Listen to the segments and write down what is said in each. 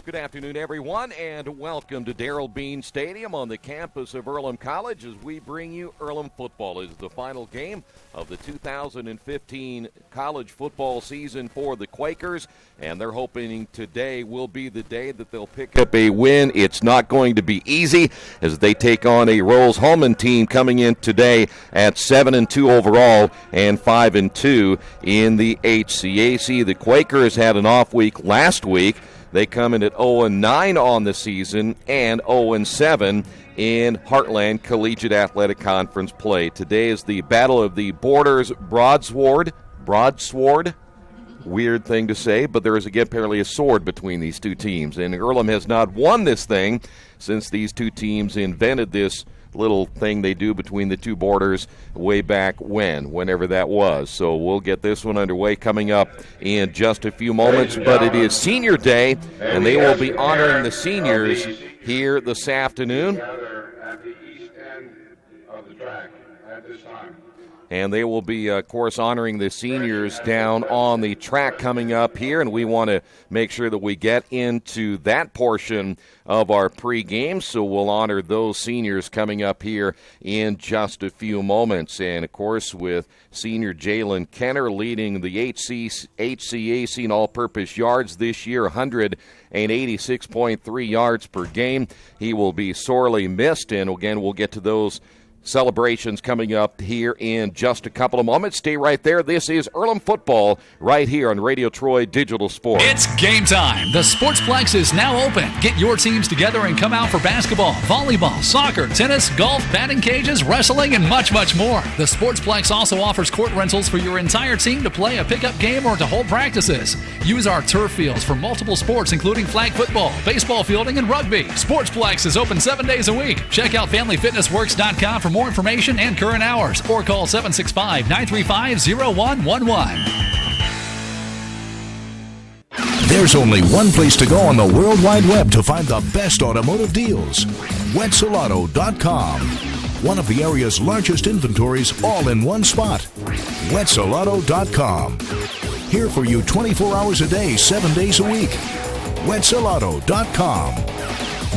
Good afternoon, everyone, and welcome to Darrell Bean Stadium on the campus of Earlham College as we bring you Earlham football. It is the final game of the 2015 college football season for the Quakers, and they're hoping today will be the day that they'll pick up a win. It's not going to be easy as they take on a Rose-Hulman team coming in today at 7-2 overall and 5-2 in the HCAC. The Quakers had an off week last week. They come in at 0-9 on the season and 0-7 in Heartland Collegiate Athletic Conference play. Today is the Battle of the Borders Broadsword. Weird thing to say, but there is again apparently a sword between these two teams. And Earlham has not won this thing since these two teams invented this little thing they do between the two borders way back whenever that was. So we'll get this one underway coming up in just a few moments. But it is senior day, and they will be honoring the seniors here this afternoon. At the east end of the track at this time. And they will be, of course, honoring the seniors down on the track coming up here. And we want to make sure that we get into that portion of our pregame. So we'll honor those seniors coming up here in just a few moments. And, of course, with senior Jalen Kenner leading the HCAC in all-purpose yards this year, 186.3 yards per game. He will be sorely missed. And, again, we'll get to those celebrations coming up here in just a couple of moments. Stay right there. This is Earlham football right here on Radio Troy Digital Sports. It's game time. The Sportsplex is now open. Get your teams together and come out for basketball, volleyball, soccer, tennis, golf, batting cages, wrestling, and much, much more. The Sportsplex also offers court rentals for your entire team to play a pickup game or to hold practices. Use our turf fields for multiple sports, including flag football, baseball fielding, and rugby. Sportsplex is open 7 days a week. Check out FamilyFitnessWorks.com for more information and current hours, or call 765-935-0111. There's only one place to go on the World Wide Web to find the best automotive deals. WetzelAuto.com. One of the area's largest inventories all in one spot. WetzelAuto.com. Here for you 24 hours a day, 7 days a week. WetzelAuto.com.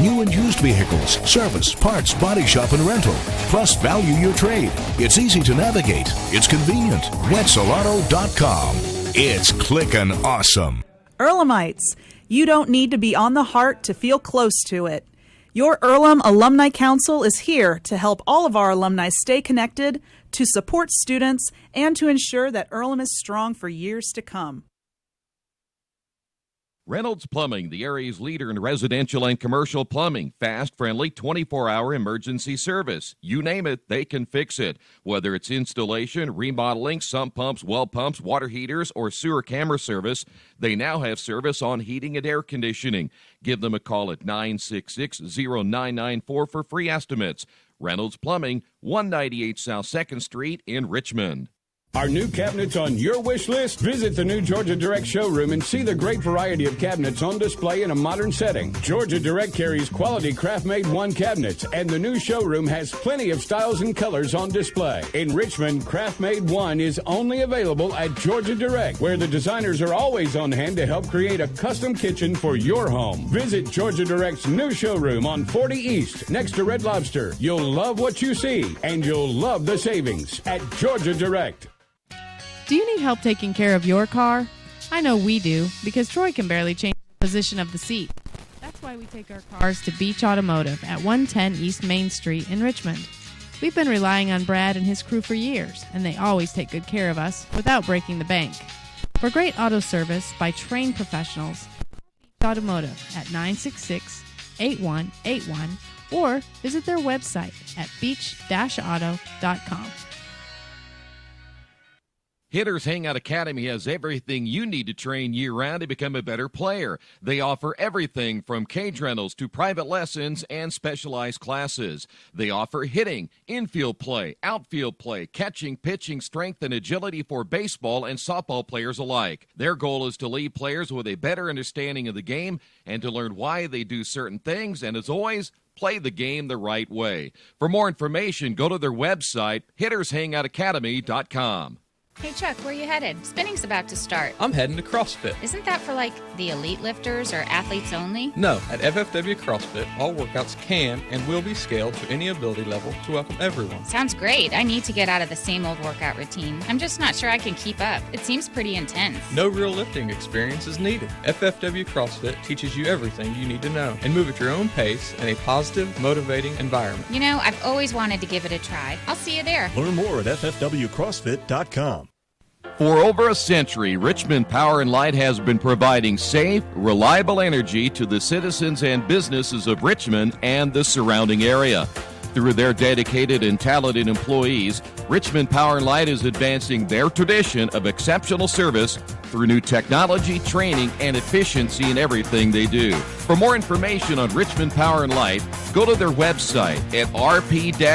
New and used vehicles, service, parts, body shop, and rental. Plus, value your trade. It's easy to navigate. It's convenient. WetzelAuto.com. It's clickin' awesome. Earlhamites, you don't need to be on the heart to feel close to it. Your Earlham Alumni Council is here to help all of our alumni stay connected, to support students, and to ensure that Earlham is strong for years to come. Reynolds Plumbing, the area's leader in residential and commercial plumbing. Fast, friendly, 24-hour emergency service. You name it, they can fix it. Whether it's installation, remodeling, sump pumps, well pumps, water heaters, or sewer camera service, they now have service on heating and air conditioning. Give them a call at 966-0994 for free estimates. Reynolds Plumbing, 198 South 2nd Street in Richmond. Are new cabinets on your wish list? Visit the new Georgia Direct showroom and see the great variety of cabinets on display in a modern setting. Georgia Direct carries quality craft-made one cabinets, and the new showroom has plenty of styles and colors on display. In Richmond, craft-made one is only available at Georgia Direct, where the designers are always on hand to help create a custom kitchen for your home. Visit Georgia Direct's new showroom on 40 East, next to Red Lobster. You'll love what you see, and you'll love the savings at Georgia Direct. Do you need help taking care of your car? I know we do, because Troy can barely change the position of the seat. That's why we take our cars to Beach Automotive at 110 East Main Street in Richmond. We've been relying on Brad and his crew for years, and they always take good care of us without breaking the bank. For great auto service by trained professionals, Beach Automotive at 966-8181 or visit their website at beach-auto.com. Hitters Hangout Academy has everything you need to train year-round to become a better player. They offer everything from cage rentals to private lessons and specialized classes. They offer hitting, infield play, outfield play, catching, pitching, strength, and agility for baseball and softball players alike. Their goal is to leave players with a better understanding of the game and to learn why they do certain things, and as always, play the game the right way. For more information, go to their website, hittershangoutacademy.com. Hey Chuck, where you headed? Spinning's about to start. I'm heading to CrossFit. Isn't that for like the elite lifters or athletes only? No, at FFW CrossFit, all workouts can and will be scaled to any ability level to welcome everyone. Sounds great. I need to get out of the same old workout routine. I'm just not sure I can keep up. It seems pretty intense. No real lifting experience is needed. FFW CrossFit teaches you everything you need to know and move at your own pace in a positive, motivating environment. You know, I've always wanted to give it a try. I'll see you there. Learn more at ffwcrossfit.com. For over a century, Richmond Power and Light has been providing safe, reliable energy to the citizens and businesses of Richmond and the surrounding area. Through their dedicated and talented employees, Richmond Power and Light is advancing their tradition of exceptional service through new technology, training, and efficiency in everything they do. For more information on Richmond Power and Light, go to their website at rp-l.com.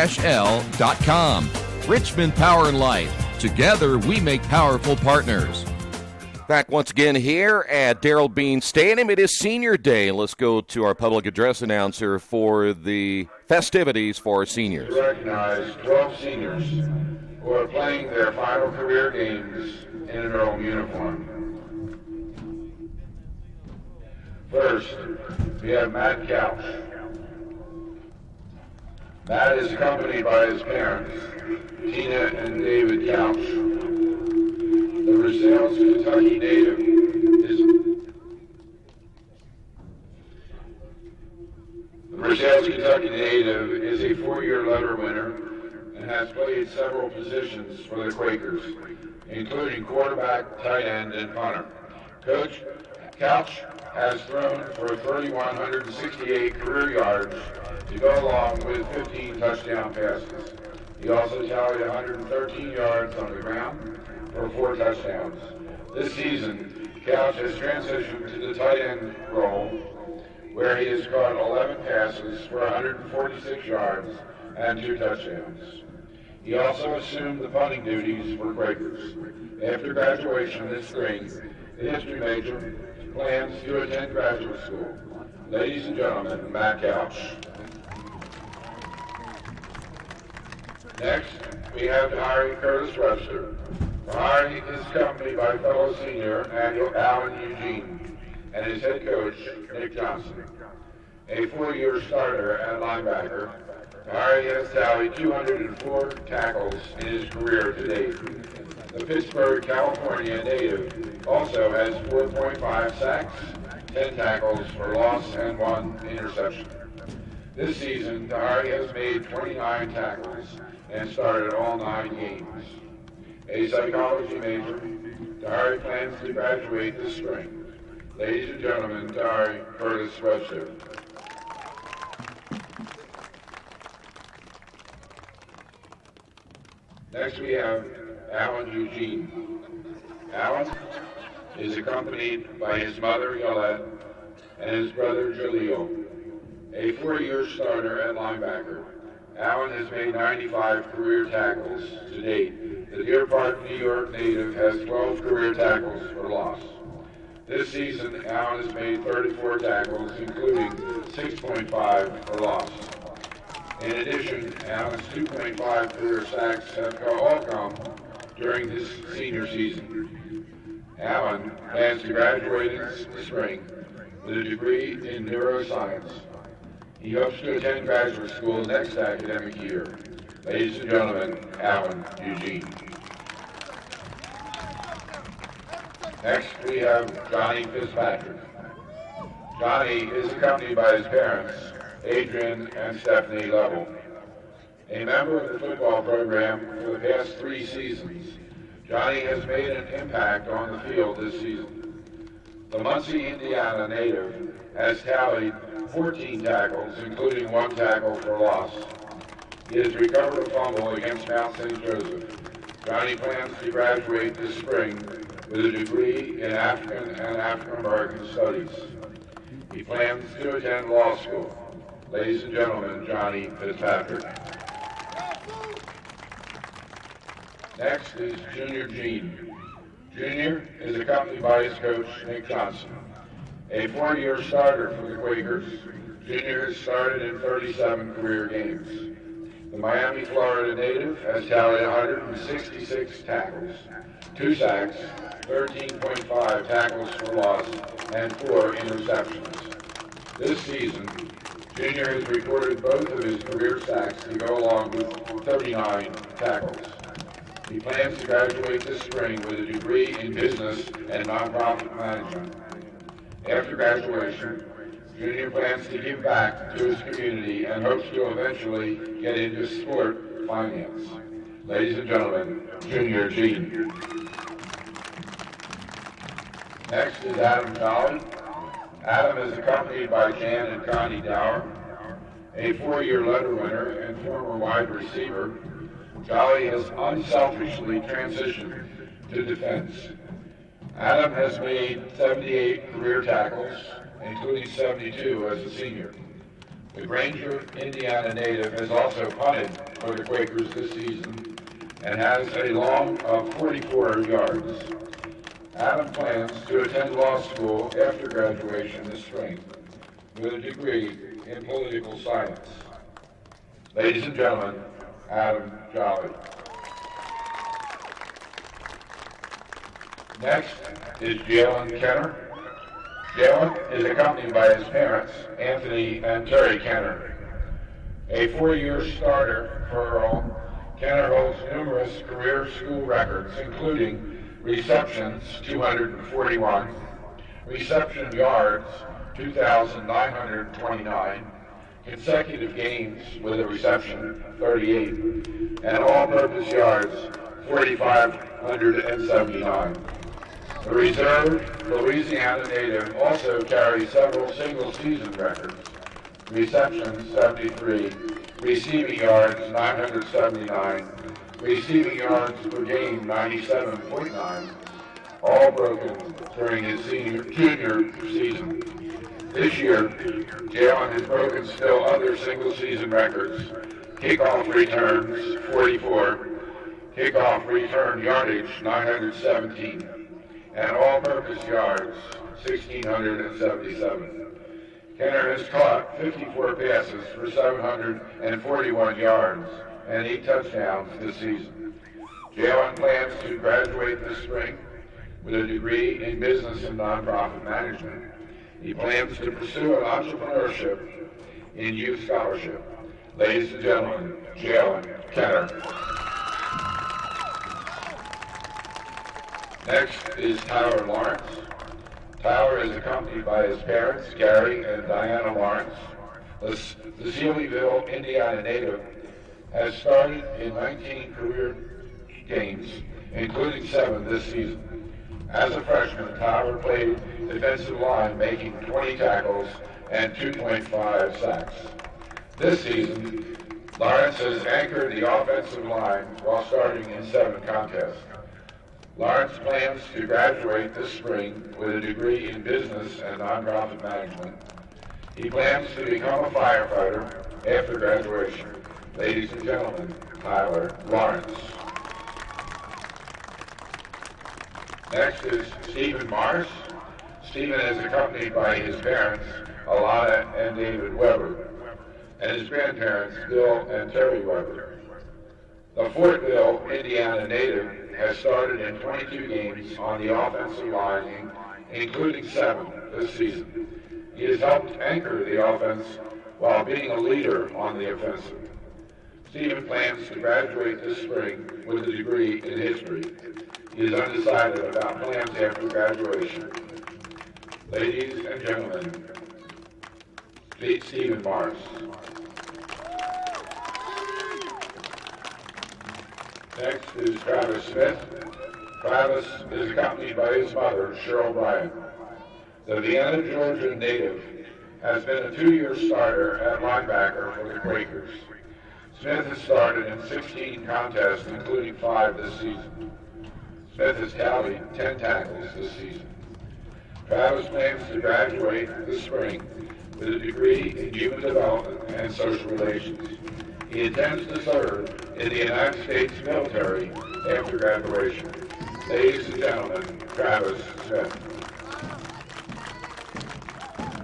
Richmond Power and Light. Together, we make powerful partners. Back once again here at Darrell Bean Stadium. It is Senior Day. Let's go to our public address announcer for the festivities for our seniors. To recognize 12 seniors who are playing their final career games in an Earlham uniform. First, we have Matt Couch. Matt is accompanied by his parents, Tina and David Couch. The Rose-Hulman, Kentucky native is a four-year letter winner and has played several positions for the Quakers, including quarterback, tight end, and punter. Coach Couch has thrown for 3,168 career yards to go along with 15 touchdown passes. He also tallied 113 yards on the ground for 4 touchdowns. This season, Couch has transitioned to the tight end role, where he has caught 11 passes for 146 yards and 2 touchdowns. He also assumed the punting duties for Quakers. After graduation this spring, the history major plans to attend graduate school. Ladies and gentlemen, Matt Couch. Next, we have Harry Curtis Webster. Harry is accompanied by fellow senior Alan Eugene and his head coach, Nick Johnson. A 4-year starter at linebacker, Harry has tallied 204 tackles in his career to date. The Pittsburgh, California native also has 4.5 sacks, 10 tackles for loss, and 1 interception. This season, Harry has made 29 tackles and started all 9 games. A psychology major, Dari plans to graduate this spring. Ladies and gentlemen, Dari Curtis Webster. Next we have Alan Eugene. Alan is accompanied by his mother, Yolette, and his brother, Jaleel. A 4-year starter at linebacker, Alan has made 95 career tackles to date. The Deer Park, New York native has 12 career tackles for loss. This season, Alan has made 34 tackles, including 6.5 for loss. In addition, Alan's 2.5 career sacks have all come during this senior season. Alan plans to graduate in the spring with a degree in neuroscience. He hopes to attend graduate school next academic year. Ladies and gentlemen, Alan Eugene. Next, we have Johnny Fitzpatrick. Johnny is accompanied by his parents, Adrian and Stephanie Lovell. A member of the football program for the past 3 seasons, Johnny has made an impact on the field this season. The Muncie, Indiana native has tallied 14 tackles, including 1 tackle for loss. He has recovered a fumble against Mount St. Joseph. Johnny plans to graduate this spring with a degree in African and African American Studies. He plans to attend law school. Ladies and gentlemen, Johnny Fitzpatrick. Next is Junior Gene. Junior is accompanied by his coach, Nick Johnson. A 4-year starter for the Quakers, Junior has started in 37 career games. The Miami, Florida native has tallied 166 tackles, 2 sacks, 13.5 tackles for loss, and 4 interceptions. This season, Junior has recorded both of his career sacks to go along with 39 tackles. He plans to graduate this spring with a degree in business and nonprofit management. After graduation, Junior plans to give back to his community and hopes to eventually get into sport finance. Ladies and gentlemen, Junior Gene. Next is Adam Jolly. Adam is accompanied by Jan and Connie Dower, a 4-year letter winner and former wide receiver. Jolly has unselfishly transitioned to defense. Adam has made 78 career tackles, including 72 as a senior. The Granger, Indiana native has also punted for the Quakers this season and has a long of 44 yards. Adam plans to attend law school after graduation this spring with a degree in political science. Ladies and gentlemen, Adam Jolly. Next is Jalen Kenner. Jalen is accompanied by his parents, Anthony and Terry Kenner. A 4-year starter for Earl, Kenner holds numerous career school records, including receptions, 241, reception yards, 2,929, consecutive games with a reception, 38, and all-purpose yards, 4,579. The reserve Louisiana native also carries several single-season records, receptions, 73, receiving yards, 979, receiving yards per game, 97.9, all broken during his junior season. This year, Jalen has broken still other single-season records: kickoff returns, 44, kickoff return yardage, 917, and all-purpose yards, 1,677. Kenner has caught 54 passes for 741 yards and 8 touchdowns this season. Jalen plans to graduate this spring with a degree in business and nonprofit management. He plans to pursue an entrepreneurship in youth scholarship. Ladies and gentlemen, Jalen Kenner. Next is Tyler Lawrence. Tyler is accompanied by his parents, Gary and Diana Lawrence. The Sealyville, Indiana native has started in 19 career games, including 7 this season. As a freshman, Tyler played defensive line, making 20 tackles and 2.5 sacks. This season, Lawrence has anchored the offensive line while starting in 7 contests. Lawrence plans to graduate this spring with a degree in business and nonprofit management. He plans to become a firefighter after graduation. Ladies and gentlemen, Tyler Lawrence. Next is Stephen Morris. Stephen is accompanied by his parents, Alana and David Weber, and his grandparents, Bill and Terry Weber. The Fortville, Indiana native has started in 22 games on the offensive line, including 7 this season. He has helped anchor the offense while being a leader on the offensive. Stephen plans to graduate this spring with a degree in history. He is undecided about plans after graduation. Ladies and gentlemen, Stephen Morris. Next is Travis Smith. Travis is accompanied by his mother, Cheryl Bryant. The Vienna, Georgia native has been a 2-year starter at linebacker for the Quakers. Smith has started in 16 contests, including 5 this season. Smith has tallied 10 tackles this season. Travis plans to graduate this spring with a degree in human development and social relations. He intends to serve in the United States military after graduation. Ladies and gentlemen, Travis Smith.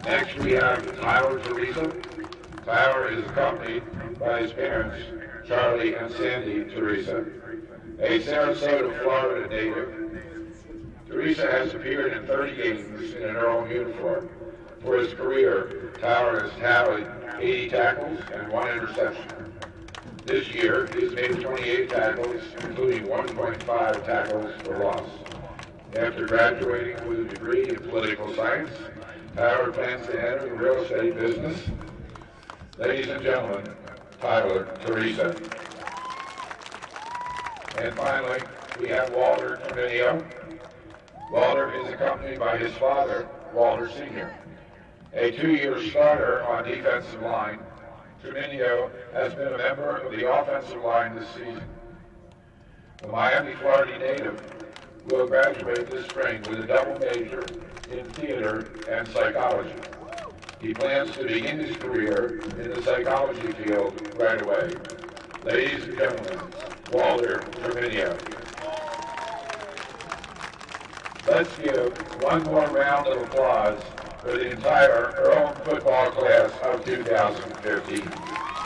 Next we have Tyler Teresa. Tyler is accompanied by his parents, Charlie and Sandy Teresa. A Sarasota, Florida native, Teresa has appeared in 30 games in an Earlham uniform. For his career, Tyler has tallied 80 tackles and 1 interception. This year, he has made 28 tackles, including 1.5 tackles for loss. After graduating with a degree in political science, Tyler plans to enter the real estate business. Ladies and gentlemen, Tyler Teresa. And finally, we have Walter Treminio. Walter is accompanied by his father, Walter Sr. A 2-year starter on defensive line, Treminio has been a member of the offensive line this season. The Miami, Florida native will graduate this spring with a double major in theater and psychology. He plans to begin his career in the psychology field right away. Ladies and gentlemen, Walter Treminio. Let's give one more round of applause for the entire Earlham football class of 2015.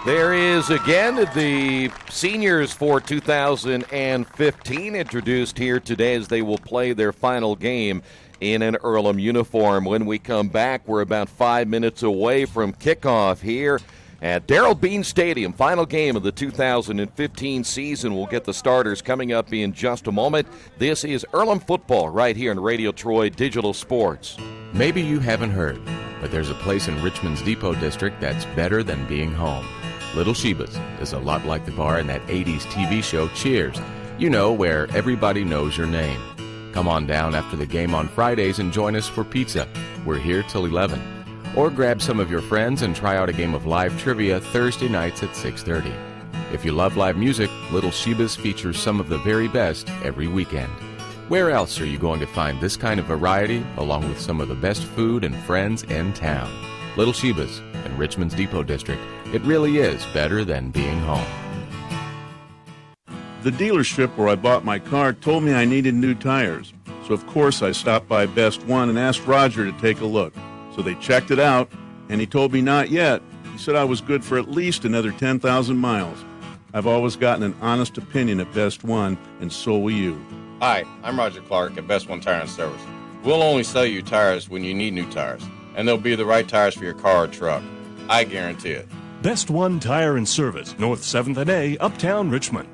There is again the seniors for 2015 introduced here today as they will play their final game in an Earlham uniform. When we come back, we're about 5 minutes away from kickoff here at Darrell Bean Stadium. Final game of the 2015 season. We'll get the starters coming up in just a moment. This is Earlham football right here on Radio Troy Digital Sports. Maybe you haven't heard, but there's a place in Richmond's Depot District that's better than being home. Little Sheba's is a lot like the bar in that 80s TV show Cheers. You know, where everybody knows your name. Come on down after the game on Fridays and join us for pizza. We're here till 11. Or grab some of your friends and try out a game of live trivia Thursday nights at 6:30. If you love live music, Little Sheba's features some of the very best every weekend. Where else are you going to find this kind of variety along with some of the best food and friends in town? Little Sheba's in Richmond's Depot District. It really is better than being home. The dealership where I bought my car told me I needed new tires. So of course I stopped by Best One and asked Roger to take a look. So they checked it out, and he told me not yet. He said I was good for at least another 10,000 miles. I've always gotten an honest opinion at Best One, and so will you. Hi, I'm Roger Clark at Best One Tire and Service. We'll only sell you tires when you need new tires, and they'll be the right tires for your car or truck. I guarantee it. Best One Tire and Service, North 7th and A, Uptown Richmond.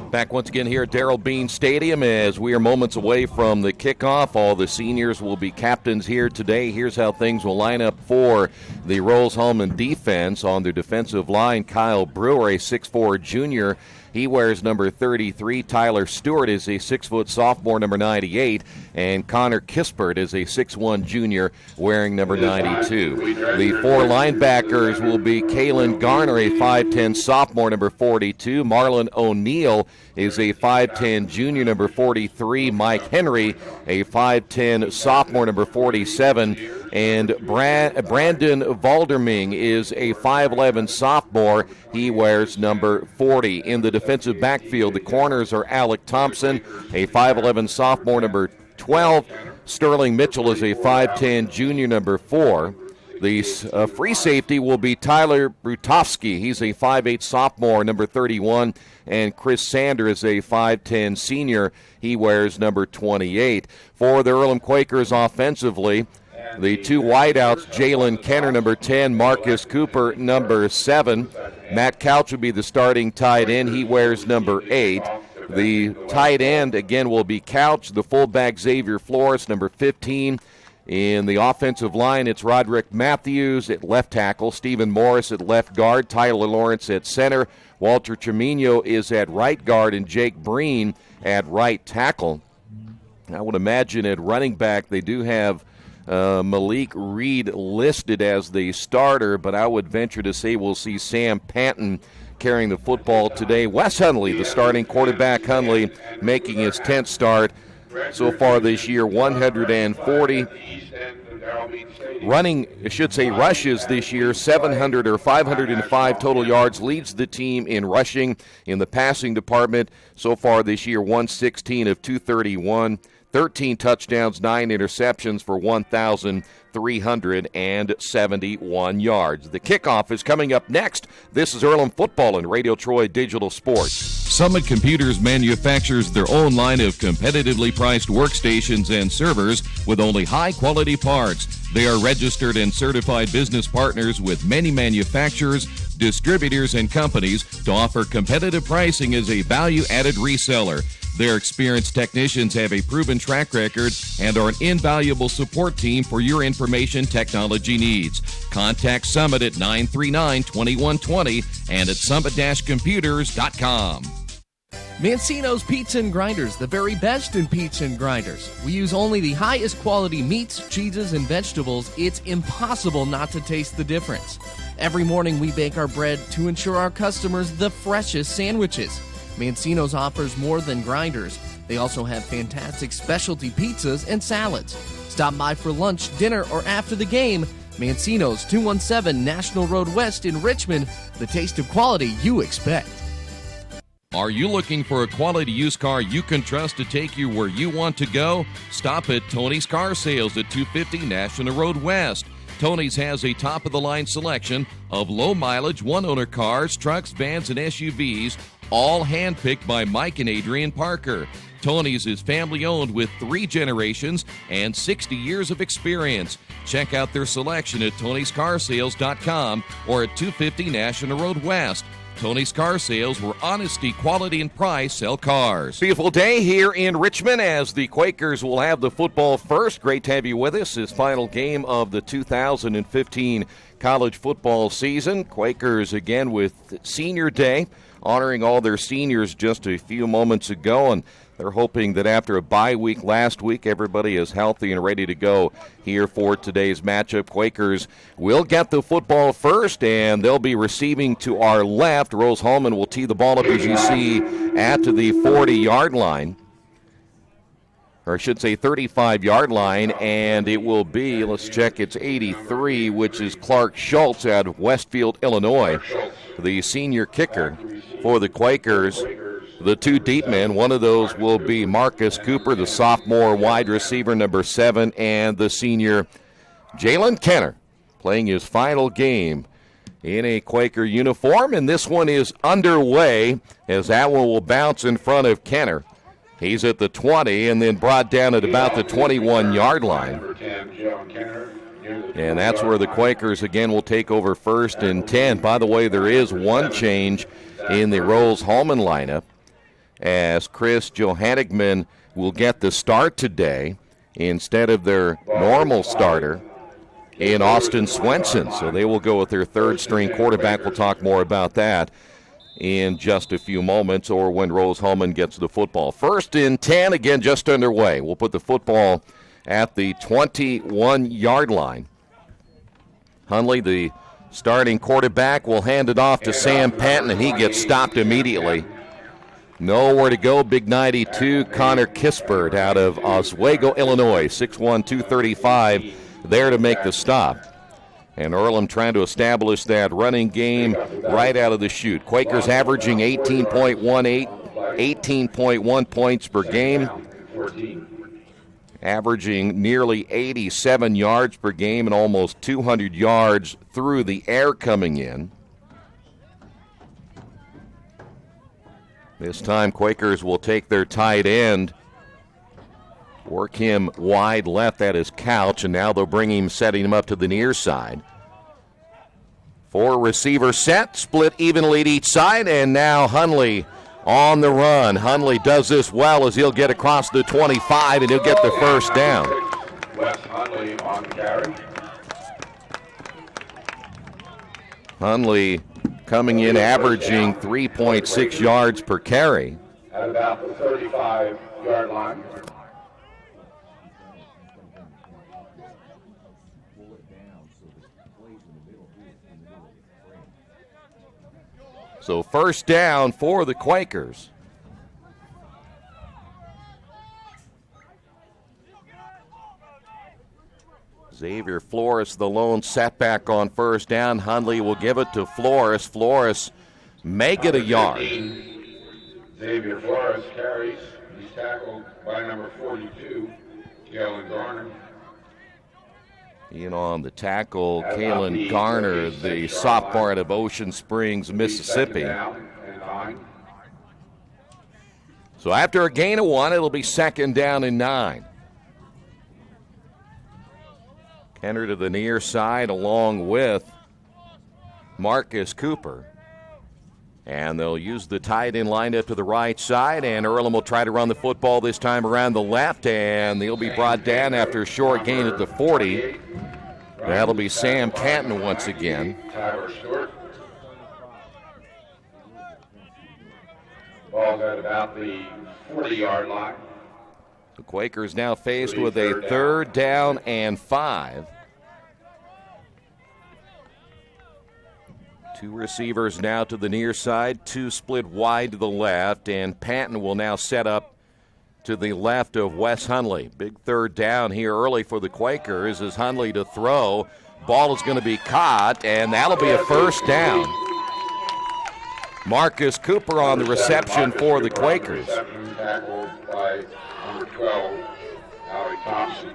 Back once again here at Darrell Bean Stadium as we are moments away from the kickoff. All the seniors will be captains here today. Here's how things will line up for the Rose-Hulman defense. On their defensive line, Kyle Brewer, a 6'4 junior. He wears number 33. Tyler Stewart is a 6-foot sophomore, number 98. And Connor Kispert is a 6'1 junior wearing number 92. The 4 linebackers will be Kalen Garner, a 5'10 sophomore, number 42. Marlon O'Neill is a 5'10 junior, number 43. Mike Henry, a 5'10 sophomore, number 47. And Brandon Valderming is a 5'11 sophomore. He wears number 40. In the defensive backfield, the corners are Alec Thompson, a 5'11 sophomore, number 12. Sterling Mitchell is a 5'10 junior, number 4. The free safety will be Tyler Brutowski. He's a 5'8 sophomore, number 31. And Chris Sander is a 5'10 senior. He wears number 28. For the Earlham Quakers offensively, the 2 wideouts, Jalen Kenner, number 10, Marcus Cooper, number 7. Matt Couch will be the starting tight end. He wears number 8. The tight end, again, will be Couch. The fullback, Xavier Flores, number 15. In the offensive line, it's Roderick Matthews at left tackle, Stephen Morris at left guard, Tyler Lawrence at center, Walter Tremino is at right guard, and Jake Breen at right tackle. I would imagine at running back they do have Malik Reed listed as the starter, but I would venture to say we'll see Sam Panton carrying the football today. Wes Hundley, the starting quarterback, Hundley making his 10th start so far this year, 140 rushes this year, 700 or 505 total yards, leads the team in rushing. In the passing department so far this year, 116 of 231, 13 touchdowns, 9 interceptions for 1,371 yards. The kickoff is coming up next. This is Earlham Football and Radio Troy Digital Sports. Summit Computers manufactures their own line of competitively priced workstations and servers with only high-quality parts. They are registered and certified business partners with many manufacturers, distributors, and companies to offer competitive pricing as a value-added reseller. Their experienced technicians have a proven track record and are an invaluable support team for your information technology needs. Contact Summit at 939-2120 and at summit-computers.com. Mancino's Pizza and Grinders, the very best in pizza and grinders. We use only the highest quality meats, cheeses, and vegetables. It's impossible not to taste the difference. Every morning we bake our bread to ensure our customers the freshest sandwiches. Mancino's offers more than grinders. They also have fantastic specialty pizzas and salads. Stop by for lunch, dinner, or after the game. Mancino's, 217 National Road West in Richmond. The taste of quality you expect. Are you looking for a quality used car you can trust to take you where you want to go? Stop at Tony's Car Sales at 250 National Road West. Tony's has a top-of-the-line selection of low-mileage, one-owner cars, trucks, vans, and SUVs, all handpicked by Mike and Adrian Parker. Tony's is family-owned with 3 generations and 60 years of experience. Check out their selection at tonyscarsales.com or at 250 National Road West. Tony's Car Sales, where honesty, quality, and price sell cars. Beautiful day here in Richmond as the Quakers will have the football first. Great to have you with us. This final game of the 2015 college football season. Quakers again with Senior Day, honoring all their seniors just a few moments ago, and they're hoping that after a bye week last week, everybody is healthy and ready to go here for today's matchup. Quakers will get the football first, and they'll be receiving to our left. Rose-Hulman will tee the ball up, as you see, at the 40-yard line. Or I should say 35-yard line, and it will be, let's check, it's 83, which is Clark Schultz out of Westfield, Illinois, the senior kicker for the Quakers. The 2 deep men, one of those will be Marcus Cooper, the sophomore wide receiver, number 7, and the senior Jalen Kenner, playing his final game in a Quaker uniform. And this one is underway as that one will bounce in front of Kenner. He's at the 20 and then brought down at about the 21-yard line. And that's where the Quakers again will take over first and 10. By the way, there is one change in the Rose-Hulman lineup, as Chris Johannigman will get the start today instead of their normal starter in Austin Swenson. So they will go with their third-string quarterback. We'll talk more about that in just a few moments, or when Rose-Hulman gets the football. First and 10, again, just underway. We'll put the football at the 21-yard line. Hundley, the starting quarterback, will hand it off to Sam Patton, and he gets stopped immediately. Nowhere to go. Big 92, Connor Kispert out of Oswego, Illinois, 6'1", 235, there to make the stop. And Earlham trying to establish that running game right out of the chute. Quakers averaging 18.1 points per game, averaging nearly 87 yards per game and almost 200 yards through the air coming in. This time, Quakers will take their tight end, work him wide left, that is Couch, and now they'll bring him, setting him up to the near side. 4 receivers set, split evenly at each side, and now Hundley on the run. Hundley does this well as he'll get across the 25, and he'll get the first down. Wes Hundley on carry. Hundley coming in averaging 3.6 yards per carry. At about the 35-yard line. So first down for the Quakers. Xavier Flores, the lone setback on first down. Hundley will give it to Flores. Flores may get a yard. Xavier Flores carries. He's tackled by number 42, Kalen Garner. In on the tackle, Kalen Garner, the sophomore out of Ocean Springs, Mississippi. So after a gain of 1, it'll be 2nd down and 9. Kenner to the near side along with Marcus Cooper. And they'll use the tight end lineup to the right side, and Earlham will try to run the football this time around the left, and they'll be brought down after a short gain at the 40. That'll be Sam Canton once again. Tyler Stewart. Ball's at about the 40-yard line. The Quakers now faced with a 3rd down and 5. 2 receivers now to the near side, 2 split wide to the left, and Patton will now set up to the left of Wes Hundley. Big 3rd down here early for the Quakers as Hundley to throw. Ball is going to be caught, and that'll be a 1st down. Marcus Cooper on the reception for the Quakers. Tackled by number 12, Howie Thompson.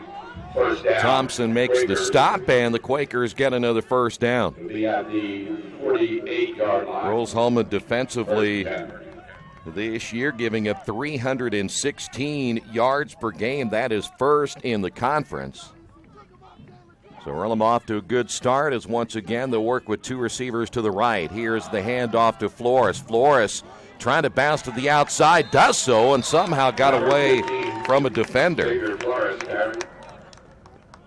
1st down. Thompson makes the stop, and the Quakers get another 1st down. It'll be at the 48-yard line. Rose-Hulman defensively this year giving up 316 yards per game. That is 1st in the conference. So Earlham off to a good start as once again they'll work with 2 receivers to the right. Here's the handoff to Flores. Flores trying to bounce to the outside, does so, and somehow got away from a defender.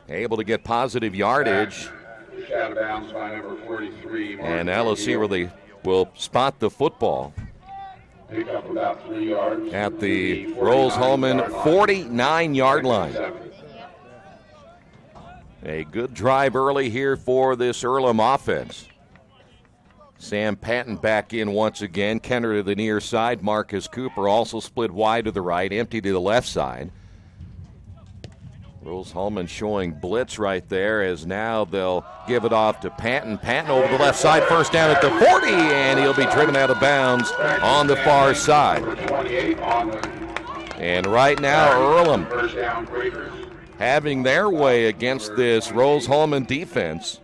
Able to get positive yardage. Out of bounds by number 43. And now let's see where they will spot the football. Pick up about 3 yards. At the Rose-Hulman 49-yard line. A good drive early here for this Earlham offense. Sam Patton back in once again. Kenner to the near side. Marcus Cooper also split wide to the right, empty to the left side. Rose-Hulman showing blitz right there as now they'll give it off to Patton. Patton over the left side, 1st down at the 40, and he'll be driven out of bounds on the far side. And right now, Earlham having their way against this Rose-Hulman defense.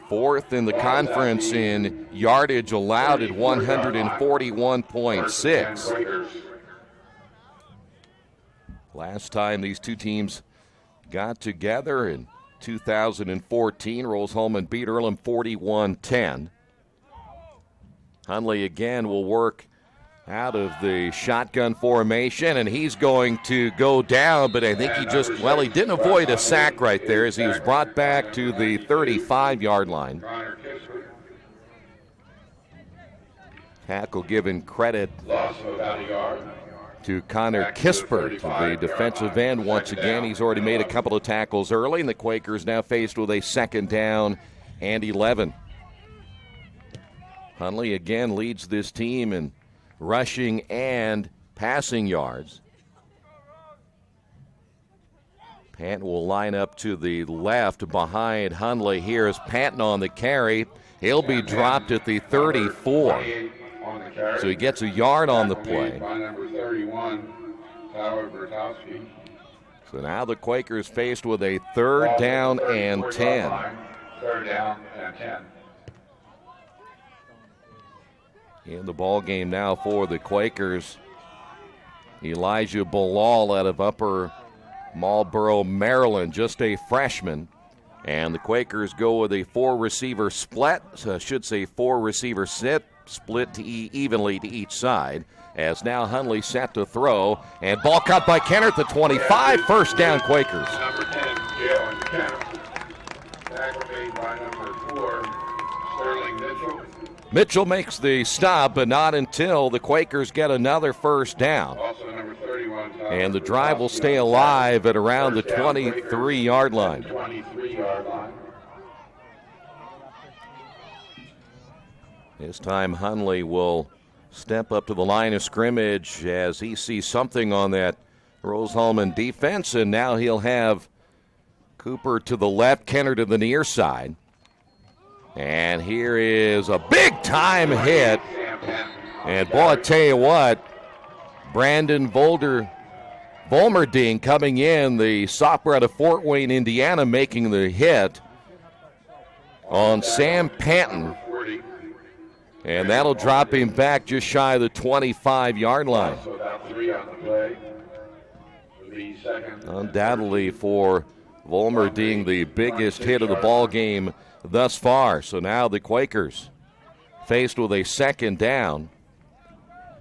4th in the conference in yardage allowed at 141.6. Last time these 2 teams got together in 2014, Rose-Hulman beat Earlham 41-10. Hundley again will work out of the shotgun formation, and he's going to go down, but I think he didn't avoid a sack right there as he was brought back to the 35-yard line. Tackle given credit Loss of about a yard. To Connor Kispert, the defensive end. Once again, he's already made a couple of tackles early, and the Quakers now faced with a 2nd down and 11. Hundley again leads this team in rushing and passing yards. Patton will line up to the left behind Hundley. Here's Patton on the carry. He'll be dropped at the 34. So he gets a yard on the play. So now the Quakers faced with a 3rd down and 10. 3rd down and 10. In the ball game now for the Quakers, Elijah Bilal out of Upper Marlboro, Maryland, just a freshman. And the Quakers go with a 4-receiver split, so I should say 4-receiver set, split to evenly to each side. As now Hundley set to throw, and ball caught by Kenner at the 25, 1st down Quakers. Number 10, Jalen Kenner. Tackle made by number 4, Sterling Mitchell. Mitchell makes the stop, but not until the Quakers get another 1st down. Also number 31, and the drive will stay alive at around the 23-yard line. 23-yard line. This time Hundley will step up to the line of scrimmage as he sees something on that Rose-Hulman defense, and now he'll have Cooper to the left, Kenner to the near side. And here is a big-time hit. And, boy, I tell you what, Brandon Volmerding coming in, the sophomore out of Fort Wayne, Indiana, making the hit on Sam Panton. And that'll drop him back just shy of the 25-yard line. Undoubtedly for Volmerding, the biggest hit of the ball game thus far. So now the Quakers faced with a second down.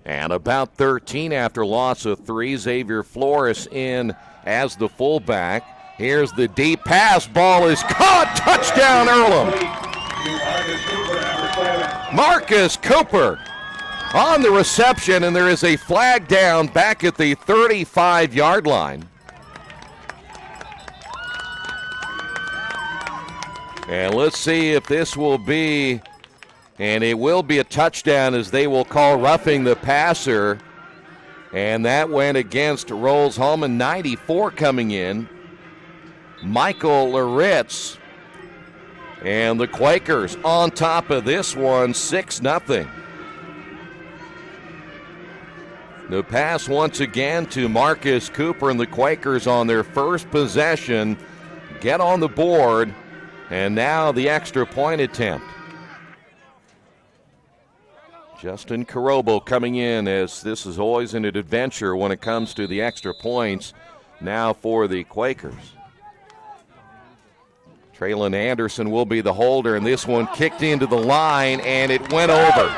And about 13 after loss of 3. Xavier Flores in as the fullback. Here's the deep pass. Ball is caught. Touchdown, Earlham. Marcus Cooper on the reception, and there is a flag down back at the 35-yard line. And let's see if this will be, and it will be a touchdown, as they will call roughing the passer. And that went against Rose-Hulman. 94 coming in. Michael Loritz. And the Quakers on top of this one, 6-0. The pass once again to Marcus Cooper, and the Quakers on their first possession get on the board. And now the extra point attempt. Justin Carobo coming in, as this is always an adventure when it comes to the extra points now for the Quakers. Traylon Anderson will be the holder, and this one kicked into the line, and it went over.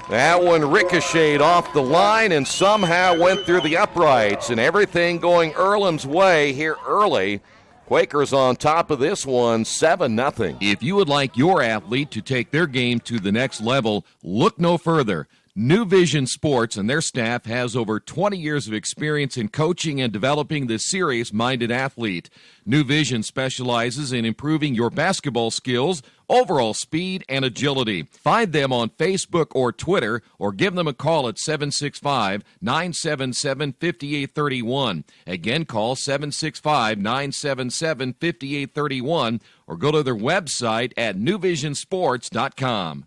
That one ricocheted off the line and somehow went through the uprights, and everything going Earlham's way here early. Quakers on top of this one, 7-0. If you would like your athlete to take their game to the next level, look no further. New Vision Sports and their staff has over 20 years of experience in coaching and developing the serious-minded athlete. New Vision specializes in improving your basketball skills, overall speed, and agility. Find them on Facebook or Twitter, or give them a call at 765-977-5831. Again, call 765-977-5831, or go to their website at newvisionsports.com.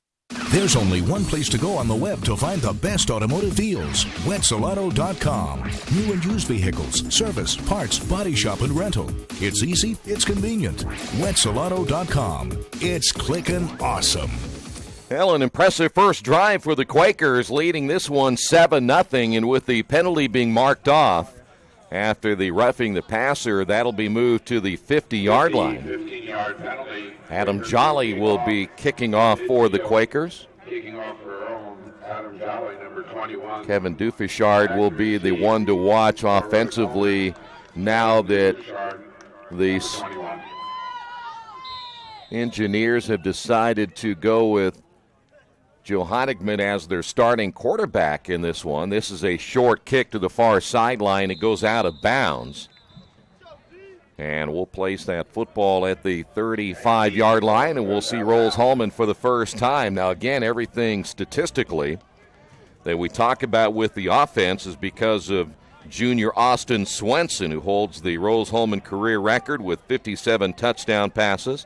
There's only one place to go on the web to find the best automotive deals. wetzelauto.com. New and used vehicles, service, parts, body shop, and rental. It's easy, it's convenient. wetzelauto.com. It's clicking awesome. Well, an impressive first drive for the Quakers, leading this one 7-0, and with the penalty being marked off after the roughing the passer, that'll be moved to the 50-yard line. 15-yard penalty. Adam Jolly will be kicking off for the Quakers. Kicking off for Adam Jolly, number 21. Kevin Duffichard will be the one to watch offensively now that the Engineers have decided to go with Joe Honigman as their starting quarterback in this one. This is a short kick to the far sideline. It goes out of bounds. And we'll place that football at the 35-yard line, and we'll see Rose-Hulman for the first time. Now, again, everything statistically that we talk about with the offense is because of junior Austin Swenson, who holds the Rose-Hulman career record with 57 touchdown passes.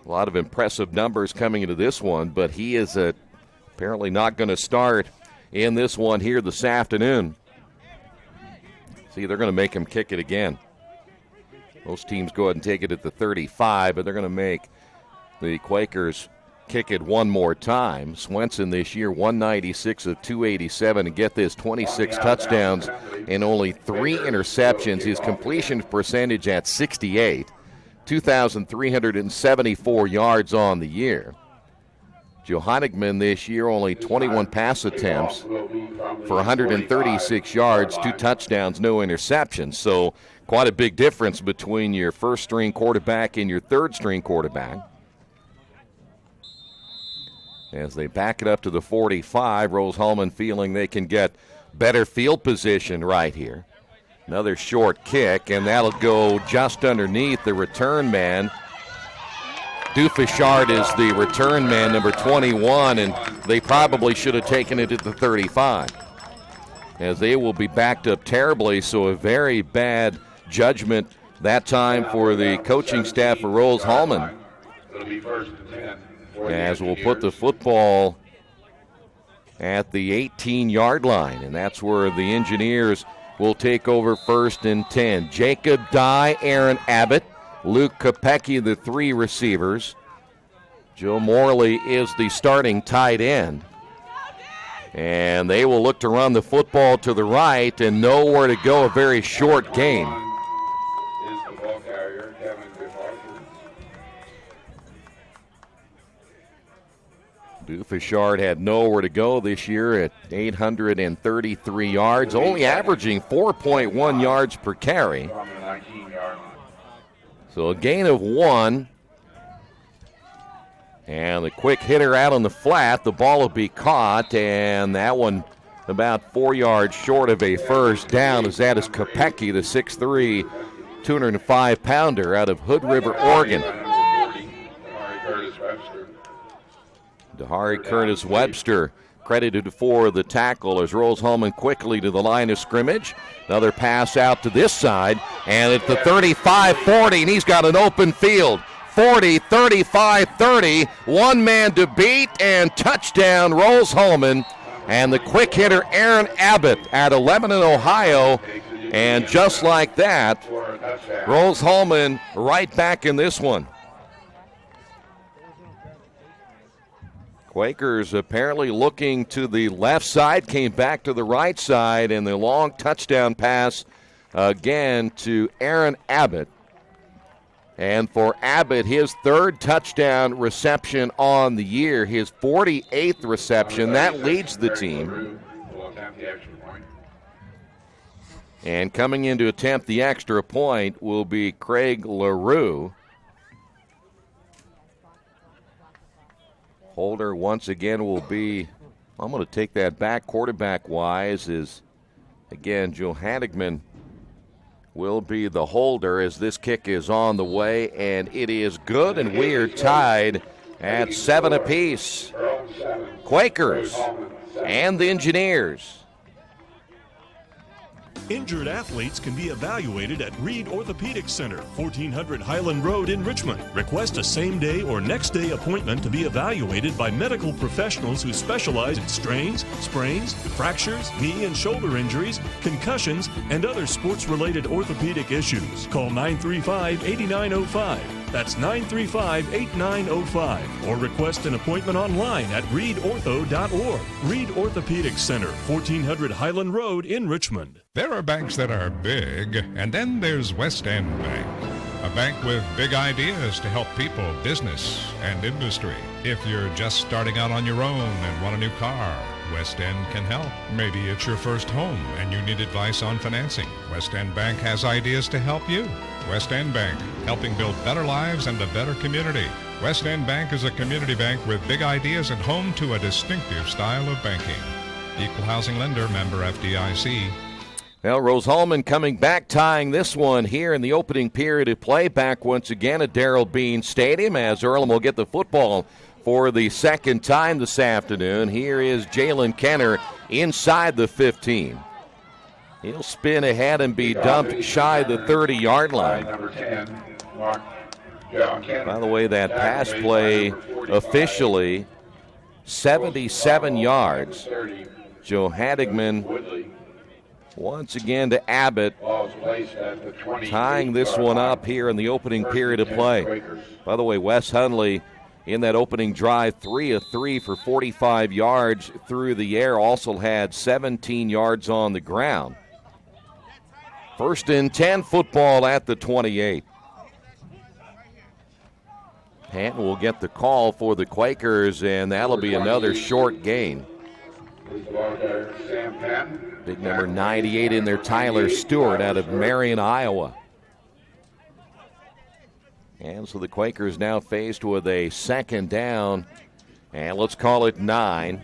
A lot of impressive numbers coming into this one, but he is apparently not going to start in this one here this afternoon. See, they're going to make him kick it again. Most teams go ahead and take it at the 35, but they're going to make the Quakers kick it one more time. Swenson this year, 196 of 287, and get this, 26 touchdowns and only 3 interceptions. His completion percentage at 68, 2,374 yards on the year. Joe Honigman this year, only 21 pass attempts for 136 yards, 2 touchdowns, no interceptions. So quite a big difference between your first-string quarterback and your third-string quarterback. As they back it up to the 45, Rose-Hulman feeling they can get better field position right here. Another short kick, and that'll go just underneath the return man. Duffichard is the return man, number 21, and they probably should have taken it at the 35, as they will be backed up terribly. So a very bad judgment that time for the coaching staff for Rose-Hulman, It'll be 1st and 10. as we'll put the football at the 18-yard line, and that's where the Engineers will take over 1st and 10. Jacob Dye, Aaron Abbott, Luke Kopecki, the 3 receivers. Joe Morley is the starting tight end. And they will look to run the football to the right and nowhere to go, a very short gain. Dufishard had nowhere to go this year at 833 yards, only averaging 4.1 yards per carry. So a gain of 1. And the quick hitter out on the flat. The ball will be caught, and that one about 4 yards short of a first down, as that is Kopecki, the 6'3", 205-pounder out of Hood River, Oregon. Dahari Curtis Webster credited for the tackle as Rose-Hulman quickly to the line of scrimmage. Another pass out to this side, and at the 35-40, and he's got an open field. 40, 35, 30, one man to beat, and touchdown Rose-Hulman. And the quick hitter Aaron Abbott at 11 in Ohio. And just like that, Rose-Hulman right back in this one. Quakers apparently looking to the left side, came back to the right side, and the long touchdown pass again to Aaron Abbott. And for Abbott, his 3rd touchdown reception on the year, his 48th reception. That leads the team. And coming in to attempt the extra point will be Craig LaRue. Holder once again will be, I'm going to take that back quarterback-wise, is, again, Joe Hanigman will be the holder as this kick is on the way, and it is good, and we are tied at 7 apiece. Quakers and the Engineers. Injured athletes can be evaluated at Reed Orthopedic Center, 1400 Highland Road in Richmond. Request a same-day or next-day appointment to be evaluated by medical professionals who specialize in strains, sprains, fractures, knee and shoulder injuries, concussions, and other sports-related orthopedic issues. Call 935-8905. That's 935-8905. Or request an appointment online at reedortho.org. Reed Orthopedic Center, 1400 Highland Road in Richmond. There are banks that are big, and then there's West End Bank. A bank with big ideas to help people, business, and industry. If you're just starting out on your own and want a new car, West End can help. Maybe it's your first home and you need advice on financing. West End Bank has ideas to help you. West End Bank, helping build better lives and a better community. West End Bank is a community bank with big ideas and home to a distinctive style of banking. Equal housing lender, member FDIC. Well, Rose-Hulman coming back, tying this one here in the opening period of play. Back once again at Darrell Bean Stadium as Earlham will get the football for the second time this afternoon. Here is Jalen Kenner inside the 15. He'll spin ahead and be dumped shy the 30-yard line. By the way, that pass play officially 77 yards. Joe Hanigman once again to Abbott, tying this one up here in the opening period of play. By the way, Wes Hundley in that opening drive, 3 of 3 for 45 yards through the air, also had 17 yards on the ground. 1st and 10 football at the 28. Panton will get the call for the Quakers, and that'll be another short gain. Big number 98 in there, Tyler Stewart out of Marion, Iowa. And so the Quakers now faced with a second down, and let's call it 9.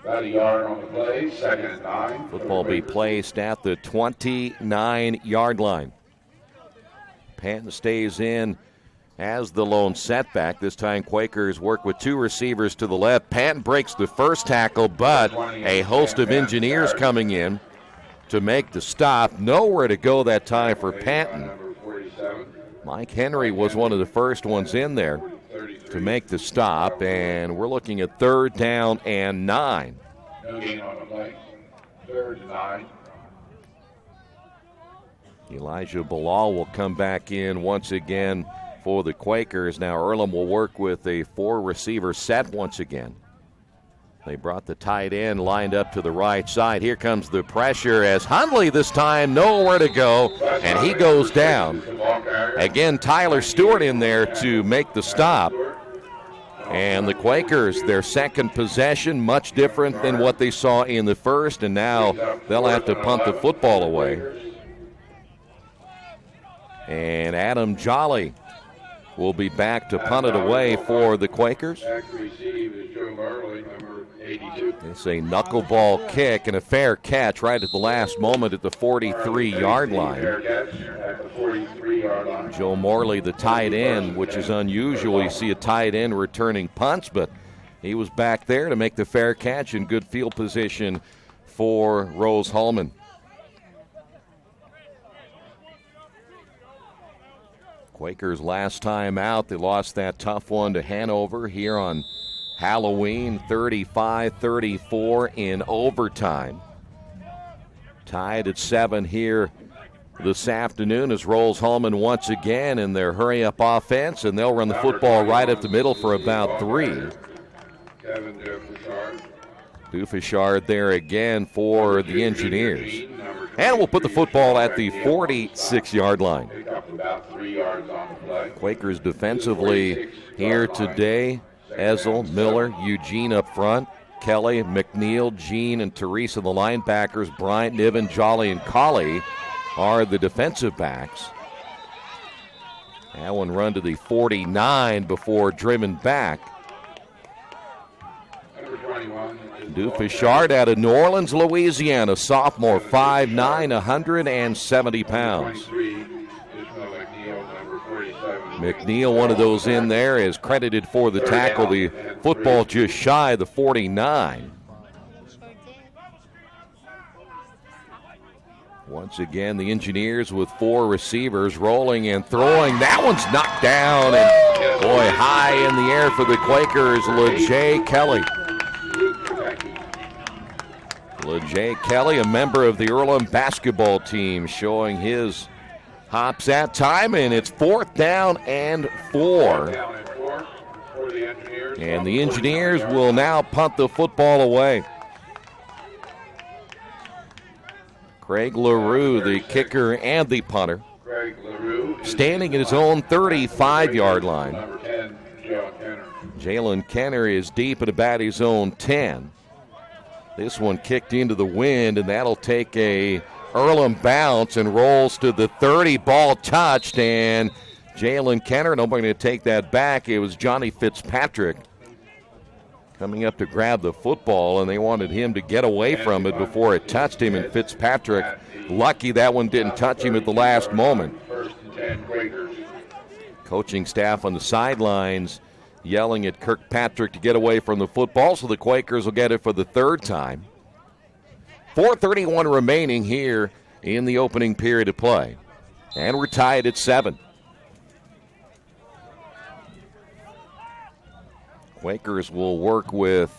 About a yard on the play, 2nd and 9. Football be placed at the 29-yard line. Panton stays in as the lone setback. This time Quakers work with 2 receivers to the left. Panton breaks the first tackle, but a host of Engineers coming in to make the stop. Nowhere to go that time for Panton. Mike Henry was one of the first ones in there to make the stop, and we're looking at 3rd down and 9. No gain on the play. 3rd and 9. Elijah Bilal will come back in once again for the Quakers. Now Earlham will work with a 4-receiver set once again. They brought the tight end lined up to the right side. Here comes the pressure as Hundley this time nowhere to go, and he goes down. Again, Tyler Stewart in there to make the stop. And the Quakers, their second possession, much different than what they saw in the first, and now they'll have to punt the football away. And Adam Jolly will be back to punt it away for the Quakers. It's a knuckleball kick and a fair catch right at the last moment at the 43-yard line. Joe Morley, the tight end, which is unusual. You see a tight end returning punts, but he was back there to make the fair catch in good field position for Rose-Hulman. Quakers last time out, they lost that tough one to Hanover here on Halloween, 35-34 in overtime. Tied at 7 here this afternoon as Rose-Hulman once again in their hurry-up offense, and they'll run the football right up the middle for about 3. Dufishard there again for the Engineers. And we'll put the football at the 46-yard line. Quakers defensively here today. Ezel, Miller, Eugene up front. Kelly, McNeil, Jean, and Teresa, the linebackers. Bryant, Niven, Jolly, and Colley are the defensive backs. That one run to the 49 before driven back. Dufishard out of New Orleans, Louisiana, sophomore, 5'9", 170 pounds. McNeil, one of those in there, is credited for the tackle. The football just shy of the 49. Once again, the Engineers with 4 receivers rolling and throwing. That one's knocked down, and boy, high in the air for the Quakers, LeJay Kelly. LeJay Kelly, a member of the Earlham basketball team, showing his hops that time, and it's 4th down and 4. And the Engineers will now punt the football away. Craig LaRue, the kicker and the punter, standing at his own 35-yard line. Jalen Kenner is deep at about his own 10. This one kicked into the wind, and that'll take a Earlham bounce and rolls to the 30. Ball touched, and Jalen Kenner, nobody going to take that back. It was Johnny Fitzpatrick coming up to grab the football, and they wanted him to get away from it before it touched him, and Fitzpatrick, lucky that one didn't touch him at the last moment. Coaching staff on the sidelines yelling at Kirkpatrick to get away from the football, so the Quakers will get it for the 3rd time. 4:31 remaining here in the opening period of play. And we're tied at 7. Quakers will work with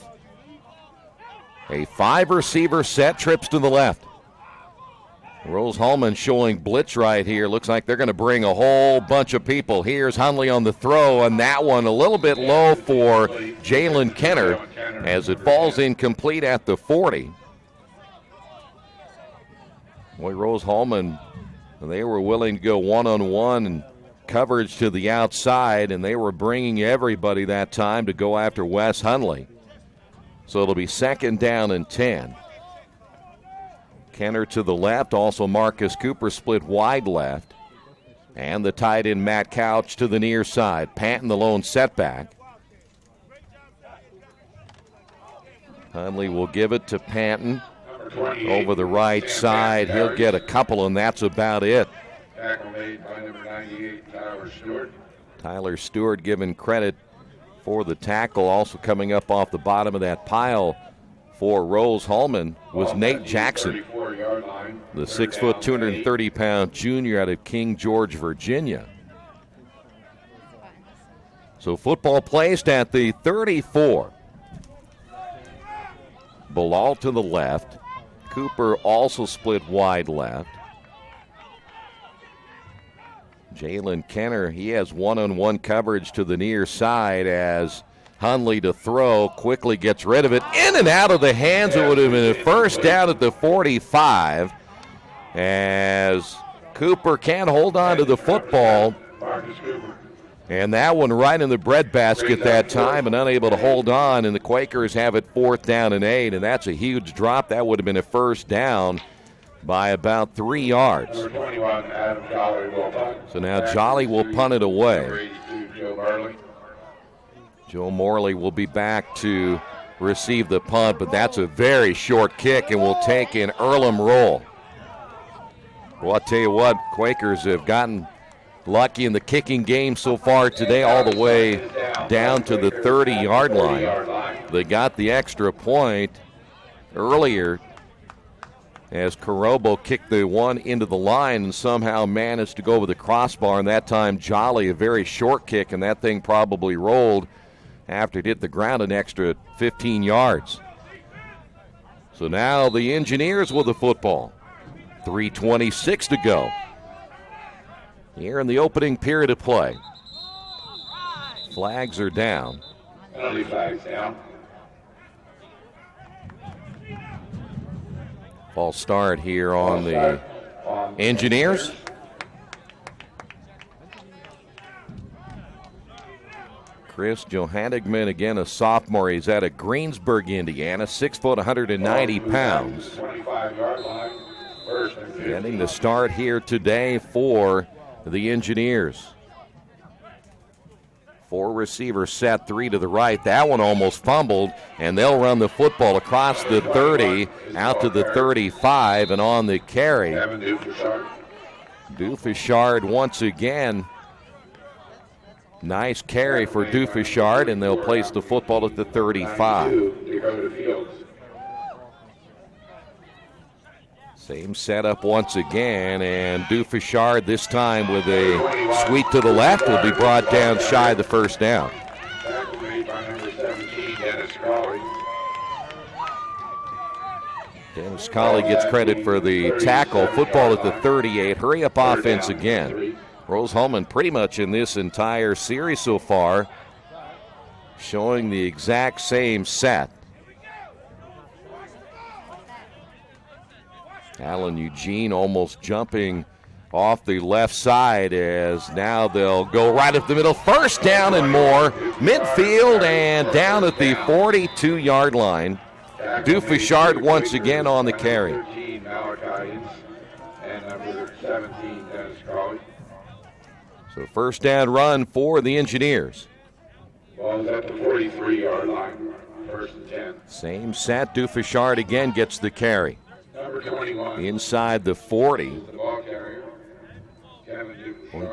a 5-receiver set, trips to the left. Rose-Hulman showing blitz right here. Looks like they're going to bring a whole bunch of people. Here's Hundley on the throw, and that one a little bit low for Jalen Kenner as it falls incomplete at the 40. Boy, Rose-Hulman, they were willing to go one-on-one and coverage to the outside, and they were bringing everybody that time to go after Wes Hundley. So it'll be 2nd down and 10. Kenner to the left, also Marcus Cooper split wide left. And the tight end Matt Couch to the near side. Panton the lone setback. Hundley will give it to Panton over the right side. He'll get a couple, and that's about it. Tackle made by number 98, Tyler Stewart. Tyler Stewart given credit for the tackle. Also coming up off the bottom of that pile for Rose-Hulman was Nate Jackson, the 6', 230-pound junior out of King George, Virginia. So football placed at the 34. Campbell all to the left. Cooper also split wide left. Jalen Kenner, he has one-on-one coverage to the near side as Hundley to throw, quickly gets rid of it. In and out of the hands. It would have been a first down at the 45 as Cooper can't hold on to the football. And that one right in the breadbasket that time and unable to hold on. And the Quakers have it 4th down and 8. And that's a huge drop. That would have been a first down by about 3 yards. So now Jolly will punt it away. Joe Morley will be back to receive the punt, but that's a very short kick and will take an Earlham roll. Well, I'll tell you what, Quakers have gotten lucky in the kicking game so far today, all the way down to the 30-yard line. They got the extra point earlier as Karobo kicked the one into the line and somehow managed to go over the crossbar, and that time Jolly, a very short kick, and that thing probably rolled after it hit the ground an extra 15 yards. So now the Engineers with the football. 3:26 to go here in the opening period of play. Flags are down. Penalty flags down. False start here on the Engineers. Chris Johannigman, again a sophomore. He's out of Greensburg, Indiana, 6 foot, 190 pounds. 25-yard line. Getting the start here today for the Engineers. 4 receivers set, 3 to the right. That one almost fumbled, and they'll run the football across the 30, out to the 35, and on the carry. Dufishard once again. Nice carry for Dufishard, and they'll place the football at the 35. Same setup once again, and Dufishard this time with a sweep to the left will be brought down shy of the first down. Dennis Colley gets credit for the tackle. Football at the 38. Hurry up offense again. Rose-Hulman pretty much in this entire series so far showing the exact same set. Alan Eugene almost jumping off the left side as now they'll go right up the middle. First down and more. Midfield and down at the 42-yard line. Dufishard once again on the carry. And number 17, Dennis Colley. So first down run for the Engineers. Ball's at the 43-yard line. First and 10. Same set. Dufishard again gets the carry. Number 21. Inside the 40. The ball carrier.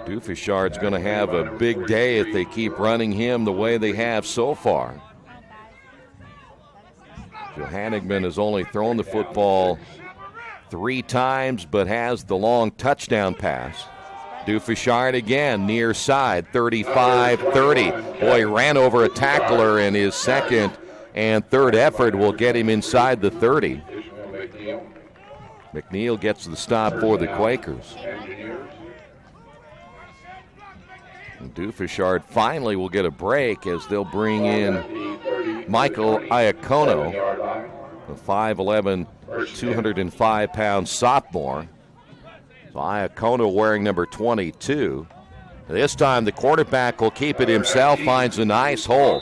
Dufishard's going to have a big day if they keep running him the way they have so far. Johannigman has only thrown the football 3 times, but has the long touchdown pass. Dufishard again, near side, 35-30. Boy, he ran over a tackler, and his second and third effort will get him inside the 30. McNeil gets the stop for the Quakers. And Dufishard finally will get a break as they'll bring in Michael Iacono, a 5'11", 205-pound sophomore. So Iacono wearing number 22. This time the quarterback will keep it himself, finds a nice hole.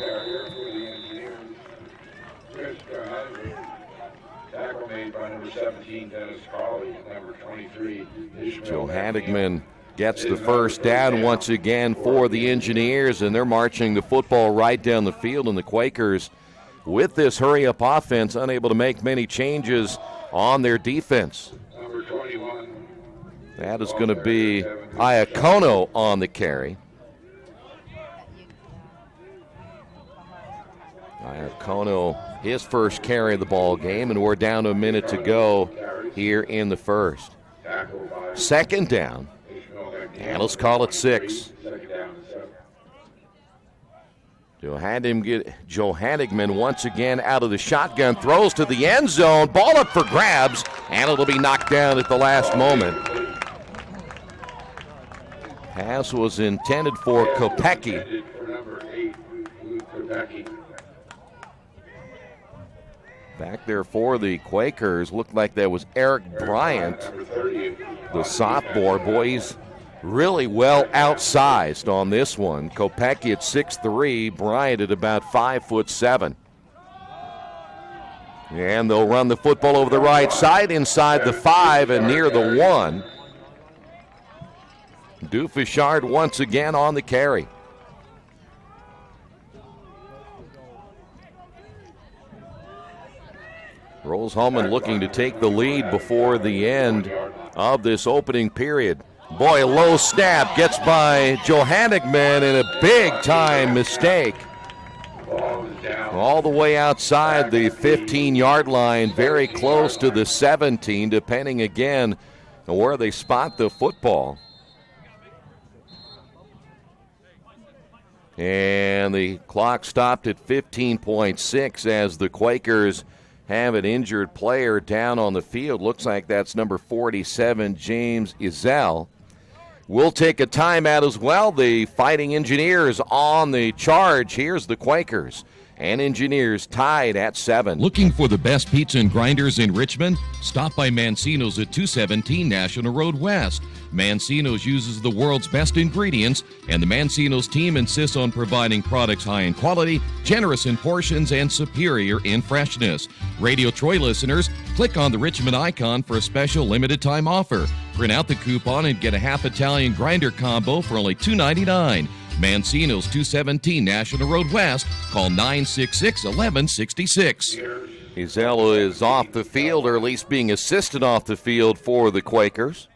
Tackle made by number 17, Dennis Colley, number 23, Johannigman gets the first down once again for the Engineers, and they're marching the football right down the field, and the Quakers, with this hurry-up offense, unable to make many changes on their defense. Number 21. That is going to be Iacono on the carry. Iacono, his first carry of the ball game, and we're down to a minute to go here in the first. Second down, and let's call it 6. Johannigman once again out of the shotgun, throws to the end zone, ball up for grabs, and it'll be knocked down at the last moment. Pass was intended for Kopecky. Back there for the Quakers, looked like that was Eric Bryant, the sophomore. Boy, he's really well outsized on this one. Kopecky at 6'3", Bryant at about 5'7". And they'll run the football over the right side, inside the 5 and near the 1. Dufishard once again on the carry. Rose-Hulman looking to take the lead before the end of this opening period. Boy, a low snap gets by Johannigman and a big-time mistake. All the way outside the 15-yard line, very close to the 17, depending again on where they spot the football. And the clock stopped at 15.6 as the Quakers have an injured player down on the field. Looks like that's number 47, James Izell. We'll take a timeout as well. The Fighting Engineers on the charge. Here's the Quakers. And Engineers tied at 7. Looking for the best pizza and grinders in Richmond? Stop by Mancino's at 217 National Road West. Mancino's uses the world's best ingredients, and the Mancino's team insists on providing products high in quality, generous in portions, and superior in freshness. Radio Troy listeners, click on the Richmond icon for a special limited-time offer. Print out the coupon and get a half Italian grinder combo for only $2.99. Mancino's, 217 National Road West. Call 966-1166. Izell is off the field, or at least being assisted off the field for the Quakers.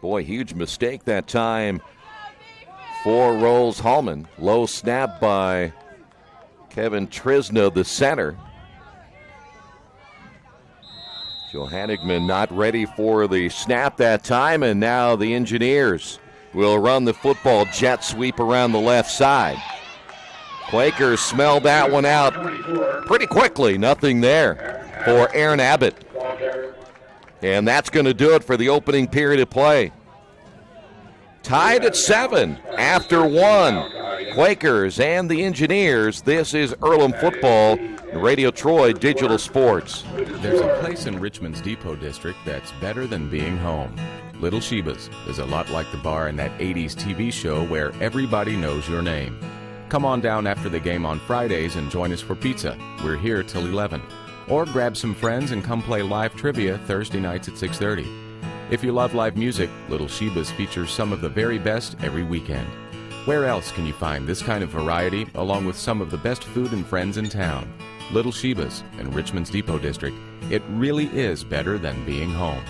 Boy, huge mistake that time for Rose-Hulman. Low snap by Kevin Trisna, the center. Johannigman not ready for the snap that time, and now the Engineers will run the football jet sweep around the left side. Quakers smell that one out pretty quickly. Nothing there for Aaron Abbott. And that's going to do it for the opening period of play. Tied at 7 after 1. Quakers and the Engineers. This is Earlham Football, Radio Troy Digital Sports. There's a place in Richmond's Depot District that's better than being home. Little Sheba's is a lot like the bar in that 80s TV show where everybody knows your name. Come on down after the game on Fridays and join us for pizza. We're here till 11. Or grab some friends and come play live trivia Thursday nights at 6:30. If you love live music, Little Sheba's features some of the very best every weekend. Where else can you find this kind of variety along with some of the best food and friends in town? Little Sheba's in Richmond's Depot District. It really is better than being home.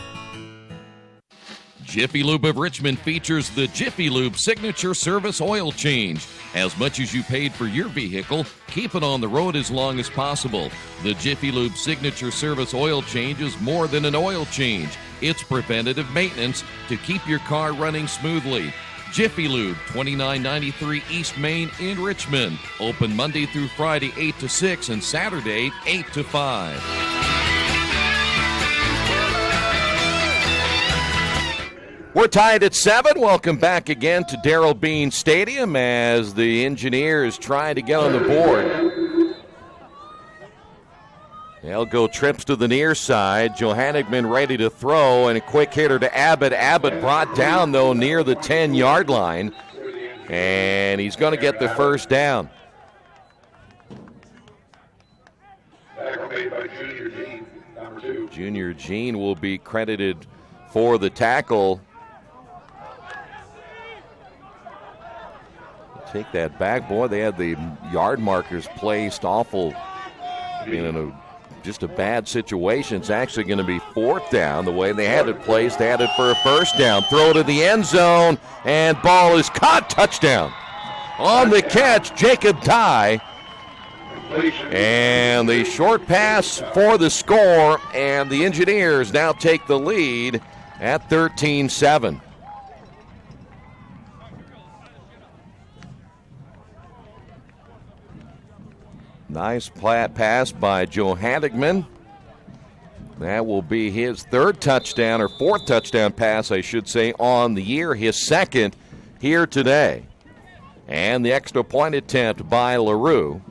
Jiffy Lube of Richmond features the Jiffy Lube Signature Service Oil Change. As much as you paid for your vehicle, keep it on the road as long as possible. The Jiffy Lube Signature Service Oil Change is more than an oil change. It's preventative maintenance to keep your car running smoothly. Jiffy Lube, 2993 East Main in Richmond. Open Monday through Friday, 8 to 6, and Saturday, 8 to 5. We're tied at 7. Welcome back again to Darrell Bean Stadium as the Engineers try to get on the board. They'll go trips to the near side. Johannigman ready to throw, and a quick hitter to Abbott. Abbott brought down, though, near the 10-yard line, and he's going to get the first down. Junior Jean will be credited for the tackle. Take that back, boy. They had the yard markers placed awful in just a bad situation. It's actually going to be 4th down. The way they had it placed, they had it for a first down. Throw to the end zone, and ball is caught. Touchdown. On the catch, Jacob Dye. And the short pass for the score, and the Engineers now take the lead at 13-7. Nice pass by Joe Handigman. That will be his third touchdown, or fourth touchdown pass, I should say, on the year. His second here today. And the extra point attempt by LaRue.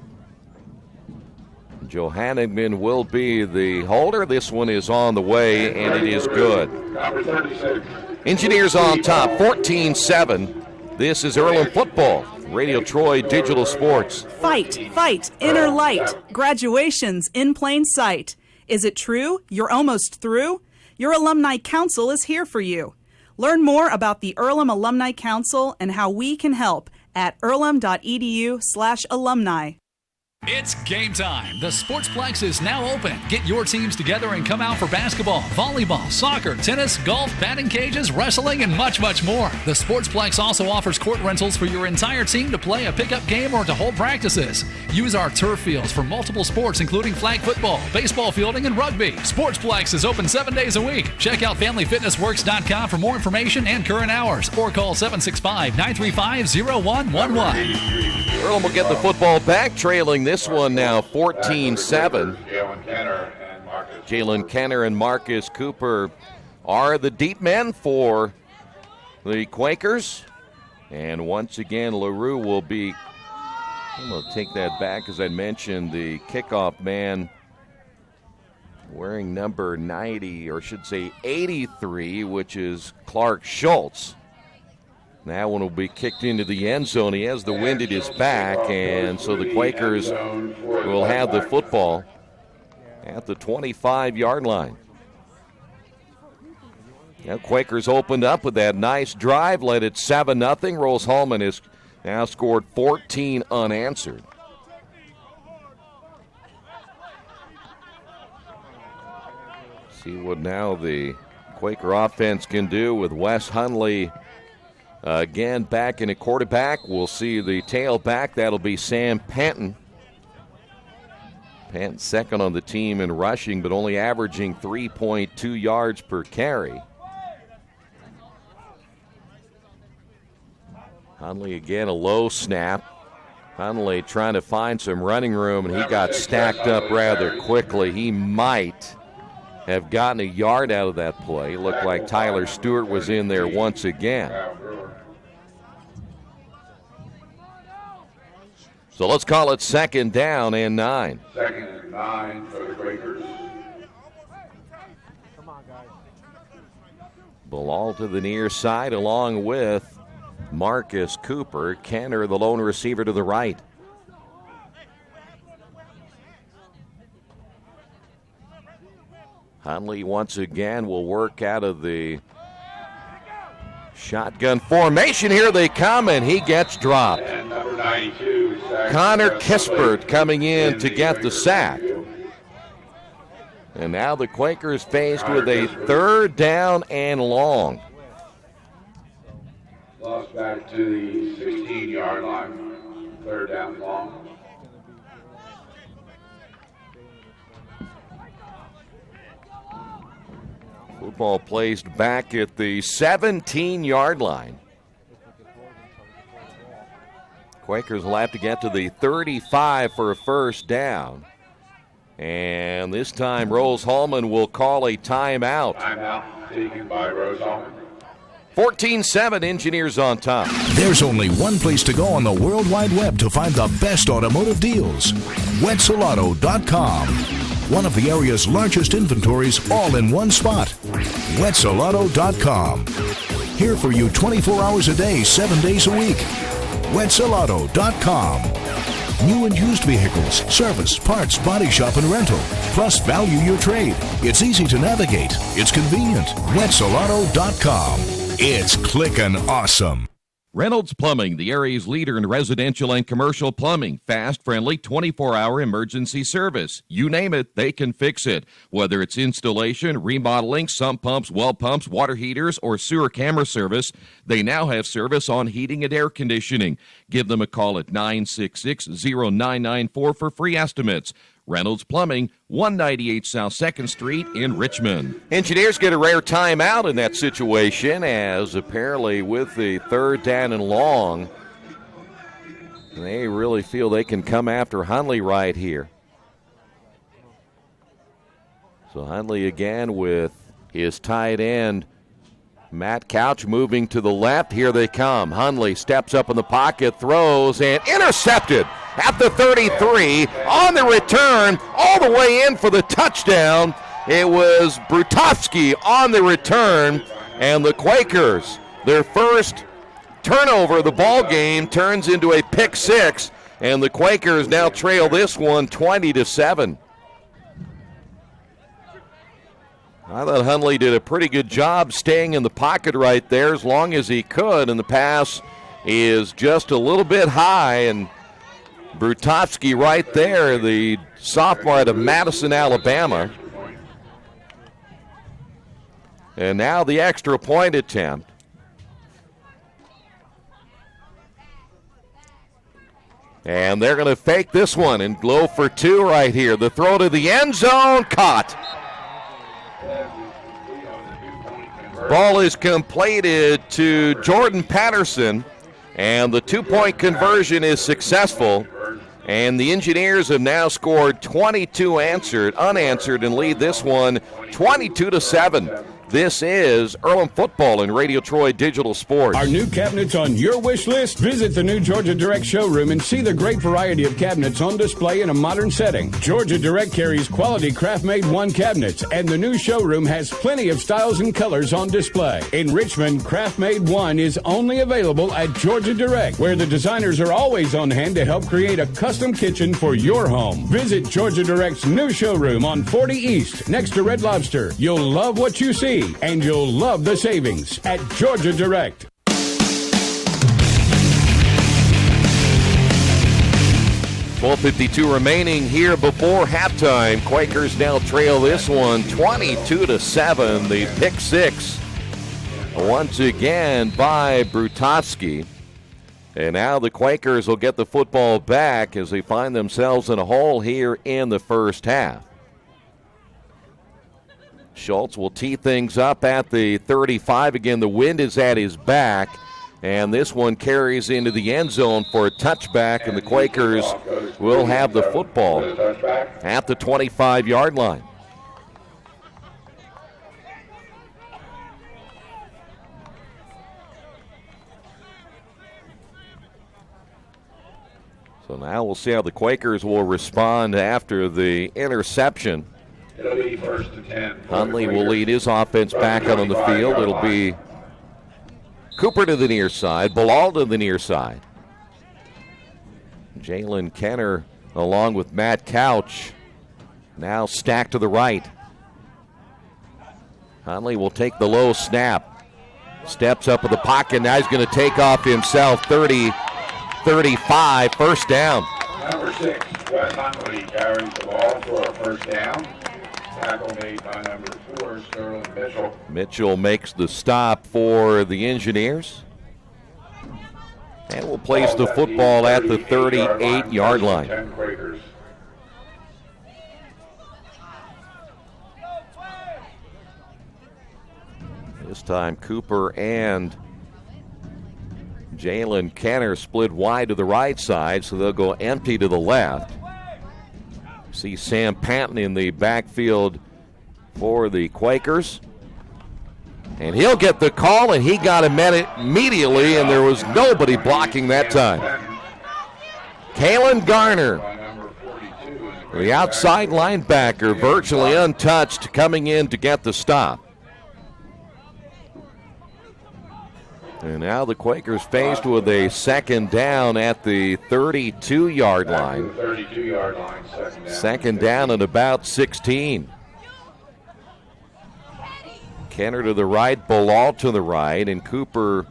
Joe Handigman will be the holder. This one is on the way, and it is good. Engineers on top, 14-7. This is Earlham football. Radio Troy Digital Sports. Fight, inner light. Graduations in plain sight. Is it true? You're almost through? Your Alumni Council is here for you. Learn more about the Earlham Alumni Council and how we can help at earlham.edu/alumni. It's game time. The Sportsplex is now open. Get your teams together and come out for basketball, volleyball, soccer, tennis, golf, batting cages, wrestling, and much, much more. The Sportsplex also offers court rentals for your entire team to play a pickup game or to hold practices. Use our turf fields for multiple sports, including flag football, baseball fielding, and rugby. Sportsplex is open 7 days a week. Check out FamilyFitnessWorks.com for more information and current hours, or call 765-935-0111. Earlham will get the football back, trailing this one now 14-7. Jalen Kenner and Marcus Cooper are the deep men for the Quakers. And once again, LaRue will be, I'm going to take that back, as I mentioned, the kickoff man wearing number 90, or should say 83, which is Clark Schultz. That one will be kicked into the end zone. He has the wind at his back, and so the Quakers will have the football at the 25-yard line. Now Quakers opened up with that nice drive, led it 7-0. Rose-Hulman has now scored 14 unanswered. See what now the Quaker offense can do with Wes Hundley again back in a quarterback. We'll see the tailback. That'll be Sam Panton. Panton second on the team in rushing, but only averaging 3.2 yards per carry. Hundley again, a low snap. Hundley trying to find some running room, and he got stacked up rather quickly. He might have gotten a yard out of that play. It looked like Tyler Stewart was in there once again. So let's call it 2nd down and 9. 2nd and 9 for the Quakers. Ball to the near side along with Marcus Cooper. Kenner, the lone receiver, to the right. Hundley once again will work out of the shotgun formation. Here they come, and he gets dropped. And number 92, Connor Kispert coming in to get the sack. And now the Quakers faced with a 3rd down and long. Lost back to the 16-yard line. 3rd down long. Football placed back at the 17-yard line. Quakers will have to get to the 35 for a 1st down. And this time Rose-Hulman will call a timeout. Timeout taken by Rose-Hulman. 14-7, Engineers on top. There's only one place to go on the World Wide Web to find the best automotive deals. WetzelAuto.com. One of the area's largest inventories all in one spot. WetzelAuto.com. Here for you 24 hours a day, 7 days a week. WetzelAuto.com. New and used vehicles, service, parts, body shop, and rental. Plus, value your trade. It's easy to navigate. It's convenient. WetzelAuto.com. It's clickin' awesome. Reynolds Plumbing, the area's leader in residential and commercial plumbing. Fast, friendly, 24-hour emergency service. You name it, they can fix it. Whether it's installation, remodeling, sump pumps, well pumps, water heaters, or sewer camera service, they now have service on heating and air conditioning. Give them a call at 966-0994 for free estimates. Reynolds Plumbing, 198 South 2nd Street in Richmond. Engineers get a rare timeout in that situation, as apparently with the 3rd down and long, They really feel they can come after Hundley right here. So Hundley again with his tight end, Matt Couch, moving to the left. Here they come. Hundley steps up in the pocket, throws, and intercepted at the 33. On the return, all the way in for the touchdown. It was Brutowski on the return, and the Quakers, their first turnover of the ball game, turns into a pick six, and the Quakers now trail this one 20-7. I thought Hundley did a pretty good job staying in the pocket right there as long as he could, and the pass is just a little bit high, and Brutowski right there, the sophomore out of Madison, Alabama. And now the extra point attempt. And they're going to fake this one and go for two right here. The throw to the end zone, caught. Ball is completed to Jordan Patterson, and the two-point conversion is successful. And the Engineers have now scored 22 unanswered, and lead this one 22-7. This is Earlham Football and Radio Troy Digital Sports. Are new cabinets on your wish list? Visit the new Georgia Direct showroom and see the great variety of cabinets on display in a modern setting. Georgia Direct carries quality craft-made one cabinets, and the new showroom has plenty of styles and colors on display. In Richmond, craft-made one is only available at Georgia Direct, where the designers are always on hand to help create a custom kitchen for your home. Visit Georgia Direct's new showroom on 40 East, next to Red Lobster. You'll love what you see, and you'll love the savings at Georgia Direct. 12:52 remaining here before halftime. Quakers now trail this one 22-7. The pick six once again by Brutowski. And now the Quakers will get the football back as they find themselves in a hole here in the first half. Schultz will tee things up at the 35. Again, the wind is at his back, and this one carries into the end zone for a touchback, and the Quakers will have the football at the 25-yard line. So now we'll see how the Quakers will respond after the interception. It'll be 1st and 10. Hundley will lead his offense back out on the field. It'll be Cooper to the near side, Bilal to the near side. Jalen Kenner along with Matt Couch now stacked to the right. Hundley will take the low snap. Steps up in the pocket. Now he's going to take off himself. 30-35, first down. Number 6, Wes Hundley carries the ball for a first down. Tackle made by number 4, Sterling Mitchell. Mitchell makes the stop for the Engineers. And will place the football at the 38-yard line. 10 Quakers. This time Cooper and Jalen Kenner split wide to the right side, so they'll go empty to the left. See Sam Panton in the backfield for the Quakers. And he'll get the call, and he got him immediately, and there was nobody blocking that time. Kalen Garner, the outside linebacker, virtually untouched, coming in to get the stop. And now the Quakers faced with a second down at the 32-yard line. 32-yard line, second down at about 16. Kenner to the right, Bilal to the right, and Cooper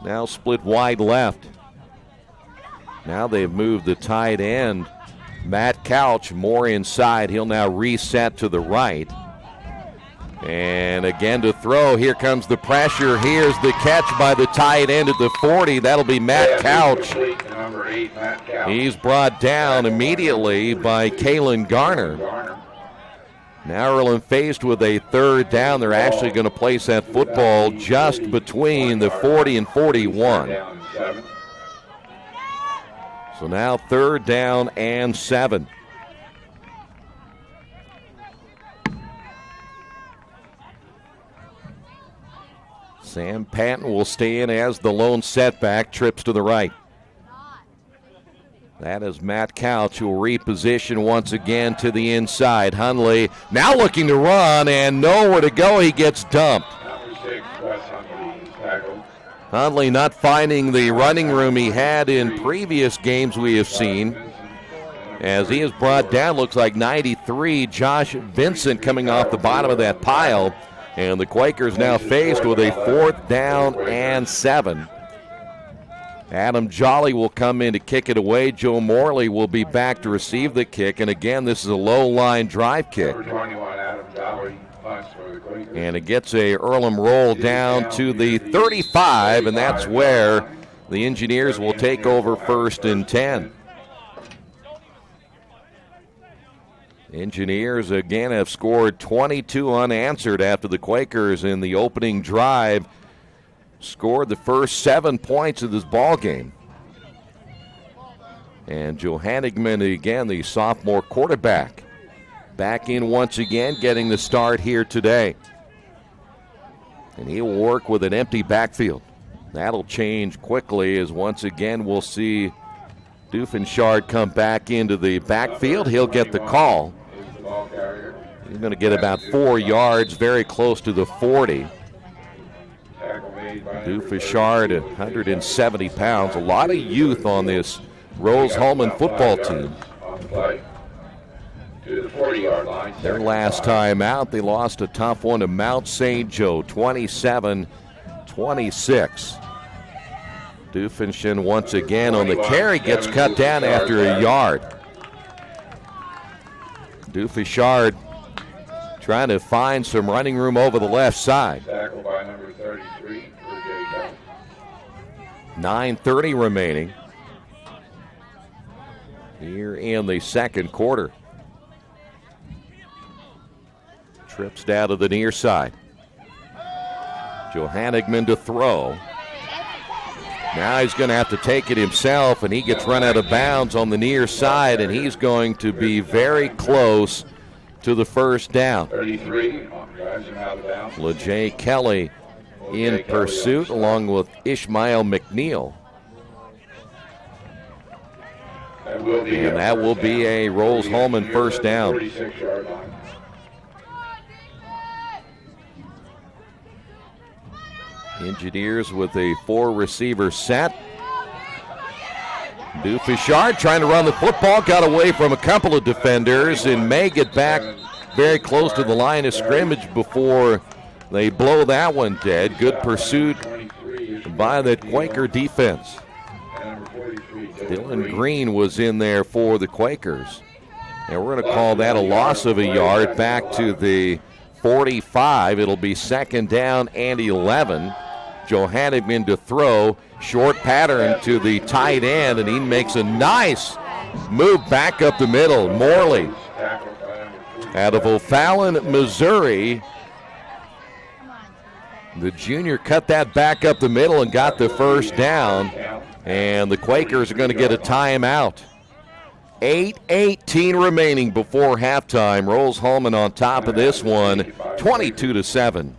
now split wide left. Now they've moved the tight end, Matt Couch, more inside. He'll now reset to the right. And again to throw. Here comes the pressure. Here's the catch by the tight end at the 40. That'll be Matt Couch. He's brought down immediately by Kalen Garner. Now Earlham faced with a third down. They're actually going to place that football just between the 40 and 41. So now 3rd down and 7. Sam Patton will stay in as the lone setback, trips to the right. That is Matt Couch, who will reposition once again to the inside. Hundley now looking to run and nowhere to go. He gets dumped. Hundley not finding the running room he had in previous games we have seen. As he is brought down, looks like 93, Josh Vincent coming off the bottom of that pile. And the Quakers now faced with a 4th down and 7. Adam Jolly will come in to kick it away. Joe Morley will be back to receive the kick. And again, this is a low-line drive kick. And it gets a Earlham roll down to the 35, and that's where the Engineers will take over 1st and 10. Engineers again have scored 22 unanswered after the Quakers in the opening drive scored the first 7 points of this ball game. And Joe Hanigman, again, the sophomore quarterback, back in once again, getting the start here today. And he'll work with an empty backfield. That'll change quickly as once again we'll see Doofenshard come back into the backfield. He'll get the call. He's going to get about 4 yards, very close to the 40. Doofenshard, 170 pounds. A lot of youth on this Rose-Hulman football team. Their last time out, they lost a tough one to Mount St. Joe, 27-26. Doofenshard once again on the carry, gets cut down after a yard. Doofenshard trying to find some running room over the left side. 9:30 remaining here in the second quarter. Trips down to the near side. Joe Hanigman to throw. Now he's going to have to take it himself, and he gets run out of bounds on the near side, and he's going to be very close to the first down. 33. LeJay Kelly in pursuit along with Ishmael McNeil. And that will be a Rose-Hulman first down. Engineers with a 4-receiver set. Doofenshard trying to run the football, got away from a couple of defenders and may get back very close to the line of scrimmage before they blow that one dead. Good pursuit by the Quaker defense. Dylan Green was in there for the Quakers. And we're going to call that a loss of a yard back to the 45. It'll be 2nd down and 11. Joe Hanigman to throw. Short pattern to the tight end, and he makes a nice move back up the middle. Morley out of O'Fallon, Missouri. The junior cut that back up the middle and got the first down, and the Quakers are going to get a timeout. 8:18 remaining before halftime. Rose-Hulman on top of this one, 22-7.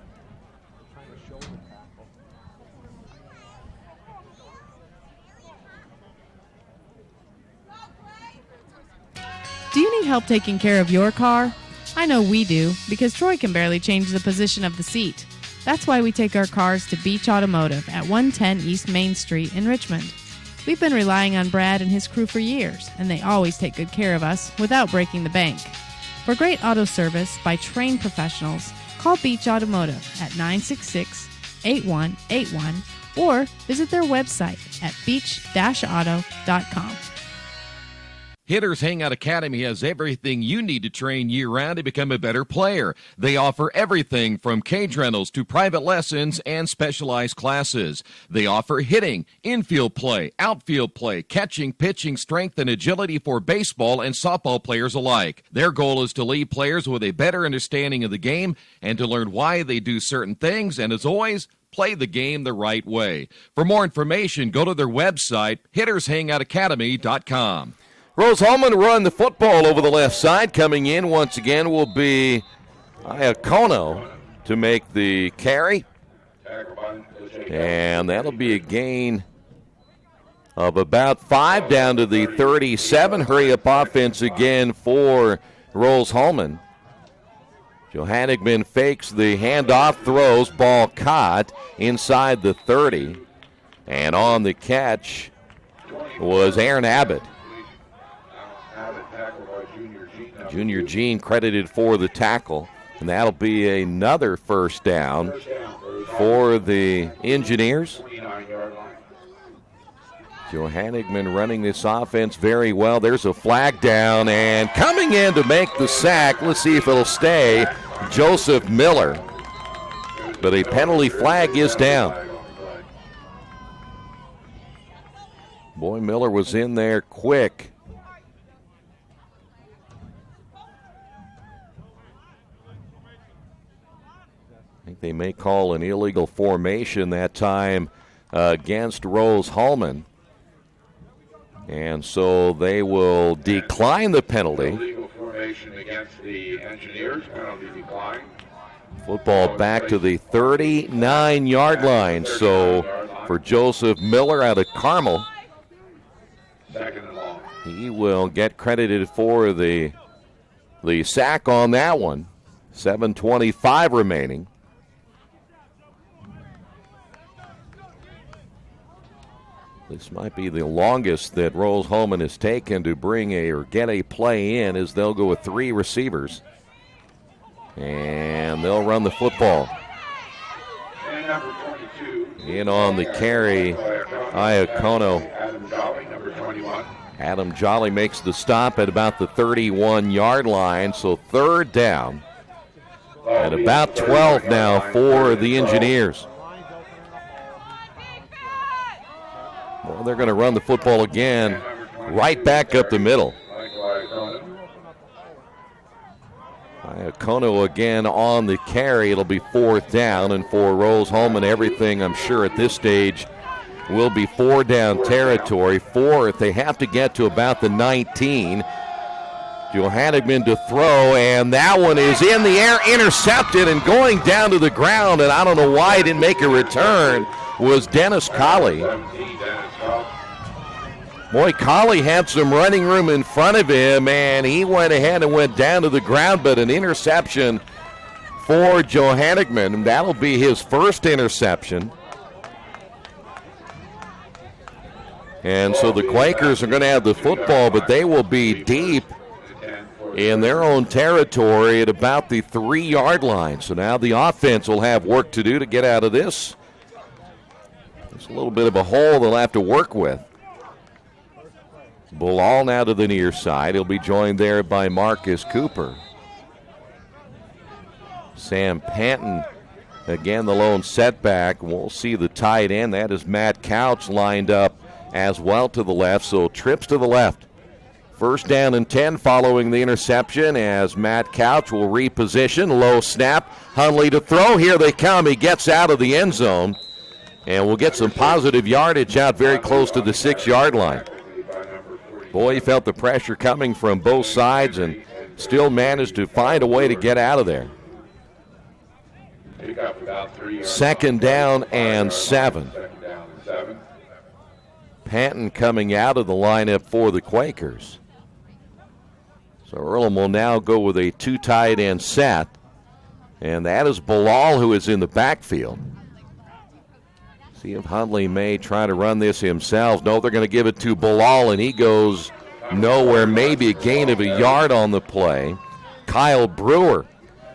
Do you need help taking care of your car? I know we do, because Troy can barely change the position of the seat. That's why we take our cars to Beach Automotive at 110 East Main Street in Richmond. We've been relying on Brad and his crew for years, and they always take good care of us without breaking the bank. For great auto service by trained professionals, call Beach Automotive at 966-8181 or visit their website at beach-auto.com. Hitters Hangout Academy has everything you need to train year-round to become a better player. They offer everything from cage rentals to private lessons and specialized classes. They offer hitting, infield play, outfield play, catching, pitching, strength, and agility for baseball and softball players alike. Their goal is to leave players with a better understanding of the game and to learn why they do certain things, and as always, Play the game the right way. For more information, go to their website, hittershangoutacademy.com. Rose-Hulman run the football over the left side. Coming in once again will be Iacono to make the carry. And that'll be a gain of about 5 down to the 37. Hurry-up offense again for Rose-Hulman. Johannigman fakes the handoff, throws, ball caught inside the 30. And on the catch was Aaron Abbott. Junior Jean credited for the tackle. And that'll be another first down for the Engineers. Johannigman running this offense very well. There's a flag down, and coming in to make the sack, let's see if it'll stay, Joseph Miller. But a penalty flag is down. Boy, Miller was in there quick. I think they may call an illegal formation that time against Rose-Hulman. And so they will decline the penalty. Illegal formation against the Engineers, penalty decline. Football back to the 39-yard line. So for Joseph Miller out of Carmel, Second and long. he will get credited for the sack on that one. 7:25 remaining. This might be the longest that Rose-Hulman has taken to bring or get a play in, as they'll go with 3 receivers. And they'll run the football. And number 22. In on the carry, Iacono. Adam Jolly, number 21. Adam Jolly makes the stop at about the 31-yard line, so third down. At about 12 now for the Engineers. Well, they're going to run the football again, right back up the middle. Iacono again on the carry. It'll be 4th down, and for Rose-Hulman, everything I'm sure at this stage will be 4 down territory. 4th, they have to get to about the 19. Johannigman to throw, and that one is in the air, intercepted, and going down to the ground, and I don't know why he didn't make a return, was Dennis Colley. Boy, Colley had some running room in front of him, and he went ahead and went down to the ground, but an interception for Johannigman. That'll be his first interception. And so the Quakers are going to have the football, but they will be deep in their own territory at about the 3-yard line. So now the offense will have work to do to get out of this. It's a little bit of a hole they'll have to work with. Bilal now to the near side. He'll be joined there by Marcus Cooper. Sam Panton, again, the lone setback. We'll see the tight end. That is Matt Couch lined up as well to the left, so trips to the left. First down and 10 following the interception as Matt Couch will reposition. Low snap. Hundley to throw. Here they come. He gets out of the end zone. And we'll get some positive yardage out very close to the 6-yard line. Boy, he felt the pressure coming from both sides and still managed to find a way to get out of there. Second down and 7. Panton coming out of the lineup for the Quakers. So Earlham will now go with a 2 tight end set. And that is Bilal, who is in the backfield. See if Hundley may try to run this himself. No, they're going to give it to Bilal, and he goes nowhere. Maybe a gain of a yard on the play. Kyle Brewer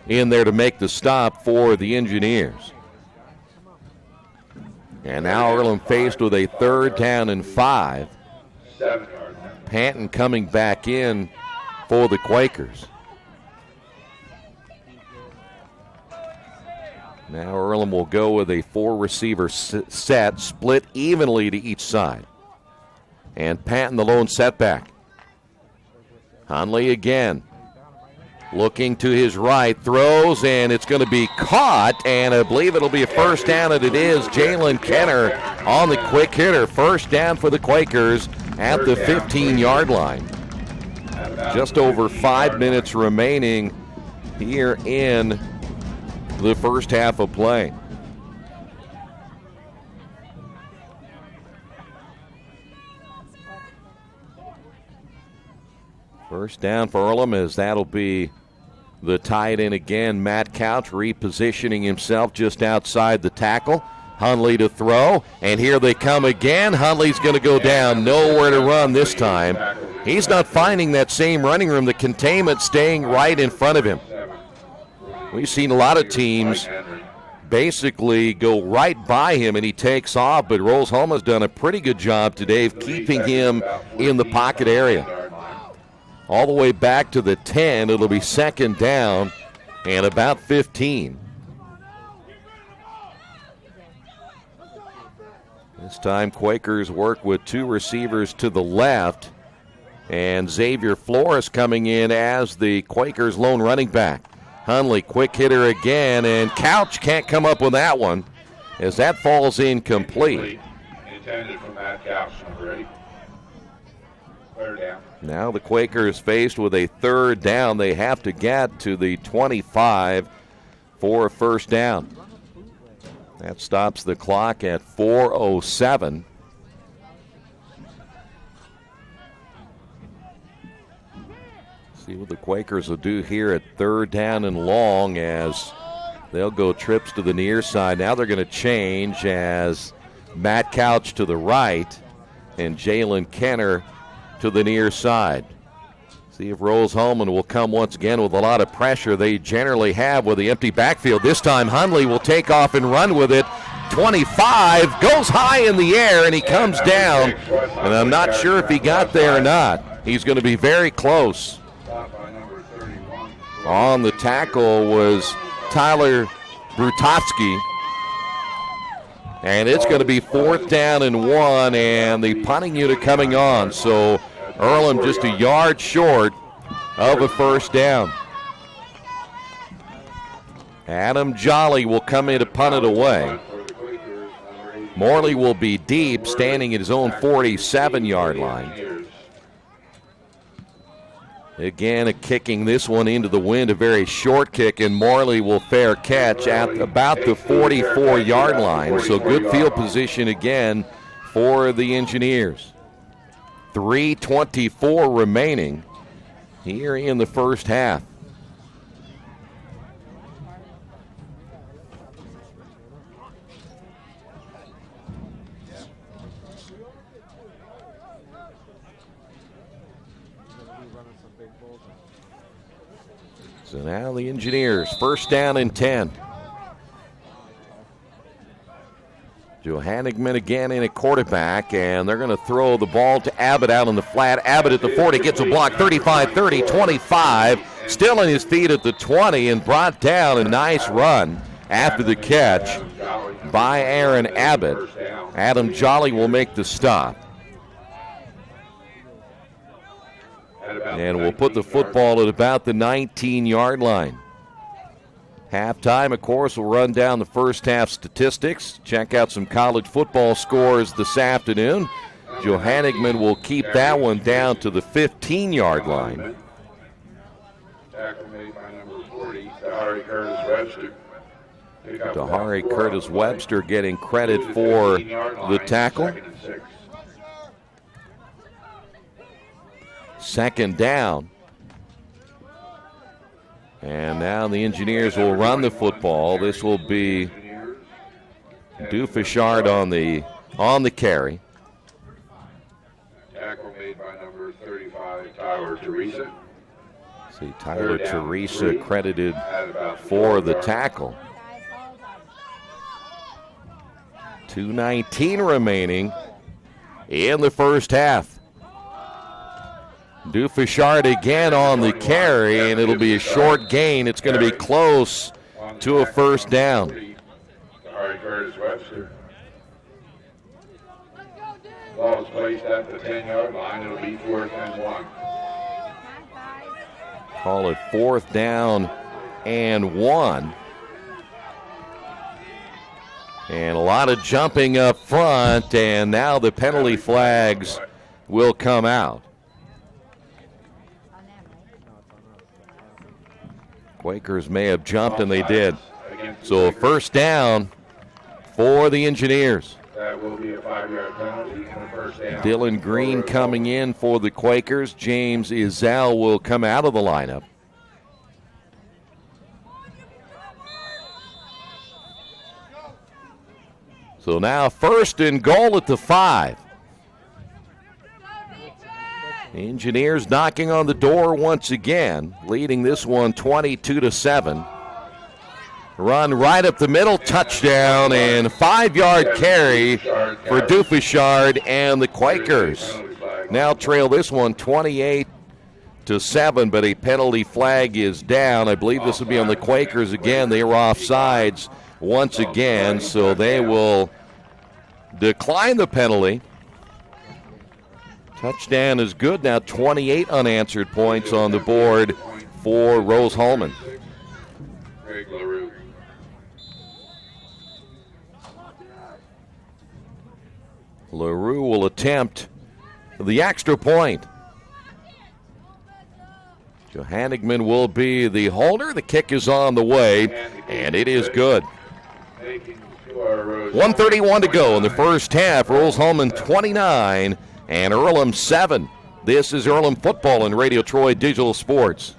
in there to make the stop for the Engineers. And now Earlham faced with a 3rd down and 5. Panton coming back in for the Quakers. Now Earlham will go with a 4-receiver set, split evenly to each side. And Panton the lone setback. Hundley again. Looking to his right, throws, and it's going to be caught, and I believe it'll be a first down, and it is Jalen Kenner on the quick hitter. First down for the Quakers at the 15-yard line. Just over 5 minutes remaining here in the first half of play. First down for Earlham, as that'll be the tight end again. Matt Couch repositioning himself just outside the tackle. Hundley to throw, and here they come again. Hundley's going to go down, nowhere to run this time. He's not finding that same running room, the containment staying right in front of him. We've seen a lot of teams basically go right by him and he takes off, but Rose-Hulman's done a pretty good job today of keeping him in the pocket area. All the way back to the 10, it'll be second down and about 15. This time Quakers work with two receivers to the left, and Xavier Flores coming in as the Quakers' lone running back. Hundley, quick hitter again, and Couch can't come up with that one as that falls incomplete. Intended from Matt Couch, number 8. Third down. Now the Quakers faced with a third down. They have to get to the 25 for a first down. That stops the clock at 4:07. See what the Quakers will do here at third down and long, as they'll go trips to the near side. Now they're going to change as Matt Couch to the right and Jalen Kenner to the near side. See if Rose-Hulman will come once again with a lot of pressure. They generally have with the empty backfield. This time Hundley will take off and run with it. 25, goes high in the air, and he comes down. And I'm not sure if he got there or not. He's going to be very close. On the tackle was Tyler Brutowski. And it's going to be fourth down and 1, and the punting unit coming on. So Earlham just a yard short of a first down. Adam Jolly will come in to punt it away. Morley will be deep, standing at his own 47-yard line. Again, a kicking this one into the wind, a very short kick, and Morley will fair catch at about the 44-yard line. So good field position again for the Engineers. 3:24 remaining here in the first half. So now the Engineers, first down and 10. Johannigman again in at quarterback, and they're going to throw the ball to Abbott out on the flat. Abbott at the 40, gets a block, 35, 30, 25. Still on his feet at the 20 and brought down. A nice run after the catch by Aaron Abbott. Adam Jolly will make the stop. And we'll put the football at about the 19-yard line. Halftime, of course, we'll run down the first half statistics, check out some college football scores this afternoon. Johannigman will keep that one down to the 15-yard line. Tackle made by number 40, Dahari Curtis-Webster. Dahari Curtis-Webster getting credit for the tackle. Second down. And now the Engineers will run the football. This will be Dufishard on the carry. Tackle made by number 35, Tyler Teresa. See, Tyler Teresa credited for the tackle. 2:19 remaining in the first half. Dufishard again on the carry, and it'll be a short gain. It's going to be close to a first down. Dahari Curtis-Webster. Ball is placed at the 10-yard line. It'll be 4th and 1. Call it 4th down and 1. And a lot of jumping up front, and now the penalty flags will come out. Quakers may have jumped, and they did. So 1st down for the Engineers. That will be a 5-yard penalty and a 1st down. Dylan Green coming in for the Quakers. James Izal will come out of the lineup. So now 1st and goal at the 5. Engineers knocking on the door once again, leading this one 22-7. Run right up the middle, touchdown, and 5-yard carry for Dufishard and the Quakers. Now trail this one 28-7, but a penalty flag is down. I believe this will be on the Quakers again. They were offsides once again, so they will decline the penalty. Touchdown is good. Now 28 unanswered points on the board for Rose-Hulman. LaRue will attempt the extra point. Johannigman will be the holder. The kick is on the way, and it is good. 1:31 to go in the first half. Rose-Hulman 29 and Earlham 7. This is Earlham football and Radio Troy Digital Sports.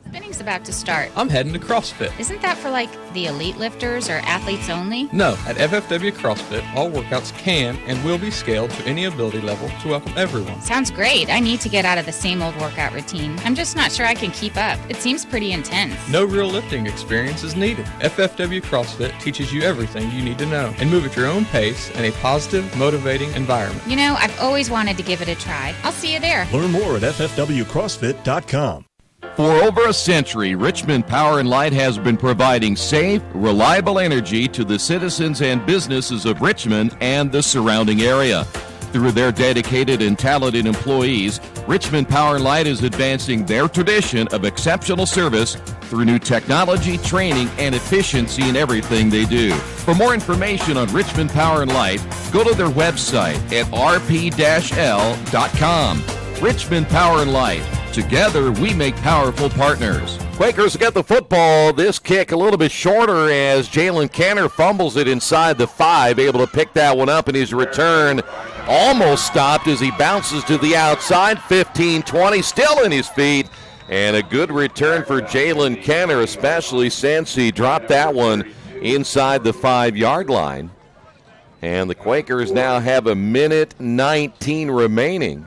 Spinning's about to start. I'm heading to CrossFit. Isn't that for like the elite lifters or athletes only? No, at FFW CrossFit, all workouts can and will be scaled to any ability level to welcome everyone. Sounds great. I need to get out of the same old workout routine. I'm just not sure I can keep up. It seems pretty intense. No real lifting experience is needed. FFW CrossFit teaches you everything you need to know and move at your own pace in a positive, motivating environment. You know, I've always wanted to give it a try. I'll see you there. Learn more at ffwcrossfit.com. For over a century, Richmond Power and Light has been providing safe, reliable energy to the citizens and businesses of Richmond and the surrounding area. Through their dedicated and talented employees, Richmond Power and Light is advancing their tradition of exceptional service through new technology, training, and efficiency in everything they do. For more information on Richmond Power and Light, go to their website at rp-l.com. Richmond Power and Light. Together, we make powerful partners. Quakers get the football. This kick a little bit shorter as Jalen Kenner fumbles it inside the 5, able to pick that one up, and his return almost stopped as he bounces to the outside. 15-20, still in his feet, and a good return for Jalen Kenner, especially since he dropped that one inside the 5-yard line. And the Quakers now have 1:19 remaining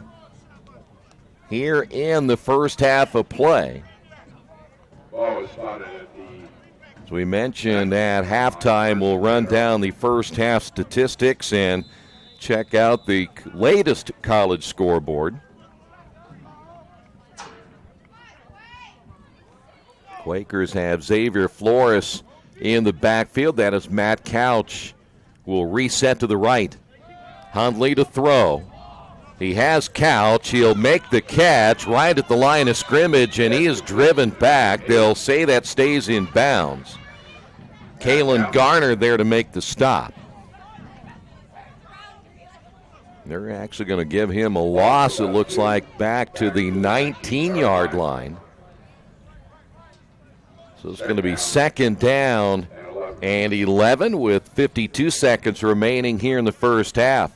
here in the first half of play. As we mentioned at halftime, we'll run down the first half statistics and check out the latest college scoreboard. Quakers have Xavier Flores in the backfield. That is Matt Couch. Will reset to the right. Hundley to throw. He has Couch. He'll make the catch right at the line of scrimmage, and he is driven back. They'll say that stays in bounds. Kalen Garner there to make the stop. They're actually going to give him a loss, it looks like, back to the 19-yard line. So it's going to be 2nd down and 11 with 52 seconds remaining here in the first half.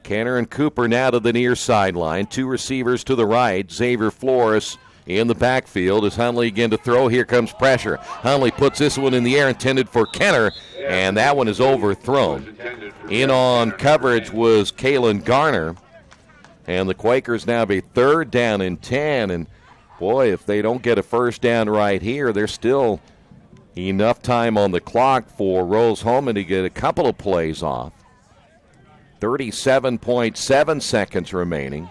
Kenner and Cooper now to the near sideline. 2 receivers to the right. Xavier Flores in the backfield as Hundley again to throw. Here comes pressure. Hundley puts this one in the air, intended for Kenner, and that one is overthrown. In on coverage was Kalen Garner. And the Quakers now have a 3rd down and 10. And, boy, if they don't get a first down right here, there's still enough time on the clock for Rose-Hulman to get a couple of plays off. 37.7 seconds remaining.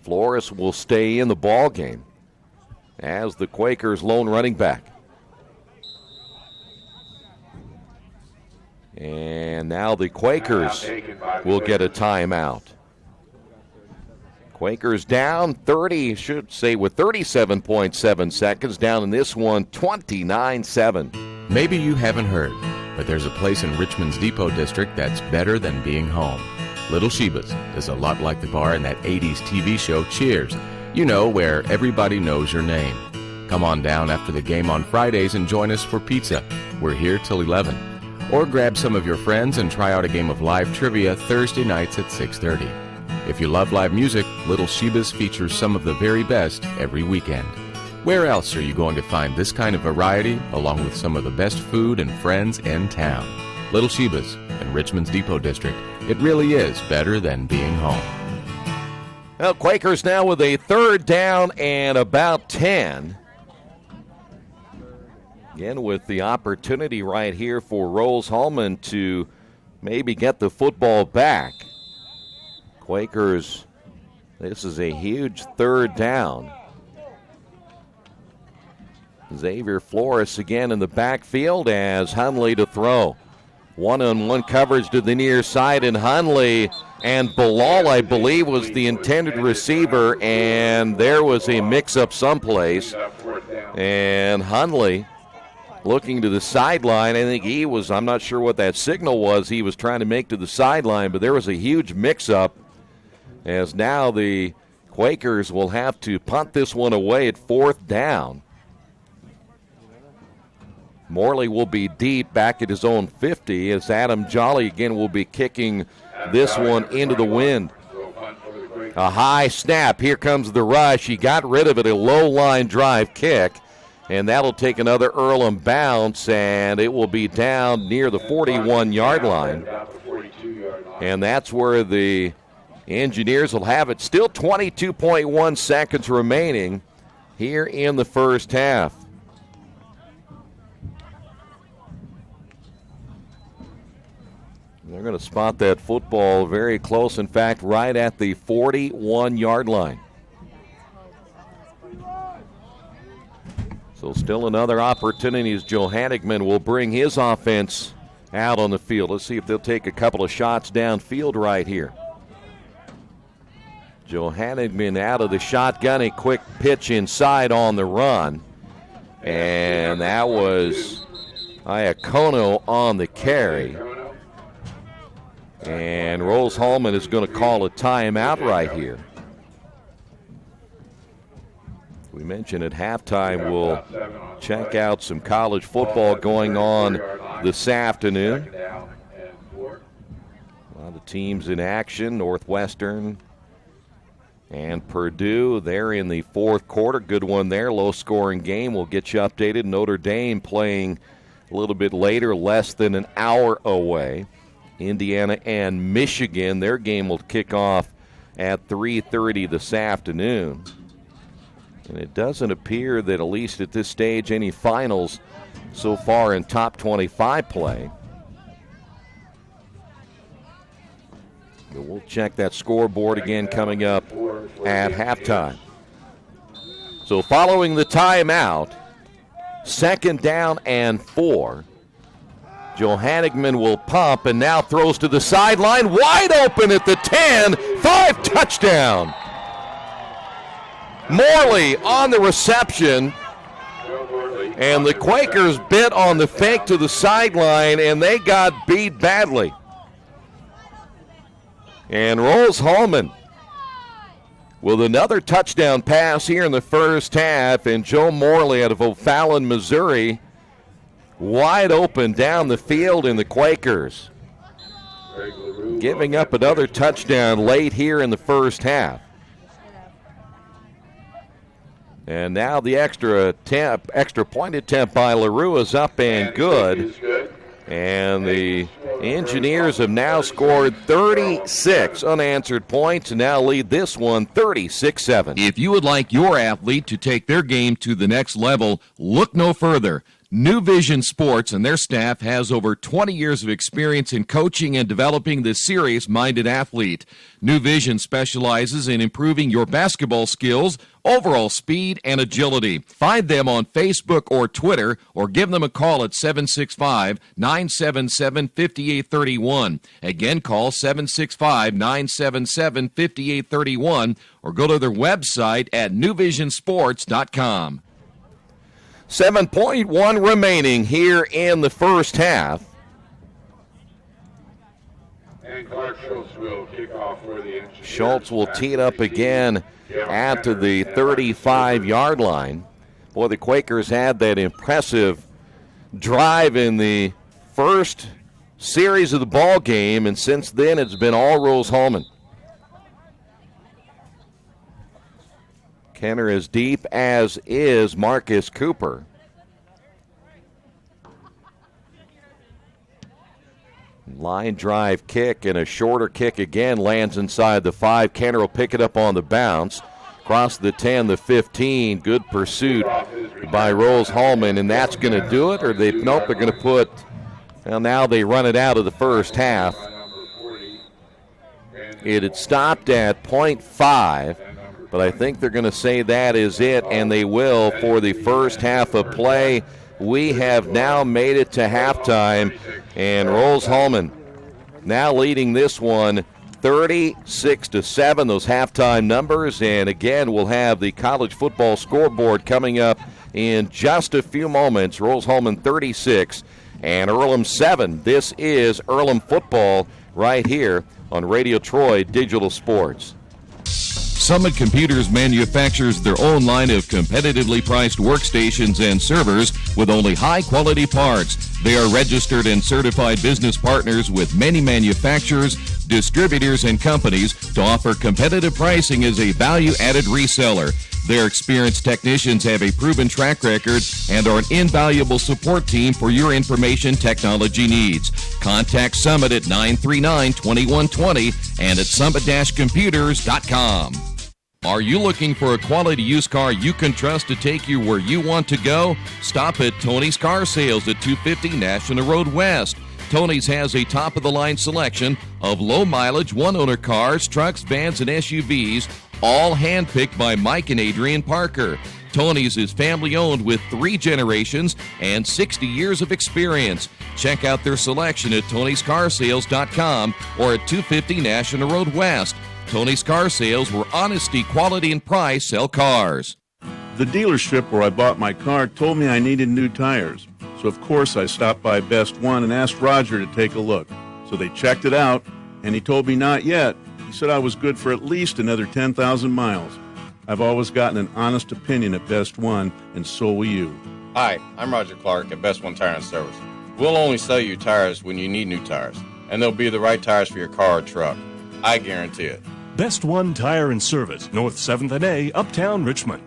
Flores will stay in the ball game as the Quakers' lone running back. And And now the Quakers will get a timeout. Quakers down 30, should say with 37.7 seconds, down in this one, 29-7. Maybe you haven't heard, but there's a place in Richmond's Depot District that's better than being home. Little Sheba's is a lot like the bar in that 80s TV show Cheers. You know, where everybody knows your name. Come on down after the game on Fridays and join us for pizza. We're here till 11. Or grab some of your friends and try out a game of live trivia Thursday nights at 6:30. If you love live music, Little Sheba's features some of the very best every weekend. Where else are you going to find this kind of variety, along with some of the best food and friends in town? Little Sheba's in Richmond's Depot District. It really is better than being home. Well, Quakers now with a third down and about 10. Again, with the opportunity right here for Rose-Hulman to maybe get the football back. Quakers, this is a huge third down. Xavier Flores again in the backfield as Hunley to throw. One-on-one coverage to the near side, and Hunley and Bilal, I believe, was the intended receiver, and there was a mix-up someplace. And Hunley looking to the sideline. I think I'm not sure what that signal was he was trying to make to the sideline, but there was a huge mix-up as now the Quakers will have to punt this one away at fourth down. Morley will be deep back at his own 50 as Adam Jolly again will be kicking this one into the wind. A high snap. Here comes the rush. He got rid of it, a low line drive kick. And that'll take another Earlham bounce, and it will be down near the 41-yard line. And that's where the Engineers will have it. Still 22.1 seconds remaining here in the first half. They're going to spot that football very close, in fact, right at the 41-yard line. So still another opportunity as Joe Hanigman will bring his offense out on the field. Let's see if they'll take a couple of shots downfield right here. Joe Hanigman out of the shotgun, a quick pitch inside on the run. And that was Iacono on the carry. And Rose-Hulman is going to call a timeout right here. We mentioned at halftime we'll check out some college football going on this afternoon. A lot of teams in action. Northwestern and Purdue, they're in the fourth quarter. Good one there, low-scoring game. We'll get you updated. Notre Dame playing a little bit later, less than an hour away. Indiana and Michigan, their game will kick off at 3:30 this afternoon. And it doesn't appear that, at least at this stage, any finals so far in top 25 play. But we'll check that scoreboard again coming up at halftime. So following the timeout, second down and 4. Joe Hanigman will pump and now throws to the sideline. Wide open at the 10. 5 touchdown. Morley on the reception. And the Quakers bit on the fake to the sideline, and they got beat badly. And Rose-Hulman with another touchdown pass here in the first half. And Joe Morley out of O'Fallon, Missouri, wide open down the field, in the Quakers giving up another touchdown late here in the first half. And now the extra point attempt by LaRue is up and good. And the Engineers have now scored 36 unanswered points and now lead this one 36-7. If you would like your athlete to take their game to the next level, look no further. New Vision Sports and their staff has over 20 years of experience in coaching and developing the serious-minded athlete. New Vision specializes in improving your basketball skills, overall speed, and agility. Find them on Facebook or Twitter, or give them a call at 765-977-5831. Again, call 765-977-5831, or go to their website at newvisionsports.com. 7.1 remaining here in the first half. And Clark Schultz will kick off for the Engineers. Schultz will tee it up again at the 35-yard line. Boy, the Quakers had that impressive drive in the first series of the ball game, and since then it's been all Rose-Hulman. Kenner is deep, as is Marcus Cooper. Line drive kick and a shorter kick again lands inside the 5. Kenner will pick it up on the bounce. Across the 10, the 15. Good pursuit by Rose-Hulman, and that's going to do it. Or they're going to put, well, now they run it out of the first half. It had stopped at .5. But I think they're going to say that is it, and they will for the first half of play. We have now made it to halftime, and Rose-Hulman now leading this one 36-7, those halftime numbers. And again, we'll have the college football scoreboard coming up in just a few moments. Rose-Hulman 36 and Earlham 7. This is Earlham football right here on Radio Troy Digital Sports. Summit Computers manufactures their own line of competitively priced workstations and servers with only high-quality parts. They are registered and certified business partners with many manufacturers, distributors, and companies to offer competitive pricing as a value-added reseller. Their experienced technicians have a proven track record and are an invaluable support team for your information technology needs. Contact Summit at 939-2120 and at summit-computers.com. Are you looking for a quality used car you can trust to take you where you want to go? Stop at Tony's Car Sales at 250 National Road West. Tony's has a top-of-the-line selection of low-mileage, one-owner cars, trucks, vans, and SUVs, all handpicked by Mike and Adrian Parker. Tony's is family-owned with 3 generations and 60 years of experience. Check out their selection at tonyscarsales.com or at 250 National Road West. Tony's Car Sales, where honesty, quality, and price sell cars. The dealership where I bought my car told me I needed new tires. So, of course, I stopped by Best One and asked Roger to take a look. So they checked it out, and he told me not yet. He said I was good for at least another 10,000 miles. I've always gotten an honest opinion at Best One, and so will you. Hi, I'm Roger Clark at Best One Tire and Service. We'll only sell you tires when you need new tires, and they'll be the right tires for your car or truck. I guarantee it. Best One Tire and Service, North 7th and A, Uptown Richmond.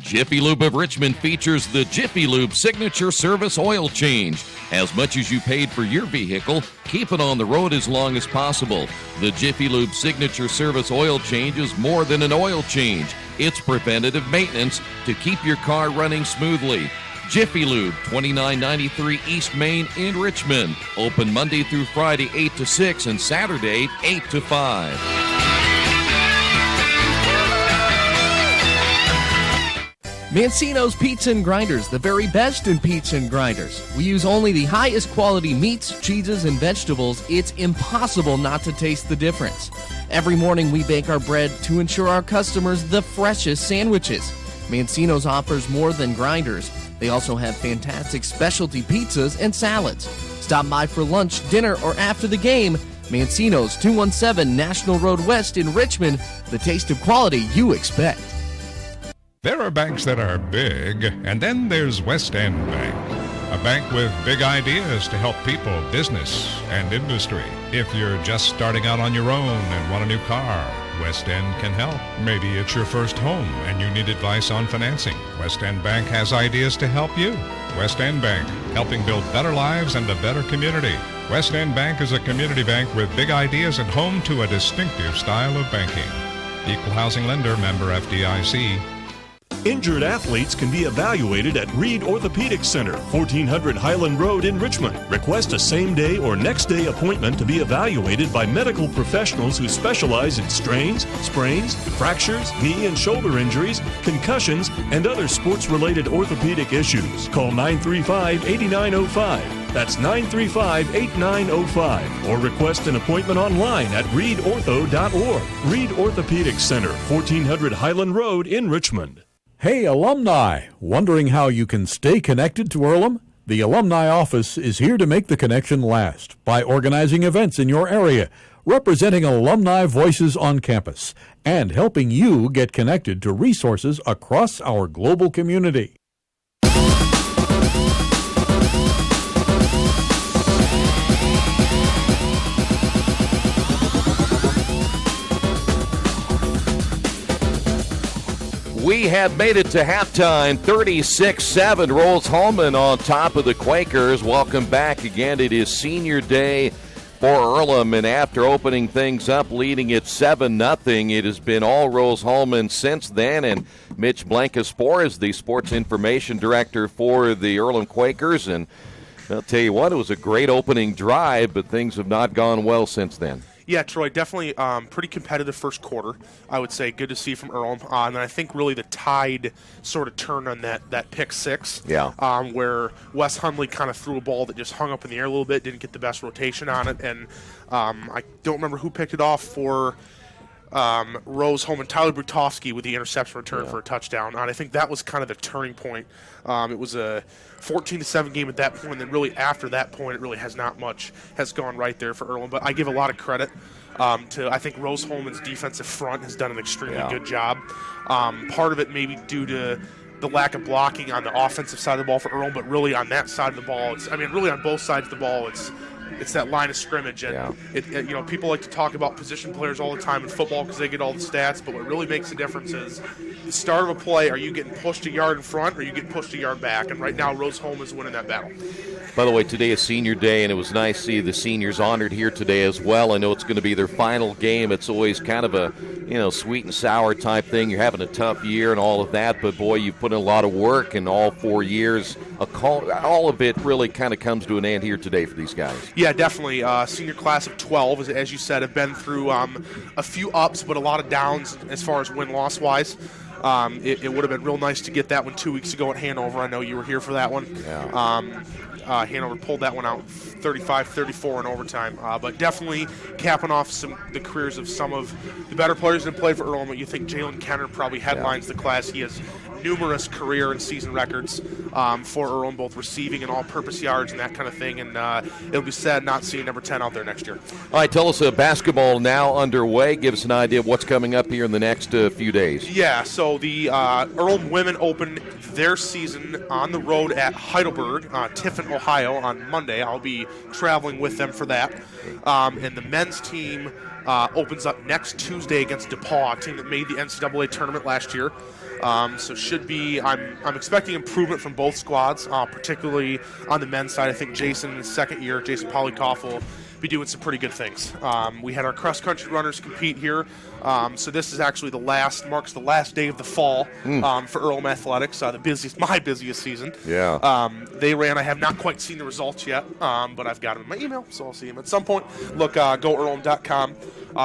Jiffy Lube of Richmond features the Jiffy Lube Signature Service Oil Change. As much as you paid for your vehicle, keep it on the road as long as possible. The Jiffy Lube Signature Service Oil Change is more than an oil change. It's preventative maintenance to keep your car running smoothly. Jiffy Lube, 2993 East Main in Richmond. Open Monday through Friday, 8 to 6, and Saturday, 8 to 5. Mancino's Pizza and Grinders, the very best in pizza and grinders. We use only the highest quality meats, cheeses, and vegetables. It's impossible not to taste the difference. Every morning we bake our bread to ensure our customers the freshest sandwiches. Mancino's offers more than grinders. They also have fantastic specialty pizzas and salads. Stop by for lunch, dinner, or after the game. Mancino's, 217 National Road West in Richmond. The taste of quality you expect. There are banks that are big, and then there's West End Bank. A bank with big ideas to help people, business, and industry. If you're just starting out on your own and want a new car, West End can help. Maybe it's your first home and you need advice on financing. West End Bank has ideas to help you. West End Bank, helping build better lives and a better community. West End Bank is a community bank with big ideas and home to a distinctive style of banking. Equal housing lender, member FDIC. Injured athletes can be evaluated at Reed Orthopedic Center, 1400 Highland Road in Richmond. Request a same-day or next-day appointment to be evaluated by medical professionals who specialize in strains, sprains, fractures, knee and shoulder injuries, concussions, and other sports-related orthopedic issues. Call 935-8905. That's 935-8905. Or request an appointment online at reedortho.org. Reed Orthopedic Center, 1400 Highland Road in Richmond. Hey, alumni! Wondering how you can stay connected to Earlham? The Alumni Office is here to make the connection last by organizing events in your area, representing alumni voices on campus, and helping you get connected to resources across our global community. We have made it to halftime, 36-7. Rose-Hulman on top of the Quakers. Welcome back again. It is senior day for Earlham, and after opening things up, leading it 7-0, it has been all Rose-Hulman since then. And Mitch Blankenspor is the sports information director for the Earlham Quakers. And I'll tell you what, it was a great opening drive, but things have not gone well since then. Yeah, Troy, definitely pretty competitive first quarter, I would say. Good to see from Earlham. And then I think really the tide sort of turned on that pick six, where Wes Hundley kind of threw a ball that just hung up in the air a little bit, didn't get the best rotation on it. And I don't remember who picked it off for Rose-Hulman. Tyler Brutowski with the interception return for a touchdown. And I think that was kind of the turning point. It was a 14-7 game at that point, and then really after that point, it really has not much has gone right there for Earlham. But I give a lot of credit to, I think Rose-Hulman's defensive front has done an extremely good job. Part of it maybe due to the lack of blocking on the offensive side of the ball for Earlham, but really on that side of the ball, really on both sides of the ball, it's that line of scrimmage, and people like to talk about position players all the time in football because they get all the stats, but what really makes the difference is the start of a play. Are you getting pushed a yard in front, or are you getting pushed a yard back? And right now, Rose-Hulman is winning that battle. By the way, today is senior day, and it was nice to see the seniors honored here today as well. I know it's going to be their final game. It's always kind of a sweet and sour type thing. You're having a tough year and all of that, but boy, you've put in a lot of work in all 4 years. All of it really kind of comes to an end here today for these guys. Yeah, definitely. Senior class of 12, as you said, have been through a few ups, but a lot of downs as far as win-loss wise. It would have been real nice to get that one 2 weeks ago at Hanover. I know you were here for that one. Yeah. Hanover pulled that one out 35-34 in overtime. But definitely capping off the careers of some of the better players that have played for Earlham. You think Jalen Kenner probably headlines the class. He has numerous career and season records for Earlham, both receiving and all-purpose yards and that kind of thing. And it'll be sad not seeing number 10 out there next year. All right, tell us, basketball now underway. Give us an idea of what's coming up here in the next few days. Yeah, so the Earlham women open their season on the road at Heidelberg, Tiffin, Ohio, on Monday. I'll be traveling with them for that. And the men's team opens up next Tuesday against DePaul, a team that made the NCAA tournament last year. So should be, I'm expecting improvement from both squads, particularly on the men's side. I think Jason, in his second year, Jason Polikoff, will be doing some pretty good things. We had our cross-country runners compete here. So this is actually marks the last day of the fall for Earlham Athletics, my busiest season. Yeah. They ran. I have not quite seen the results yet, but I've got them in my email, so I'll see them at some point. Look, goearlham.com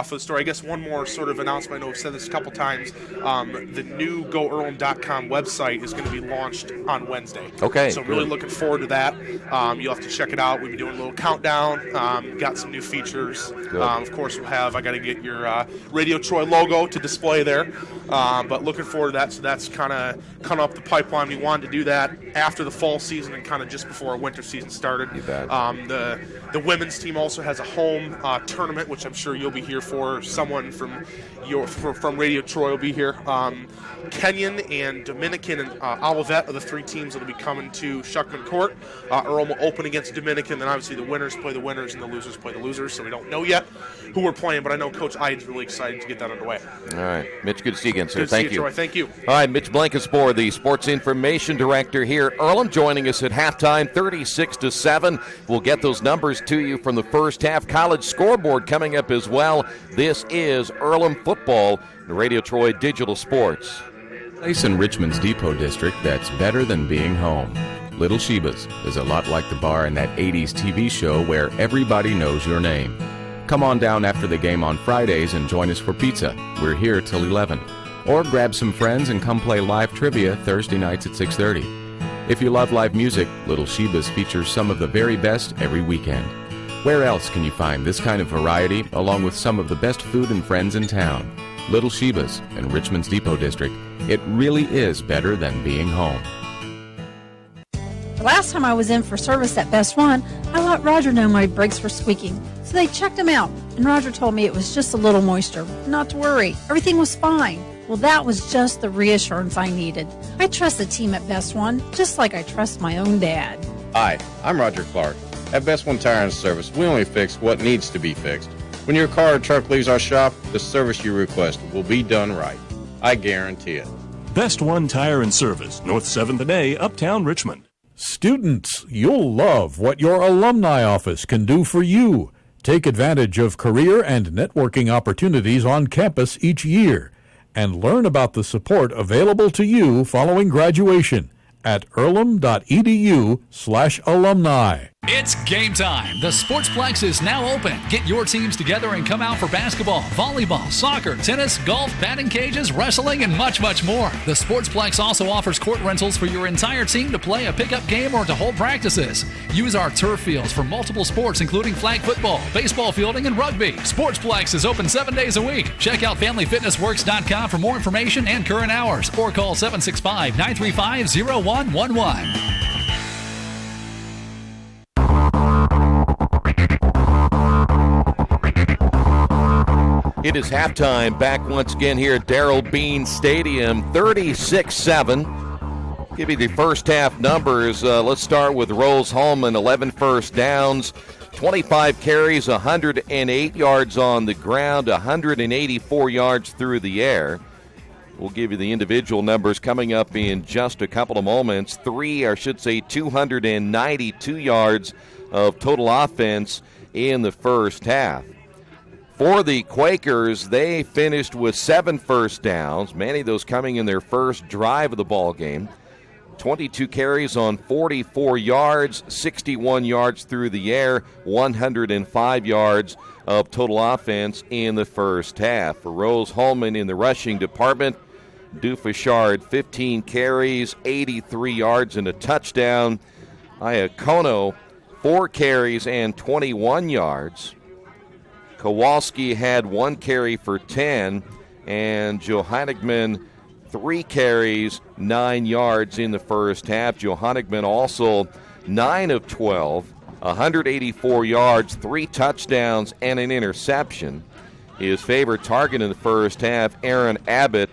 for the story. I guess one more sort of announcement. I know I've said this a couple times. The new goearlham.com website is going to be launched on Wednesday. Okay. So really looking forward to that. You'll have to check it out. We'll be doing a little countdown. Got some new features. Of course, I got to get your Radio Troy logo to display there. But looking forward to that. So that's kind of coming up the pipeline. We wanted to do that after the fall season and kind of just before our winter season started. You bet. The women's team also has a home tournament, which I'm sure you'll be here for. Someone from Radio Troy will be here. Kenyan and Dominican and Olivet are the three teams that will be coming to Shuckman Court. Earlham will open against Dominican, then obviously the winners play the winners and the losers play the losers, so we don't know yet who we're playing, but I know Coach Ide's really excited to get that underway. All right. Mitch, good to see you again, sir. Good to see you, Troy. Thank you. All right, Mitch Blankenspor, the sports information director here at Earlham, joining us at halftime, 36-7. We'll get those numbers to you from the first half. College scoreboard coming up as well. This is Earlham football, the Radio Troy Digital Sports. Place in Richmond's Depot District that's better than being home. Little Sheba's is a lot like the bar in that 80s TV show where everybody knows your name. Come on down after the game on Fridays and join us for pizza. We're here till 11. Or grab some friends and come play live trivia Thursday nights at 6:30. If you love live music, Little Sheba's features some of the very best every weekend. Where else can you find this kind of variety along with some of the best food and friends in town? Little Sheba's in Richmond's Depot District. It really is better than being home. The last time I was in for service at Best One, I let Roger know my brakes were squeaking. So they checked them out, and Roger told me it was just a little moisture. Not to worry, everything was fine. Well, that was just the reassurance I needed. I trust the team at Best One, just like I trust my own dad. Hi, I'm Roger Clark. At Best One Tire and Service, we only fix what needs to be fixed. When your car or truck leaves our shop, the service you request will be done right. I guarantee it. Best One Tire and Service, North 7th and A, Uptown Richmond. Students, you'll love what your alumni office can do for you. Take advantage of career and networking opportunities on campus each year and learn about the support available to you following graduation at earlham.edu/alumni. It's game time. The Sportsplex is now open. Get your teams together and come out for basketball, volleyball, soccer, tennis, golf, batting cages, wrestling, and much, much more. The Sportsplex also offers court rentals for your entire team to play a pickup game or to hold practices. Use our turf fields for multiple sports, including flag football, baseball fielding, and rugby. Sportsplex is open 7 days a week. Check out FamilyFitnessWorks.com for more information and current hours, or call 765-935-0111. It is halftime back once again here at Darrell Bean Stadium, 36-7. Give you the first half numbers. Let's start with Rose-Hulman, 11 first downs, 25 carries, 108 yards on the ground, 184 yards through the air. We'll give you the individual numbers coming up in just a couple of moments. 292 yards of total offense in the first half. For the Quakers, they finished with 7 first downs, many of those coming in their first drive of the ball game. 22 carries on 44 yards, 61 yards through the air, 105 yards of total offense in the first half. For Rose-Hulman in the rushing department, Dufashard, 15 carries, 83 yards and a touchdown. Iacono, 4 carries and 21 yards. Kowalski had 1 carry for 10, and Johannigman 3 carries, 9 yards in the first half. Johannigman also 9 of 12, 184 yards, 3 touchdowns, and an interception. His favorite target in the first half, Aaron Abbott,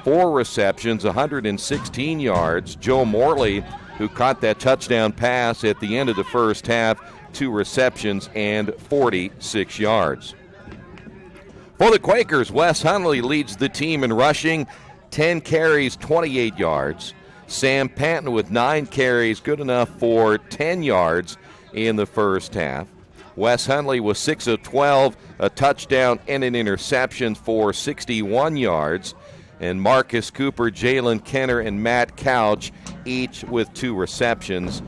4 receptions, 116 yards. Joe Morley, who caught that touchdown pass at the end of the first half, 2 receptions and 46 yards. For the Quakers, Wes Hundley leads the team in rushing, 10 carries, 28 yards. Sam Panton with 9 carries, good enough for 10 yards in the first half. Wes Hundley was 6 of 12, a touchdown and an interception for 61 yards. And Marcus Cooper, Jalen Kenner, and Matt Couch each with 2 receptions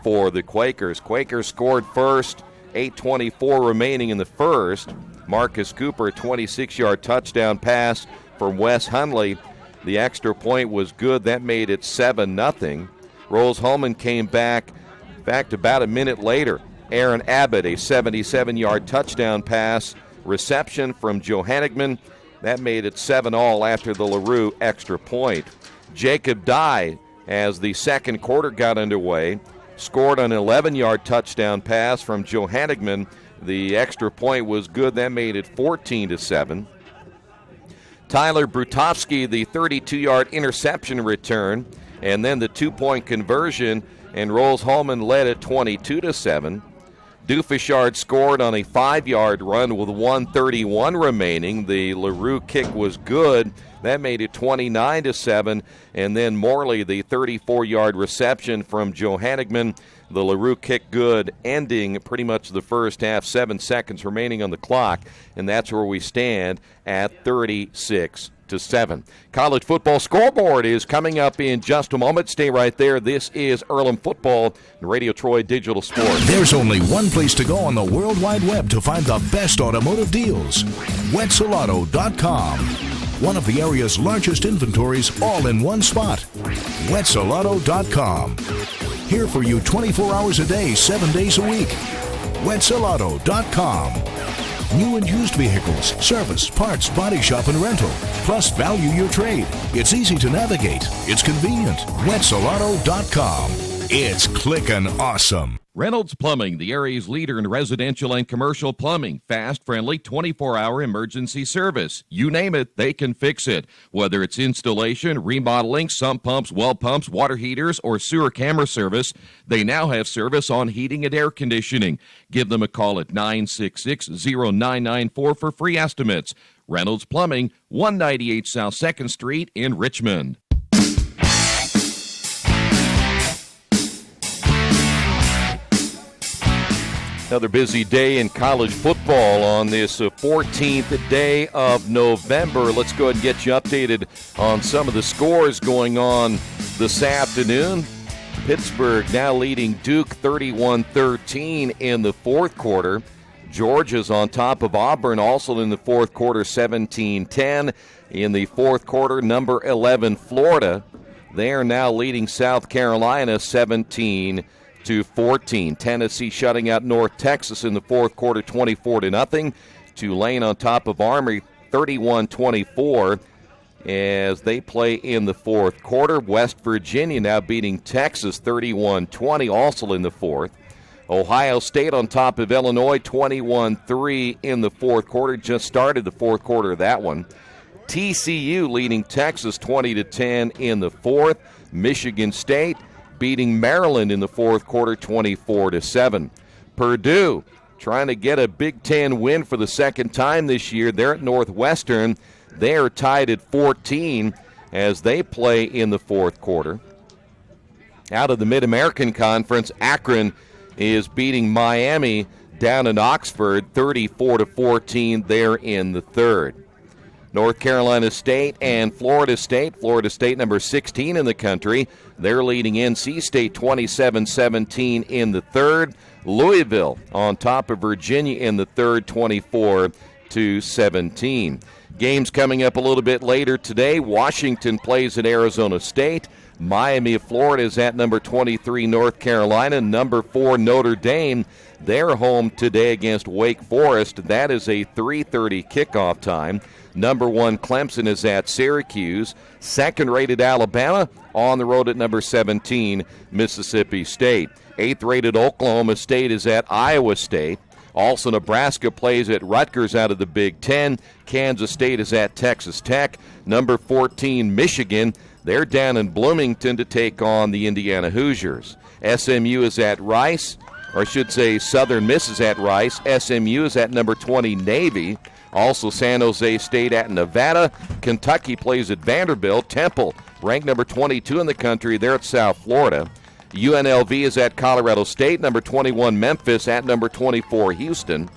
for the Quakers. Quakers scored first, 8:24 remaining in the first. Marcus Cooper, a 26-yard touchdown pass from Wes Hundley. The extra point was good. That made it 7-0. Rose-Hulman came back about a minute later. Aaron Abbott, a 77-yard touchdown pass, reception from Johannigman. That made it 7-all after the LaRue extra point. Jacob Dye, as the second quarter got underway, scored an 11-yard touchdown pass from Johannigman. The extra point was good. That made it 14-7. Tyler Brutowski, the 32-yard interception return, and then the 2-point conversion, and Rose-Hulman led at 22-7. Dufashard scored on a 5-yard run with 1:31 remaining. The LaRue kick was good. That made it 29-7. And then Morley, the 34-yard reception from Johannigman. The LaRue kick good, ending pretty much the first half, 7 seconds remaining on the clock. And that's where we stand at 36-7. 24-7. College football scoreboard is coming up in just a moment. Stay right there. This is Earlham Football and Radio Troy Digital Sports. There's only one place to go on the World Wide Web to find the best automotive deals. Wetzelauto.com. One of the area's largest inventories all in one spot. Wetzelauto.com. Here for you 24 hours a day, 7 days a week. Wetzelauto.com. New and used vehicles, service, parts, body shop, and rental. Plus, value your trade. It's easy to navigate. It's convenient. Wetzelauto.com. It's clickin' awesome. Reynolds Plumbing, the area's leader in residential and commercial plumbing. Fast, friendly, 24-hour emergency service. You name it, they can fix it. Whether it's installation, remodeling, sump pumps, well pumps, water heaters, or sewer camera service, they now have service on heating and air conditioning. Give them a call at 966-0994 for free estimates. Reynolds Plumbing, 198 South 2nd Street in Richmond. Another busy day in college football on this 14th day of November. Let's go ahead and get you updated on some of the scores going on this afternoon. Pittsburgh now leading Duke 31-13 in the fourth quarter. Georgia's on top of Auburn also in the fourth quarter, 17-10. In the fourth quarter, number 11 Florida, they are now leading South Carolina 17-14. Tennessee shutting out North Texas in the fourth quarter, 24-0. Tulane on top of Army, 31-24 as they play in the fourth quarter. West Virginia now beating Texas 31-20, also in the fourth. Ohio State on top of Illinois, 21-3 in the fourth quarter. Just started the fourth quarter of that one. TCU leading Texas 20-10 in the fourth. Michigan State beating Maryland in the fourth quarter, 24-7. Purdue trying to get a Big Ten win for the second time this year. They're at Northwestern. They are tied at 14 as they play in the fourth quarter. Out of the Mid-American Conference, Akron is beating Miami down in Oxford, 34-14 there in the third. North Carolina State and Florida State. Florida State number 16 in the country. They're leading NC State 27-17 in the third. Louisville on top of Virginia in the third, 24-17. Games coming up a little bit later today. Washington plays at Arizona State. Miami of Florida is at number 23 North Carolina. Number 4 Notre Dame. They're home today against Wake Forest. That is a 3:30 kickoff time. Number 1 Clemson is at Syracuse. Second-rated Alabama on the road at number 17 Mississippi State. 8th-rated Oklahoma State is at Iowa State. Also, Nebraska plays at Rutgers out of the Big Ten. Kansas State is at Texas Tech. Number 14 Michigan, they're down in Bloomington to take on the Indiana Hoosiers. SMU is at Rice, or I should say Southern Miss is at Rice. SMU is at number 20 Navy. Also, San Jose State at Nevada. Kentucky plays at Vanderbilt. Temple, ranked number 22 in the country, they're at South Florida. UNLV is at Colorado State. Number 21 Memphis at number 24 Houston.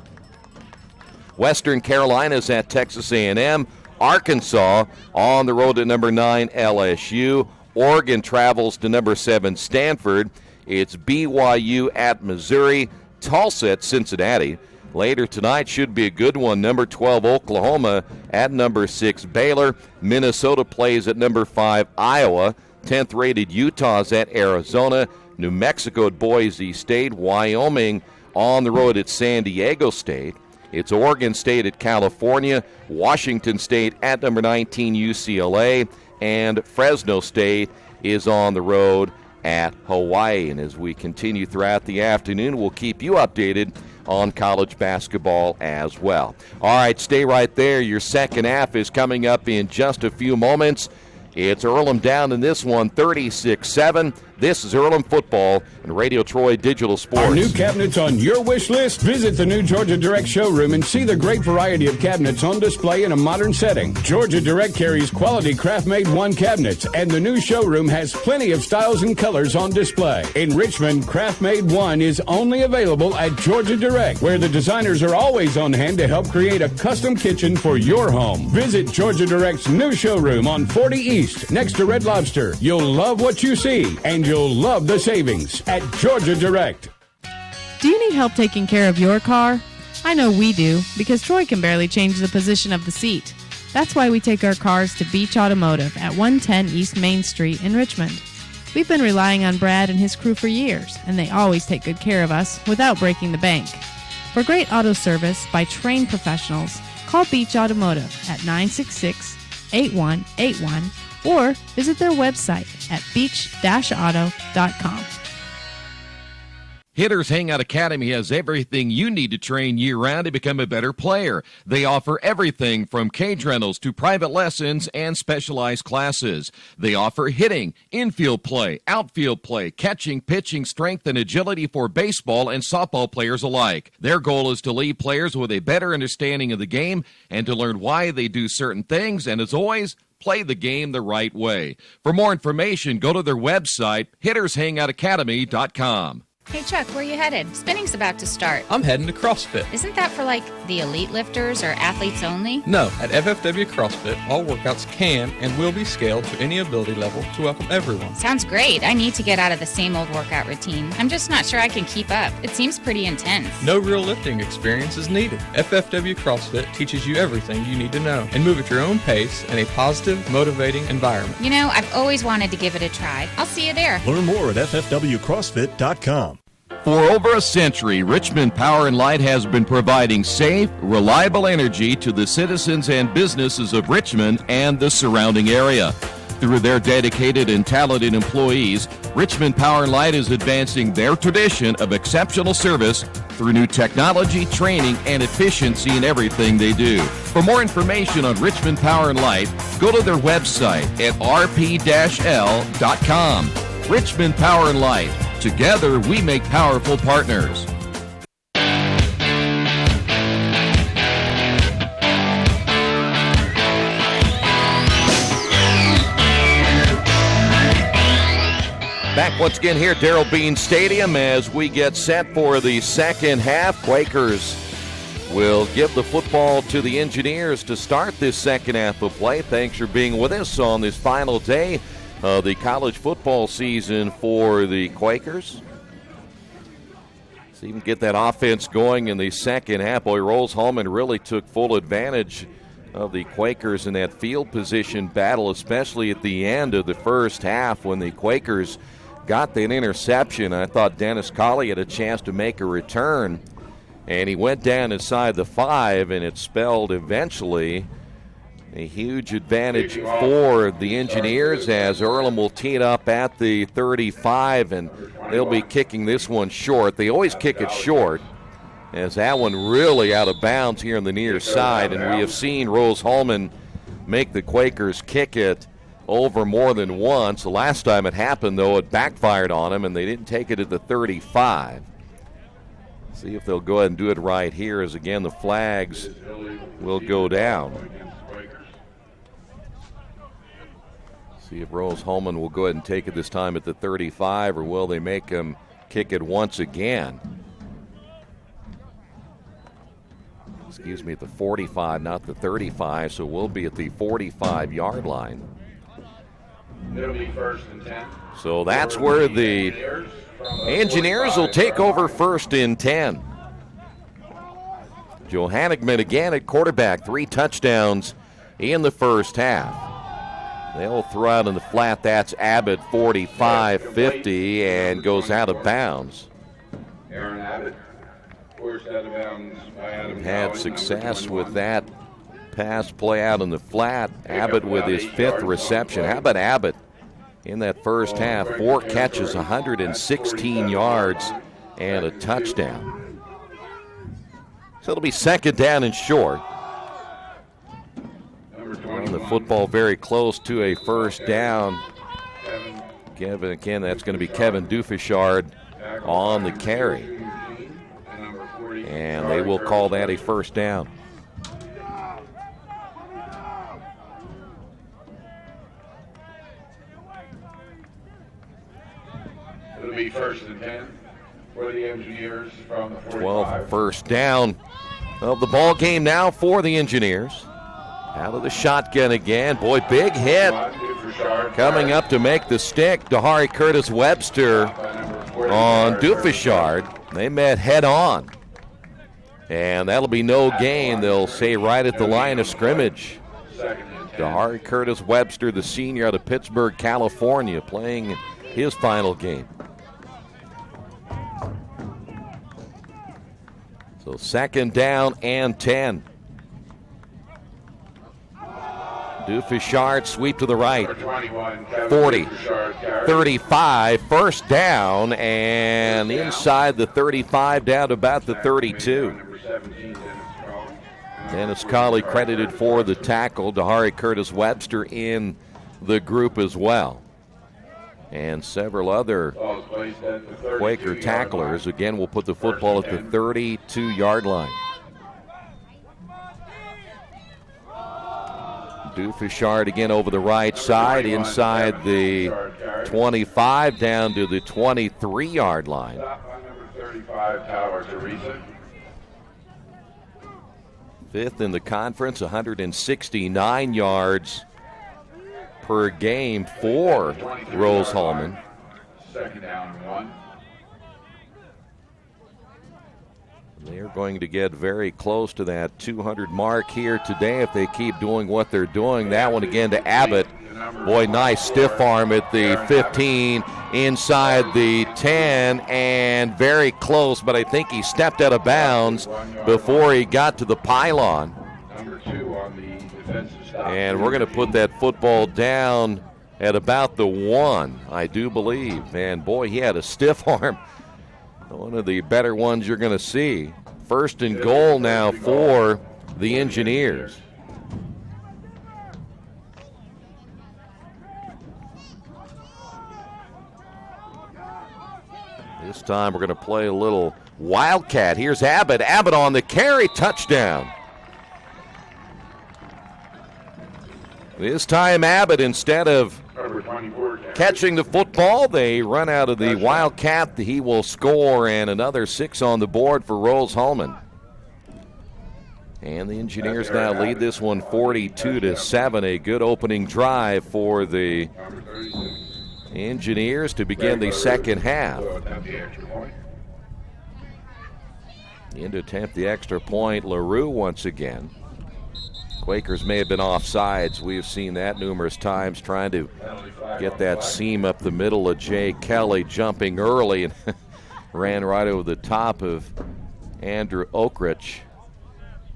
Western Carolina is at Texas A&M. Arkansas on the road to number 9 LSU. Oregon travels to number 7 Stanford. It's BYU at Missouri. Tulsa at Cincinnati. Later tonight should be a good one. Number 12 Oklahoma at number 6 Baylor. Minnesota plays at number 5 Iowa. 10th-rated Utah's at Arizona. New Mexico at Boise State. Wyoming on the road at San Diego State. It's Oregon State at California. Washington State at number 19 UCLA. And Fresno State is on the road at Hawaii. And as we continue throughout the afternoon, we'll keep you updated on college basketball as well. All right, stay right there. Your second half is coming up in just a few moments. It's Earlham down in this one, 36-7. This is Earlham Football and Radio Troy Digital Sports. Are new cabinets on your wish list? Visit the new Georgia Direct showroom and see the great variety of cabinets on display in a modern setting. Georgia Direct carries quality craft-made one cabinets, and the new showroom has plenty of styles and colors on display. In Richmond, craft-made one is only available at Georgia Direct, where the designers are always on hand to help create a custom kitchen for your home. Visit Georgia Direct's new showroom on 40 East, next to Red Lobster. You'll love what you see, and you'll love the savings at Georgia Direct. Do you need help taking care of your car? I know we do, because Troy can barely change the position of the seat. That's why we take our cars to Beach Automotive at 110 East Main Street in Richmond. We've been relying on Brad and his crew for years, and they always take good care of us without breaking the bank. For great auto service by trained professionals, call Beach Automotive at 966-8181 or visit their website at beach-auto.com. Hitters Hangout Academy has everything you need to train year-round to become a better player. They offer everything from cage rentals to private lessons and specialized classes. They offer hitting, infield play, outfield play, catching, pitching, strength, and agility for baseball and softball players alike. Their goal is to leave players with a better understanding of the game and to learn why they do certain things, and as always, play the game the right way. For more information, go to their website, hittershangoutacademy.com. Hey, Chuck, where are you headed? Spinning's about to start. I'm heading to CrossFit. Isn't that for, like, the elite lifters or athletes only? No, at FFW CrossFit, all workouts can and will be scaled to any ability level to welcome everyone. Sounds great. I need to get out of the same old workout routine. I'm just not sure I can keep up. It seems pretty intense. No real lifting experience is needed. FFW CrossFit teaches you everything you need to know and move at your own pace in a positive, motivating environment. You know, I've always wanted to give it a try. I'll see you there. Learn more at ffwcrossfit.com. For over a century, Richmond Power & Light has been providing safe, reliable energy to the citizens and businesses of Richmond and the surrounding area. Through their dedicated and talented employees, Richmond Power & Light is advancing their tradition of exceptional service through new technology, training, and efficiency in everything they do. For more information on Richmond Power & Light, go to their website at rp-l.com. Richmond Power & Light. Together, we make powerful partners. Back once again here at Darrell Bean Stadium as we get set for the second half. Quakers will give the football to the Engineers to start this second half of play. Thanks for being with us on this final day of the college football season for the Quakers. See, even get that offense going in the second half. Boy, Rose-Hulman really took full advantage of the Quakers in that field position battle, especially at the end of the first half when the Quakers got that interception. I thought Dennis Colley had a chance to make a return, and he went down inside the 5, and it spelled eventually a huge advantage for the Engineers as Earlham will tee it up at the 35, and they'll be kicking this one short. They always kick it short, as that one really out of bounds here on the near side, and we have seen Rose-Hulman make the Quakers kick it over more than once. The last time it happened, though, it backfired on them, and they didn't take it at the 35. See if they'll go ahead and do it right here, as again the flags will go down. See if Rose-Hulman will go ahead and take it this time at the 35, or will they make him kick it once again? Excuse me, at the 45, not the 35, so we'll be at the 45-yard line. It'll be 1st and 10. So that's where the Engineers will take over 1st and 10. Joe Hanigman again at quarterback, 3 touchdowns in the first half. They'll throw out in the flat. That's Abbott, 45-50, and goes out of bounds. Aaron Abbott forced out of bounds by Adam. Had success with that pass play out in the flat. Abbott with his 5th reception. How about Abbott in that first half? 4 catches, 116 yards, and a touchdown. So it'll be 2nd down and short. Run the football very close to a 1st down Again, that's going to be Kevin Dufishard on the carry. And they will call that a first down. It'll be 1st and 10 for the Engineers from the 45. 12 first down of the ball game now for the Engineers. Out of the shotgun again. Boy, big hit. Coming up to make the stick, Dahari Curtis Webster on Dufishard. They met head on. And that'll be no gain, they'll say, right at the line of scrimmage. Dahari Curtis Webster, the senior out of Pittsburgh, California, playing his final game. So 2nd down and 10. Dufishard sweep to the right. 40, 35, first down, and inside the 35 down to about the 32. Dennis Colley credited for the tackle. Dahari Curtis Webster in the group as well. And several other Quaker tacklers. Again, will put the football at the 32-yard line. Dufishard again over the right side, inside the 25, down to the 23-yard line. 5th in the conference, 169 yards per game for Rose-Hulman. 2nd down and 1. They're going to get very close to that 200 mark here today if they keep doing what they're doing. That one again to Abbott. Boy, nice stiff arm at the 15, inside the 10, and very close, but I think he stepped out of bounds before he got to the pylon. Number 2 on the defensive stop. And we're going to put that football down at about the 1, I do believe. And boy, he had a stiff arm. One of the better ones you're going to see. 1st and goal now for the Engineers. This time we're going to play a little Wildcat. Here's Abbott. Abbott on the carry, touchdown. This time Abbott, instead of catching the football, they run out of the Wildcat. He will score, and another 6 on the board for Rose-Hulman. And the Engineers now lead this one 42-7. A good opening drive for the Engineers to begin the second half. In to attempt the extra point, LaRue once again. Quakers may have been offsides. We have seen that numerous times, trying to get that seam up the middle of Jay Kelly, jumping early and ran right over the top of Andrew Okrich,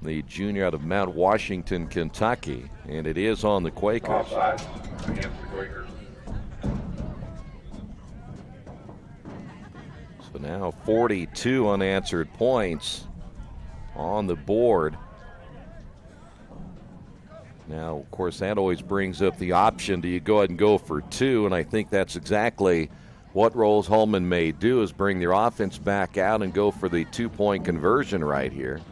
the junior out of Mount Washington, Kentucky. And it is on the Quakers. Offside against the Quakers. So now 42 unanswered points on the board. Now, of course, that always brings up the option, do you go ahead and go for 2? And I think that's exactly what Rose-Hulman may do, is bring their offense back out and go for the 2-point conversion right here.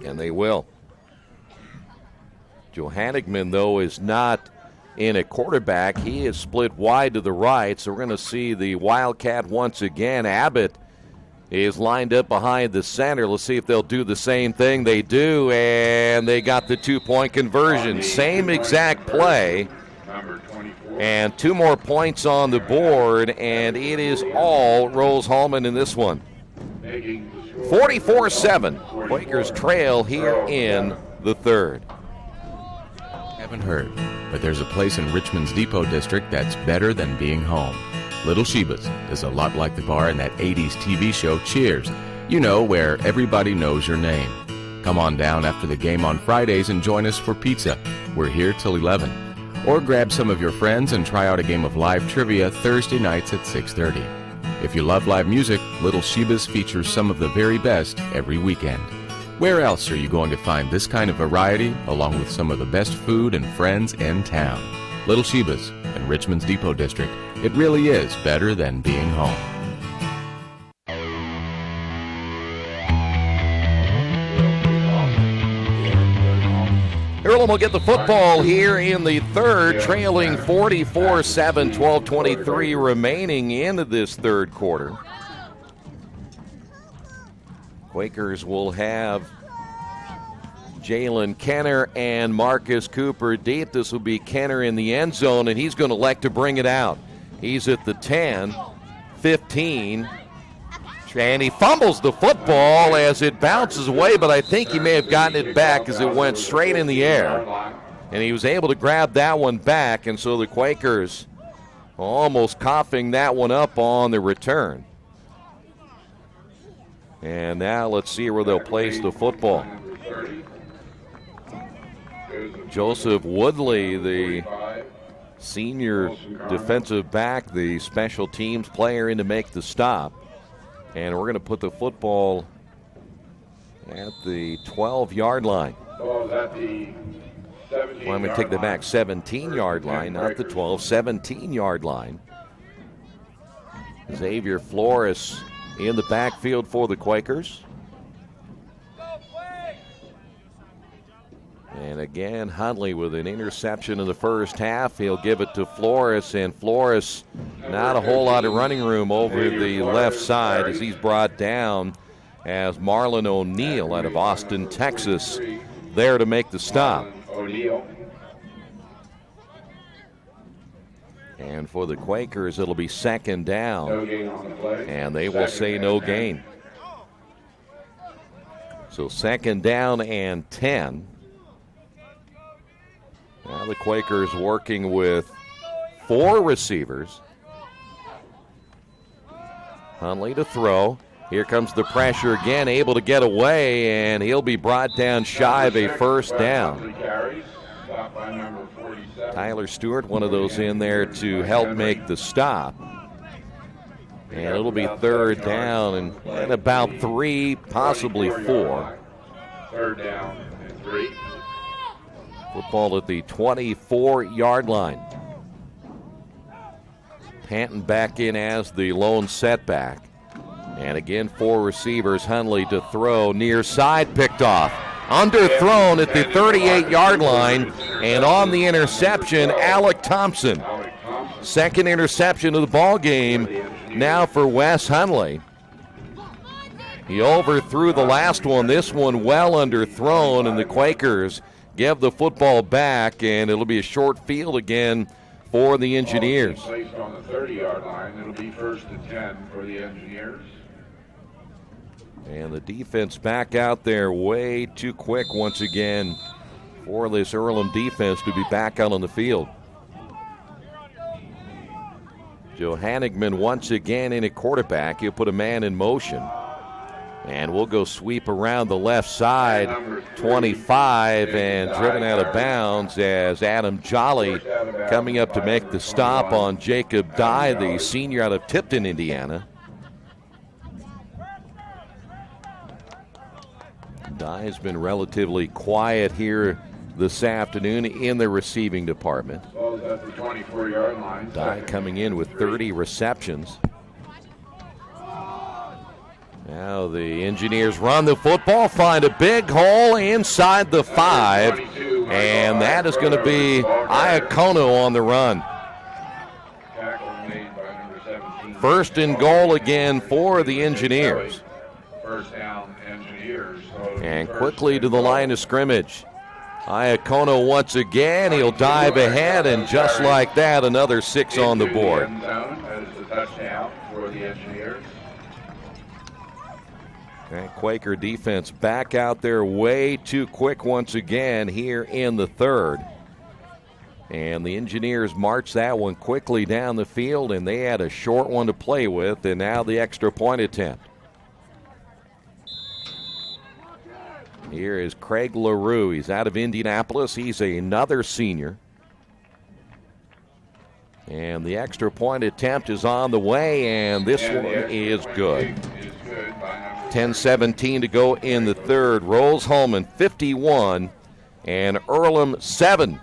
And they will. Johannigman, though, is not in a quarterback. He is split wide to the right, so we're going to see the Wildcat once again. Abbott is lined up behind the center. Let's see if they'll do the same thing. They do, and they got the 2-point conversion. Same exact play. And 2 more points on the board, and it is all Rose-Hulman in this one. 44-7. Quakers trail here in the third. Haven't heard, but there's a place in Richmond's Depot District that's better than being home. Little Sheba's is a lot like the bar in that 80s TV show Cheers. You know, where everybody knows your name. Come on down after the game on Fridays and join us for pizza. We're here till 11. Or grab some of your friends and try out a game of live trivia Thursday nights at 6:30. If you love live music, Little Sheba's features some of the very best every weekend. Where else are you going to find this kind of variety along with some of the best food and friends in town? Little Sheba's in Richmond's Depot District. It really is better than being home. Earlham will get the football here in the third, trailing 44-7, 12:23 remaining into this third quarter. Quakers will have Jalen Kenner and Marcus Cooper deep. This will be Kenner in the end zone, and he's going to elect to bring it out. He's at the 10, 15, and he fumbles the football as it bounces away, but I think he may have gotten it back as it went straight in the air. And he was able to grab that one back, and so the Quakers almost coughing that one up on the return. And now let's see where they'll place the football. Joseph Woodley, the senior defensive back, the special teams player in to make the stop. And we're going to put the football at the 12-yard line. Well, I'm going to take the back 17-yard line, not the 12, 17-yard line. Xavier Flores in the backfield for the Quakers. And again, Hundley with an interception in the first half. He'll give it to Flores, and Flores, not a whole lot of running room over the left side as he's brought down as Marlon O'Neill out of Austin, Texas, there to make the stop. And for the Quakers, it'll be second down, and they will say no gain. So second down and 10. Now the Quakers working with 4 receivers. Hundley to throw. Here comes the pressure again, able to get away, and he'll be brought down shy of a first down. Tyler Stewart, one of those in there to help make the stop. And it'll be third down and about 3, possibly 4. Third down and 3. Football at the 24-yard line. Panton back in as the lone setback. And again, 4 receivers. Hundley to throw. Near side, picked off. Underthrown at the 38-yard line. And on the interception, Alec Thompson. Second interception of the ball game now for Wes Hundley. He overthrew the last one. This one well underthrown, and the Quakers give the football back, and it'll be a short field again for the Engineers. Placed on the 30-yard line. It'll be first and 10 for the Engineers. And the defense back out there way too quick once again for this Earlham defense to be back out on the field. Joe Hanigman once again in at quarterback. He'll put a man in motion. And we'll go sweep around the left side, 25, and driven out of bounds as Adam Jolly coming up to make the stop on Jacob Dye, the senior out of Tipton, Indiana. Dye has been relatively quiet here this afternoon in the receiving department. Ball's at the 24-yard line. Dye coming in with 30 receptions. Now the Engineers run the football, find a big hole inside the 5, and that is going to be Iacono on the run. First and goal again for the Engineers. First down, Engineers. And quickly to the line of scrimmage. Iacono once again, he'll dive ahead, and just like that, another 6 on the board. That is the touchdown for the Engineers. That Quaker defense back out there way too quick once again here in the third. And the Engineers march that one quickly down the field, and they had a short one to play with, and now the extra point attempt. Here is Craig LaRue. He's out of Indianapolis. He's another senior. And the extra point attempt is on the way, and this one is good. 10:17 to go in the third. Rose-Hulman 51 and Earlham 7.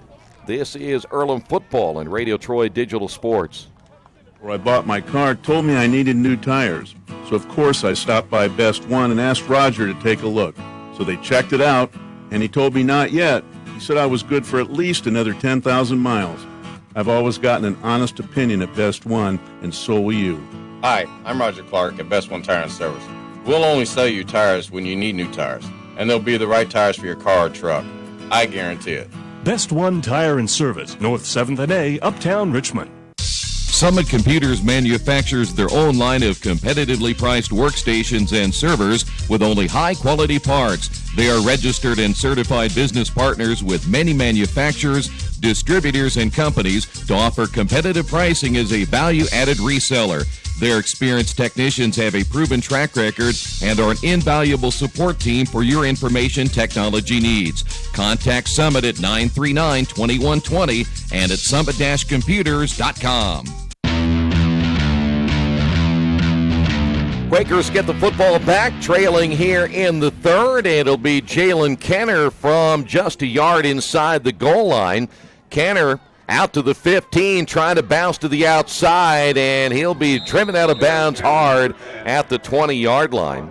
This is Earlham football and Radio Troy Digital Sports. Where I bought my car told me I needed new tires. So, of course, I stopped by Best One and asked Roger to take a look. So they checked it out, and he told me not yet. He said I was good for at least another 10,000 miles. I've always gotten an honest opinion at Best One, and so will you. Hi, I'm Roger Clark at Best One Tire and Service. We'll only sell you tires when you need new tires, and they'll be the right tires for your car or truck. I guarantee it. Best One Tire and Service, North 7th and A, Uptown Richmond. Summit Computers manufactures their own line of competitively priced workstations and servers with only high-quality parts. They are registered and certified business partners with many manufacturers, distributors, and companies to offer competitive pricing as a value-added reseller. Their experienced technicians have a proven track record and are an invaluable support team for your information technology needs. Contact Summit at 939-2120 and at summit-computers.com. Quakers get the football back, trailing here in the third. It'll be Jalen Kenner from just a yard inside the goal line. Kenner out to the 15, trying to bounce to the outside, and he'll be driven out of bounds hard at the 20-yard line.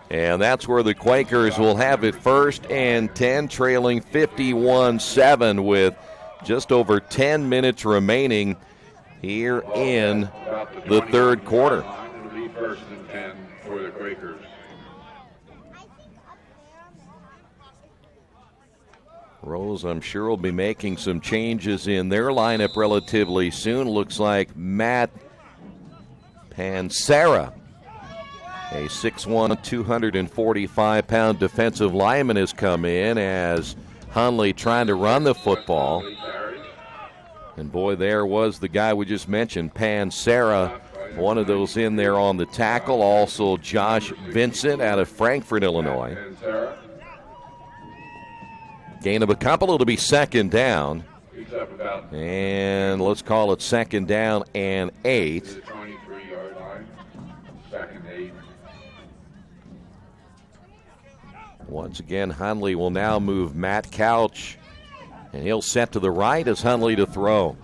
And that's where the Quakers will have it 1st and 10, trailing 51-7 with just over 10 minutes remaining here in the third quarter. 1st and 10 for the Quakers. Rose, I'm sure, will be making some changes in their lineup relatively soon. Looks like Matt Pansera, a 6'1", 245-pound defensive lineman, has come in as Hunley trying to run the football. And boy, there was the guy we just mentioned, Pansera, one of those in there on the tackle. Also Josh Vincent out of Frankfort, Illinois. Gain of a couple. It'll be 2nd down. And let's call it 2nd down and 8. 23-yard line. 2nd 8. Once again, Hunley will now move Matt Couch, and he'll set to the right as Hunley to throw.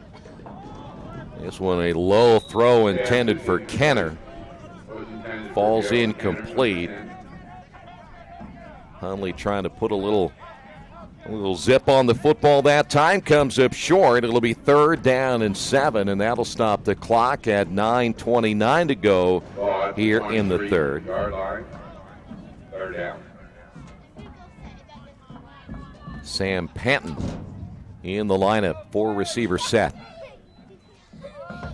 This one a low throw intended for Kenner. Falls incomplete. Hunley trying to put a little zip on the football that time. Comes up short. It'll be 3rd down and 7, and that'll stop the clock at 9:29 to go here in the third. 3rd down. Sam Panton in the lineup, 4-receiver set.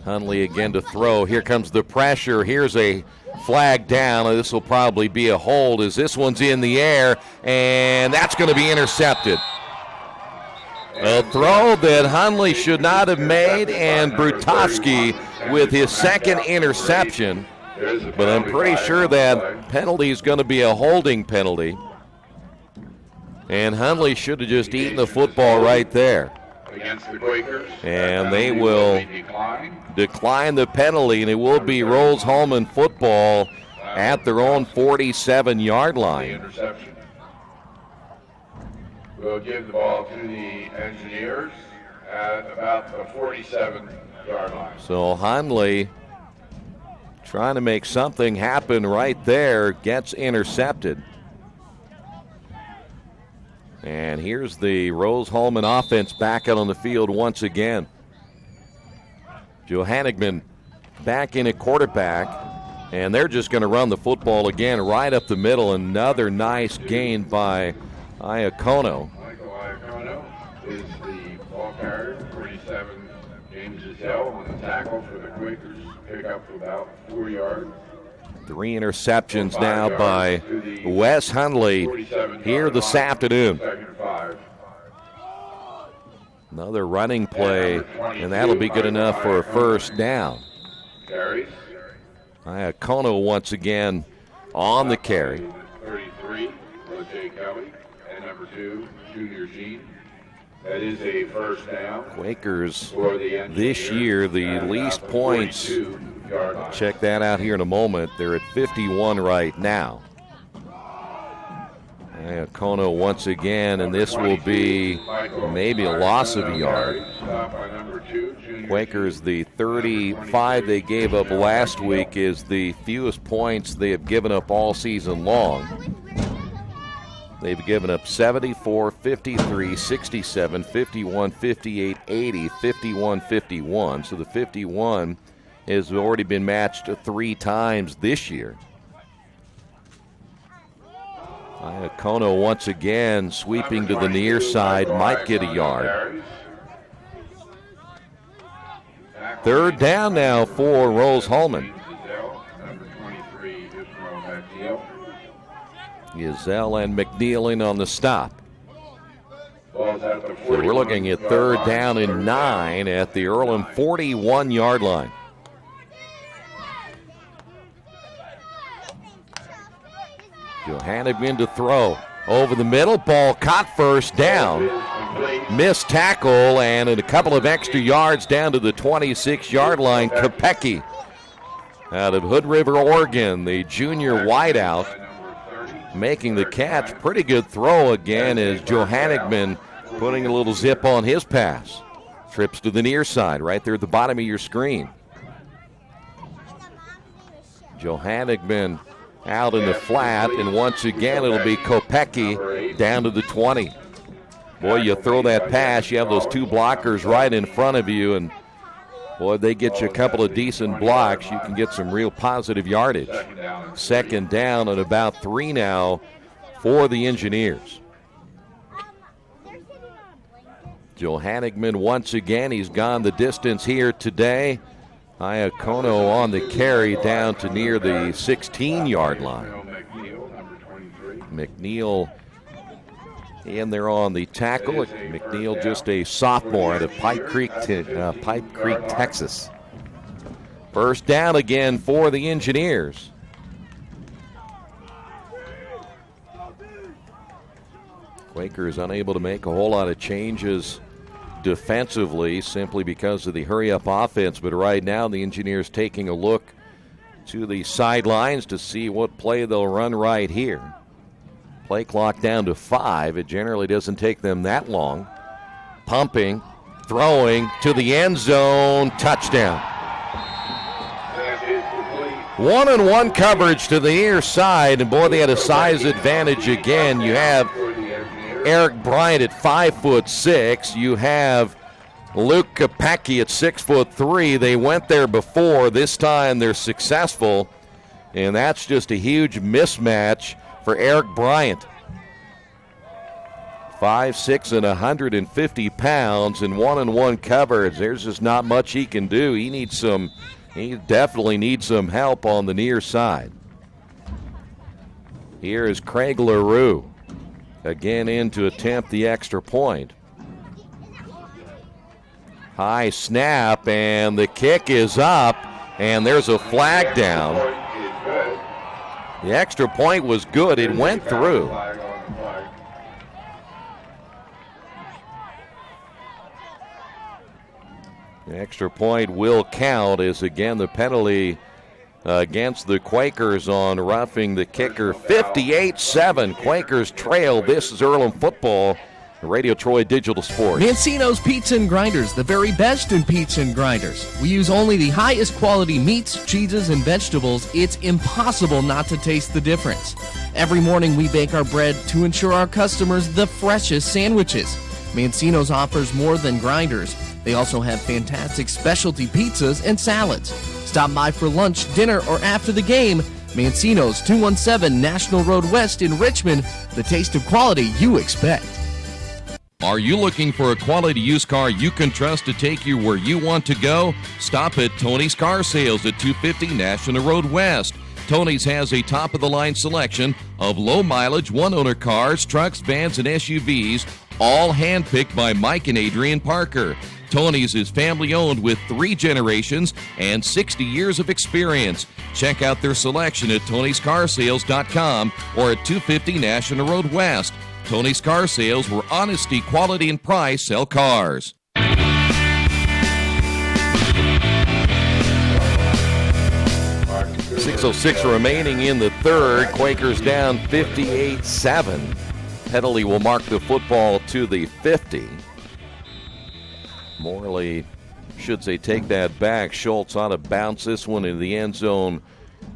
Hunley again to throw. Here comes the pressure. Here's a flag down. This will probably be a hold as this one's in the air, and that's going to be intercepted. A throw that Hunley should not have made, and Brutowski with his 2nd interception. But I'm pretty sure that penalty is going to be a holding penalty. And Hunley should have just eaten the football right there. Against the Quakers. And they will decline the penalty, and it will be Rose-Hulman football at their own 47-yard line. Interception. We'll give the ball to the Engineers at about the 47-yard line. So Hunley trying to make something happen right there, gets intercepted. And here's the Rose-Hulman offense back out on the field once again. Johannigman back in at quarterback, and they're just going to run the football again right up the middle. Another nice gain by Iacono. Michael Iacono is the ball carrier. 47, James Giselle on the tackle for the Quakers. Pick up about 4 yards. 3 interceptions now by Wes Hunley here this afternoon. Another running play, and that'll be good enough for a 1st down. Iacono once again on the carry. 33, Roger Kelly, and number 2, Junior Jean. That is a 1st down. Quakers this year, the least points Check that out here in a moment. They're at 51 right now. Kono once again, and this will be maybe a loss of a yard. Quakers, the 35 they gave up last week is the fewest points they have given up all season long. They've given up 74, 53, 67, 51, 58, 80, 51, 51. So the 51 has already been matched 3 times this year. Kono once again sweeping to the near side, might get a yard. Third down now for Rose-Hulman. Gazelle and McNeil in on the stop. So we're looking at third down and 9 at the Earlham 41-yard line. Johanneman to throw. Over the middle, ball caught first down. Missed tackle, and a couple of extra yards down to the 26-yard line. Kopecki out of Hood River, Oregon, the junior wideout, making the catch. Pretty good throw again as Johanneman putting a little zip on his pass. Trips to the near side, right there at the bottom of your screen. Johanneman out in the flat, and once again it'll be Kopecki down to the 20. Boy, you throw that pass, you have those 2 blockers right in front of you, and boy, they get you a couple of decent blocks, you can get some real positive yardage. Second down and about 3 now for the Engineers. Johanneman once again, he's gone the distance here today. Iacono on the carry down to near the 16-yard line. McNeil in there on the tackle. McNeil just a sophomore out of Pipe Creek, Texas. First down again for the Engineers. Quakers unable to make a whole lot of changes defensively simply because of the hurry-up offense, but right now the Engineers taking a look to the sidelines to see what play they'll run right here. Play clock down to 5. It generally doesn't take them that long. Pumping, throwing to the end zone, touchdown. 1-on-1 coverage to the near side, and boy, they had a size advantage again. You have Eric Bryant at 5'6". You have Luke Kopecki at 6'3". They went there before. This time they're successful, and that's just a huge mismatch for Eric Bryant. 5'6" and 150 pounds in 1-on-1 coverage. There's just not much he can do. He definitely needs some help on the near side. Here is Craig LaRue. Again in to attempt the extra point. High snap, and the kick is up, and there's a flag down. The extra point was good. It went through. The extra point will count as, again, the penalty against the Quakers on roughing the kicker. 58-7. Quakers trail. This is Earlham football. Radio Troy Digital Sports. Mancino's Pizza and Grinders, the very best in pizza and grinders. We use only the highest quality meats, cheeses, and vegetables. It's impossible not to taste the difference. Every morning we bake our bread to ensure our customers the freshest sandwiches. Mancino's offers more than grinders. They also have fantastic specialty pizzas and salads. Stop by for lunch, dinner, or after the game. Mancino's, 217 National Road West in Richmond. The taste of quality you expect. Are you looking for a quality used car you can trust to take you where you want to go? Stop at Tony's Car Sales at 250 National Road West. Tony's has a top-of-the-line selection of low-mileage, one-owner cars, trucks, vans, and SUVs, all handpicked by Mike and Adrian Parker. Tony's is family-owned with 3 generations and 60 years of experience. Check out their selection at tonyscarsales.com or at 250 National Road West. Tony's Car Sales, where honesty, quality, and price sell cars. 6:06 remaining in the third. Quakers down 58-7. Headley will mark the football to the 50. Morley should say take that back. Schultz ought to bounce this one into the end zone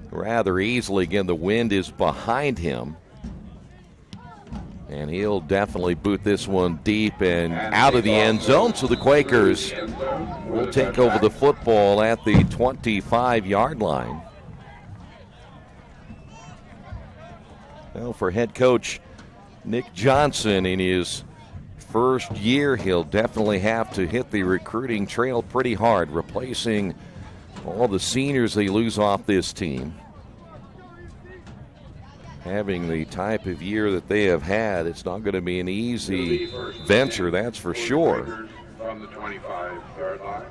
rather easily. Again, the wind is behind him. And he'll definitely boot this one deep and out of the end zone. So the Quakers will take over the football at the 25-yard line. Well, for head coach Nick Johnson, in his first year, he'll definitely have to hit the recruiting trail pretty hard, replacing all the seniors they lose off this team. Having the type of year that they have had, it's not going to be an easy venture, that's for sure. From the 25-yard line.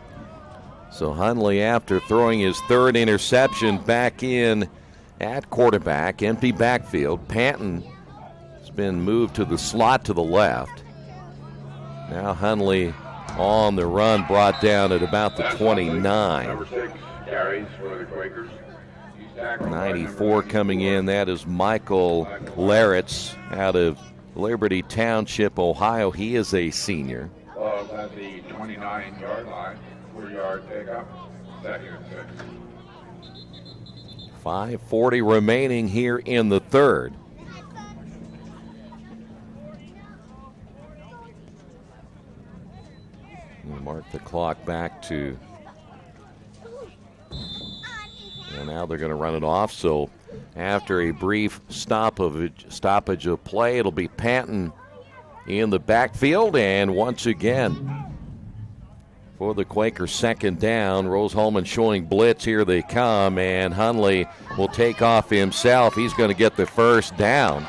So Hundley, after throwing his third interception, back in at quarterback, empty backfield. Panton has been moved to the slot to the left. Now Hundley on the run, brought down at about the 29. Number 6 carries for the Quakers. 94 coming in. That is Michael Laritz out of Liberty Township, Ohio. He is a senior. Ball at the 29-yard line. 4-yard pickup. Second and 6. 5:40 remaining here in the third. We'll mark the clock back to. And now they're going to run it off. So after a brief stoppage of play, it'll be Panton in the backfield. And once again, for the Quakers, second down. Rose-Hulman showing blitz. Here they come. And Hundley will take off himself. He's going to get the first down.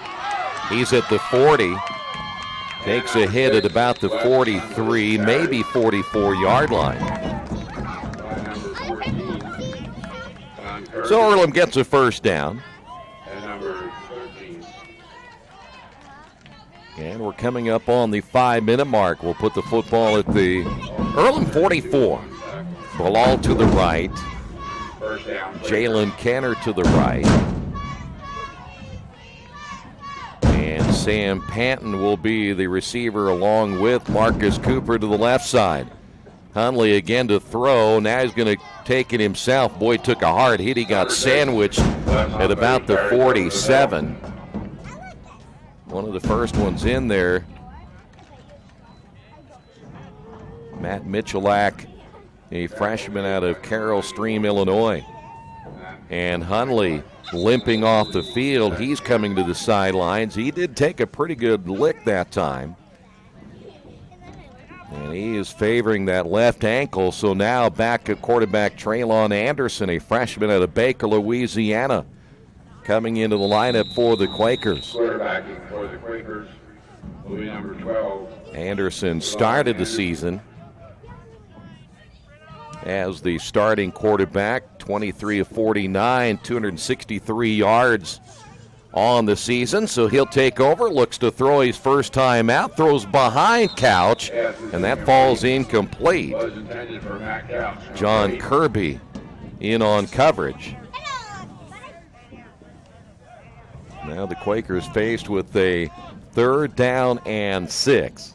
He's at the 40. Takes a hit at about the 43, maybe 44-yard line. So Earlham gets a first down. And number 13. And we're coming up on the 5-minute mark. We'll put the football at the Earlham 44. Bilal to the right. First down. Jalen Kenner to the right. And Sam Panton will be the receiver along with Marcus Cooper to the left side. Hundley again to throw. Now he's going to take it himself. Boy, took a hard hit. He got sandwiched at about the 47. One of the first ones in there. Matt Michalak, a freshman out of Carroll Stream, Illinois. And Hundley limping off the field. He's coming to the sidelines. He did take a pretty good lick that time. And he is favoring that left ankle. So now back at quarterback Traylon Anderson, a freshman out of Baker, Louisiana, coming into the lineup for the Quakers. Quarterbacking for the Quakers will be number 12. Anderson started the season as the starting quarterback, 23 of 49, 263 yards on the season. So he'll take over, looks to throw his first time out, throws behind Couch, and that falls incomplete. Was intended for Matt Couch. John Kirby in on coverage. Now the Quakers faced with a third down and 6.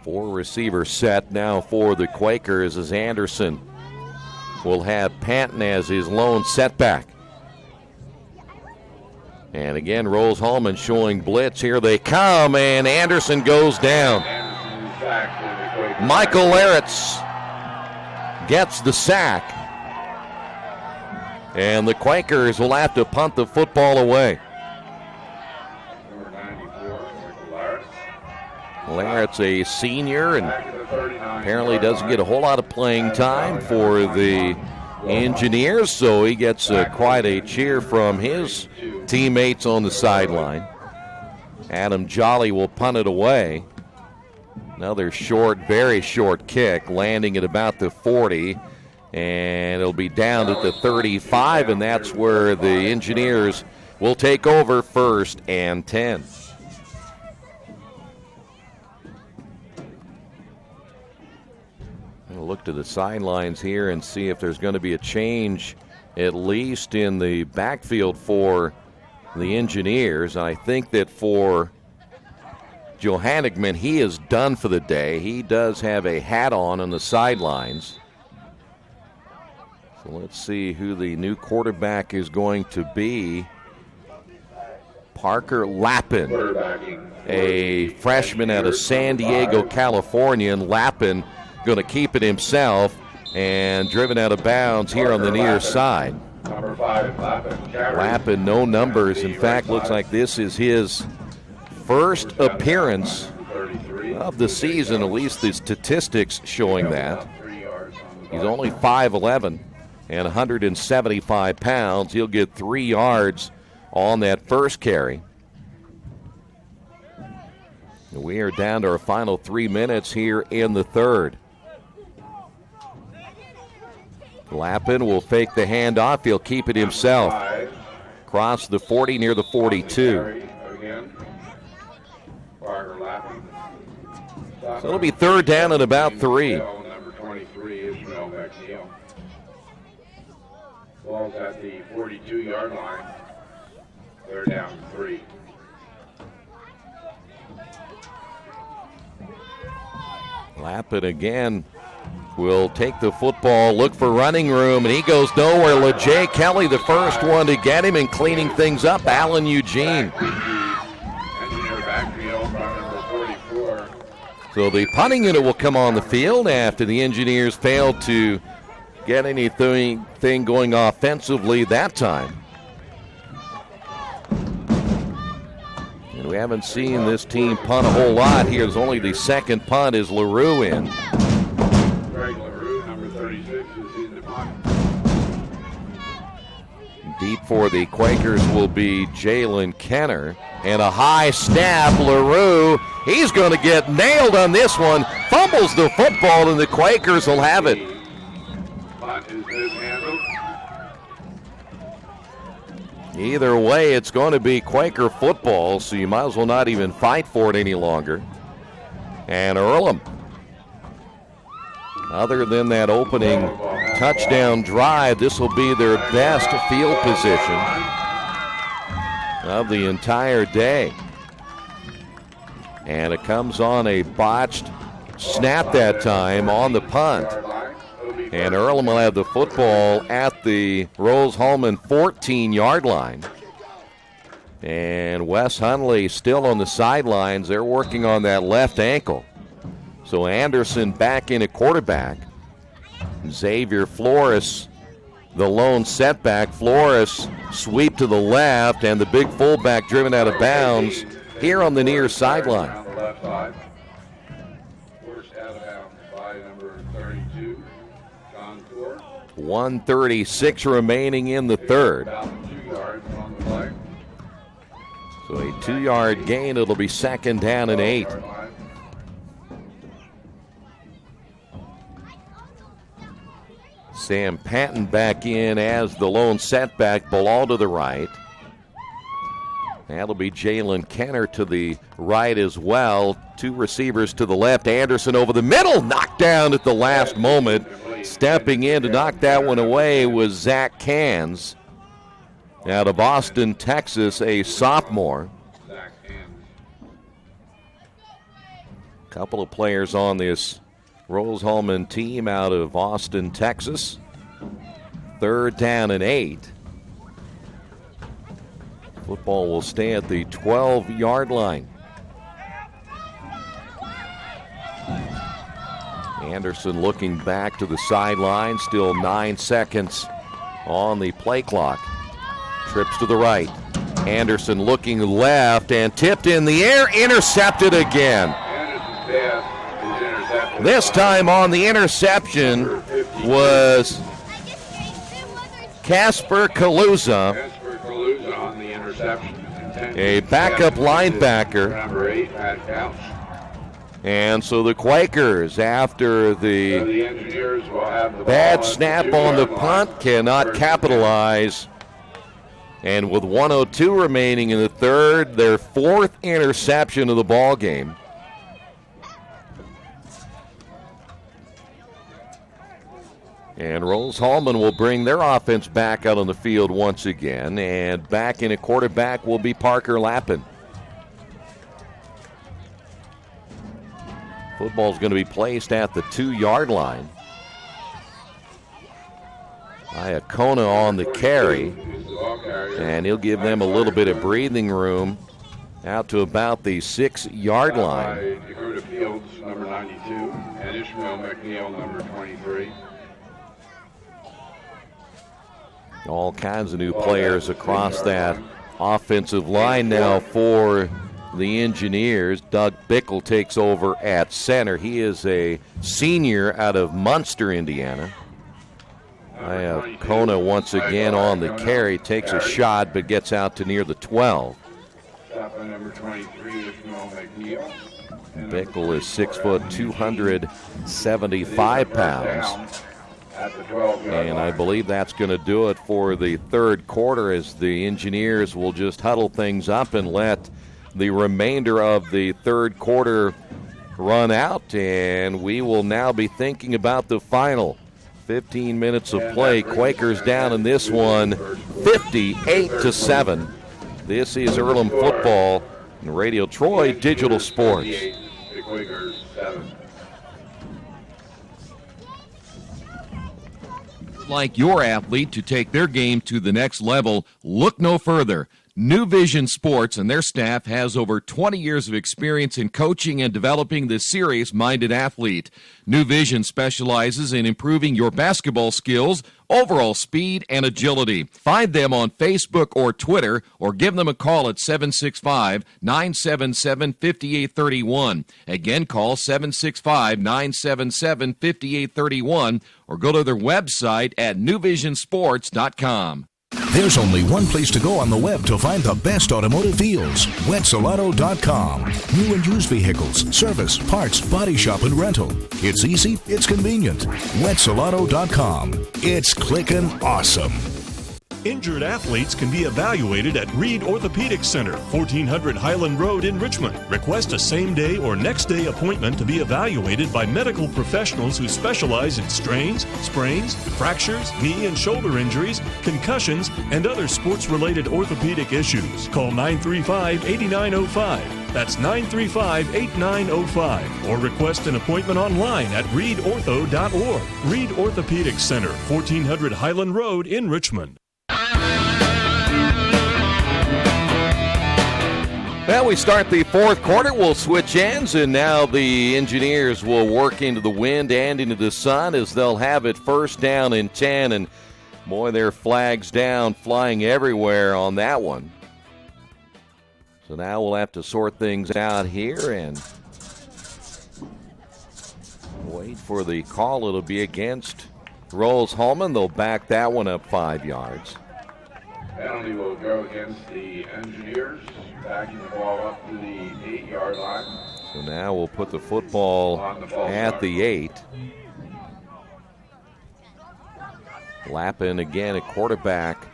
Four receiver set now for the Quakers as Anderson will have Panton as his lone setback. And again, Rose-Hulman showing blitz. Here they come, and Anderson goes down. Michael Laritz gets the sack. And the Quakers will have to punt the football away. Laritz, a senior, and apparently doesn't get a whole lot of playing time for the Engineers, so he gets quite a cheer from his teammates on the sideline. Adam Jolly will punt it away. Another short, very short kick, landing at about the 40, and it'll be down at the 35, and that's where the Engineers will take over, 1st and 10. We'll look to the sidelines here and see if there's going to be a change, at least in the backfield for the Engineers. I think that for Johannigman, he is done for the day. He does have a hat on the sidelines. So let's see who the new quarterback is going to be. Parker Lappin, a freshman out of San Diego, California. And Lappin going to keep it himself and driven out of bounds here on the near side. Number 5, Lappin. Lappin, no numbers. In fact, looks like this is his first appearance of the season, at least the statistics showing that. He's only 5'11" and 175 pounds. He'll get 3 yards on that first carry. We are down to our final 3 minutes here in the third. Lappin will fake the handoff. He'll keep it himself. Cross the 40 near the 42. So it'll be third down and about 3. Number 23, Ishmael McNeil. Ball's at the 42-yard line. Third down 3. Lappin again will take the football, look for running room, and he goes nowhere. LeJay Kelly, the first one to get him, and cleaning things up, Allen Eugene. So the punting unit will come on the field after the Engineers failed to get anything going offensively that time. And we haven't seen this team punt a whole lot here. There's only the second punt is LaRue in. Greg LaRue, number 36, is in the punt. Deep for the Quakers will be Jalen Kenner. And a high snap, LaRue. He's going to get nailed on this one. Fumbles the football, and the Quakers will have it. Either way, it's going to be Quaker football, so you might as well not even fight for it any longer. And Earlham, other than that opening touchdown drive, this will be their best field position of the entire day. And it comes on a botched snap that time on the punt. And Earlham will have the football at the Rose-Hulman 14-yard line. And Wes Hundley still on the sidelines. They're working on that left ankle. So Anderson back in at quarterback. Xavier Flores, the lone setback. Flores sweep to the left, and the big fullback driven out of bounds here on the near sideline. 1:36 remaining in the third. So a 2-yard gain. It'll be second down and 8. Sam Patton back in as the lone setback. Ball to the right. That'll be Jalen Kenner to the right as well. 2 receivers to the left. Anderson over the middle. Knocked down at the last moment. Stepping in to knock that one away was Zach Cans out of Austin, Texas, a sophomore. Couple of players on this Rose-Hulman team out of Austin, Texas. Third down and 8. Football will stay at the 12-yard line. Anderson looking back to the sideline. Still 9 seconds on the play clock. Trips to the right. Anderson looking left and tipped in the air. Intercepted again. This time on the interception was Casper Kaluza, a backup linebacker. Number 8, Pat Couch. And so the Quakers, after the bad snap on the punt, cannot capitalize. And with 1:02 remaining in the third, their 4th interception of the ball game. And Rose-Hulman will bring their offense back out on the field once again. And back in at quarterback will be Parker Lappin. Football's going to be placed at the 2-yard line. Iacona on the carry. And he'll give them a little bit of breathing room out to about the 6-yard line. Dakota Fields, number 92, and Ishmael McNeil, number 23. All kinds of new players across that offensive line now for the Engineers. Doug Bickle takes over at center. He is a senior out of Munster, Indiana. Iacona once again on the carry, takes a shot but gets out to near the 12. Number 23, Ishmael McNeil. Bickle is 6 foot, 275 pounds. And I believe that's going to do it for the third quarter, as the Engineers will just huddle things up and let the remainder of the third quarter run out. And we will now be thinking about the final 15 minutes of play. Quakers down in this one, 58-7. This is Earlham football and Radio Troy Digital Sports. The Quakers 7. Like your athlete to take their game to the next level, look no further. New Vision Sports and their staff has over 20 years of experience in coaching and developing the serious-minded athlete. New Vision specializes in improving your basketball skills, overall speed, and agility. Find them on Facebook or Twitter, or give them a call at 765-977-5831. Again, call 765-977-5831, or go to their website at newvisionsports.com. There's only one place to go on the web to find the best automotive deals. wetsolano.com. New and used vehicles, service, parts, body shop, and rental. It's easy, it's convenient. wetsolano.com. It's clickin' awesome. Injured athletes can be evaluated at Reed Orthopedic Center, 1400 Highland Road in Richmond. Request a same-day or next-day appointment to be evaluated by medical professionals who specialize in strains, sprains, fractures, knee and shoulder injuries, concussions, and other sports-related orthopedic issues. Call 935-8905. That's 935-8905. Or request an appointment online at reedortho.org. Reed Orthopedic Center, 1400 Highland Road in Richmond. Well, we start the fourth quarter. We'll switch ends, and now the Engineers will work into the wind and into the sun as they'll have it first down and 10. And, boy, their flags down, flying everywhere on that one. So now we'll have to sort things out here and wait for the call. It'll be against Rose-Hulman. They'll back that one up 5 yards. Penalty will go against the Engineers, backing the ball up to the 8-yard line. So now we'll put the football at the 8. Lappin again at quarterback.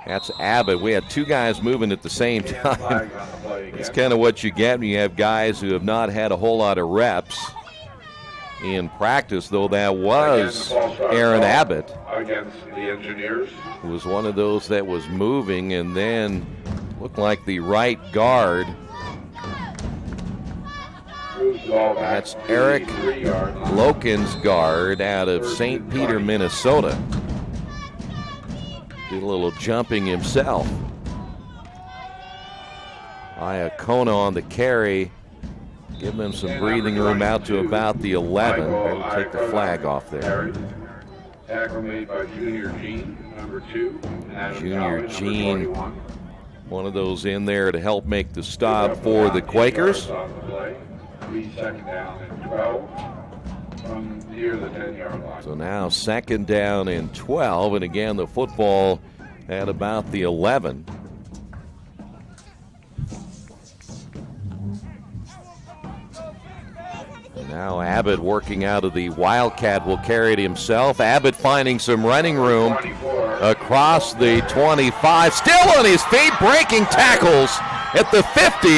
That's Abbott. We had two guys moving at the same time. It's kind of what you get when you have guys who have not had a whole lot of reps in practice, though that was Aaron Abbott. Against the Engineers. It was one of those that was moving, and then looked like the right guard. That's Eric Loken's guard out of St. Peter, Minnesota. Did a little jumping himself. Iacona on the carry. Give them some breathing room out to about the 11. We'll take the flag off there. Tackle made by Junior Jean, number 2. Junior Jean, one of those in there to help make the stop for the Quakers. Second down and 12 from near the 10-yard line. So now second down and 12, and again the football at about the 11. Now Abbott working out of the Wildcat will carry it himself. Abbott finding some running room across the 25. Still on his feet, breaking tackles at the 50.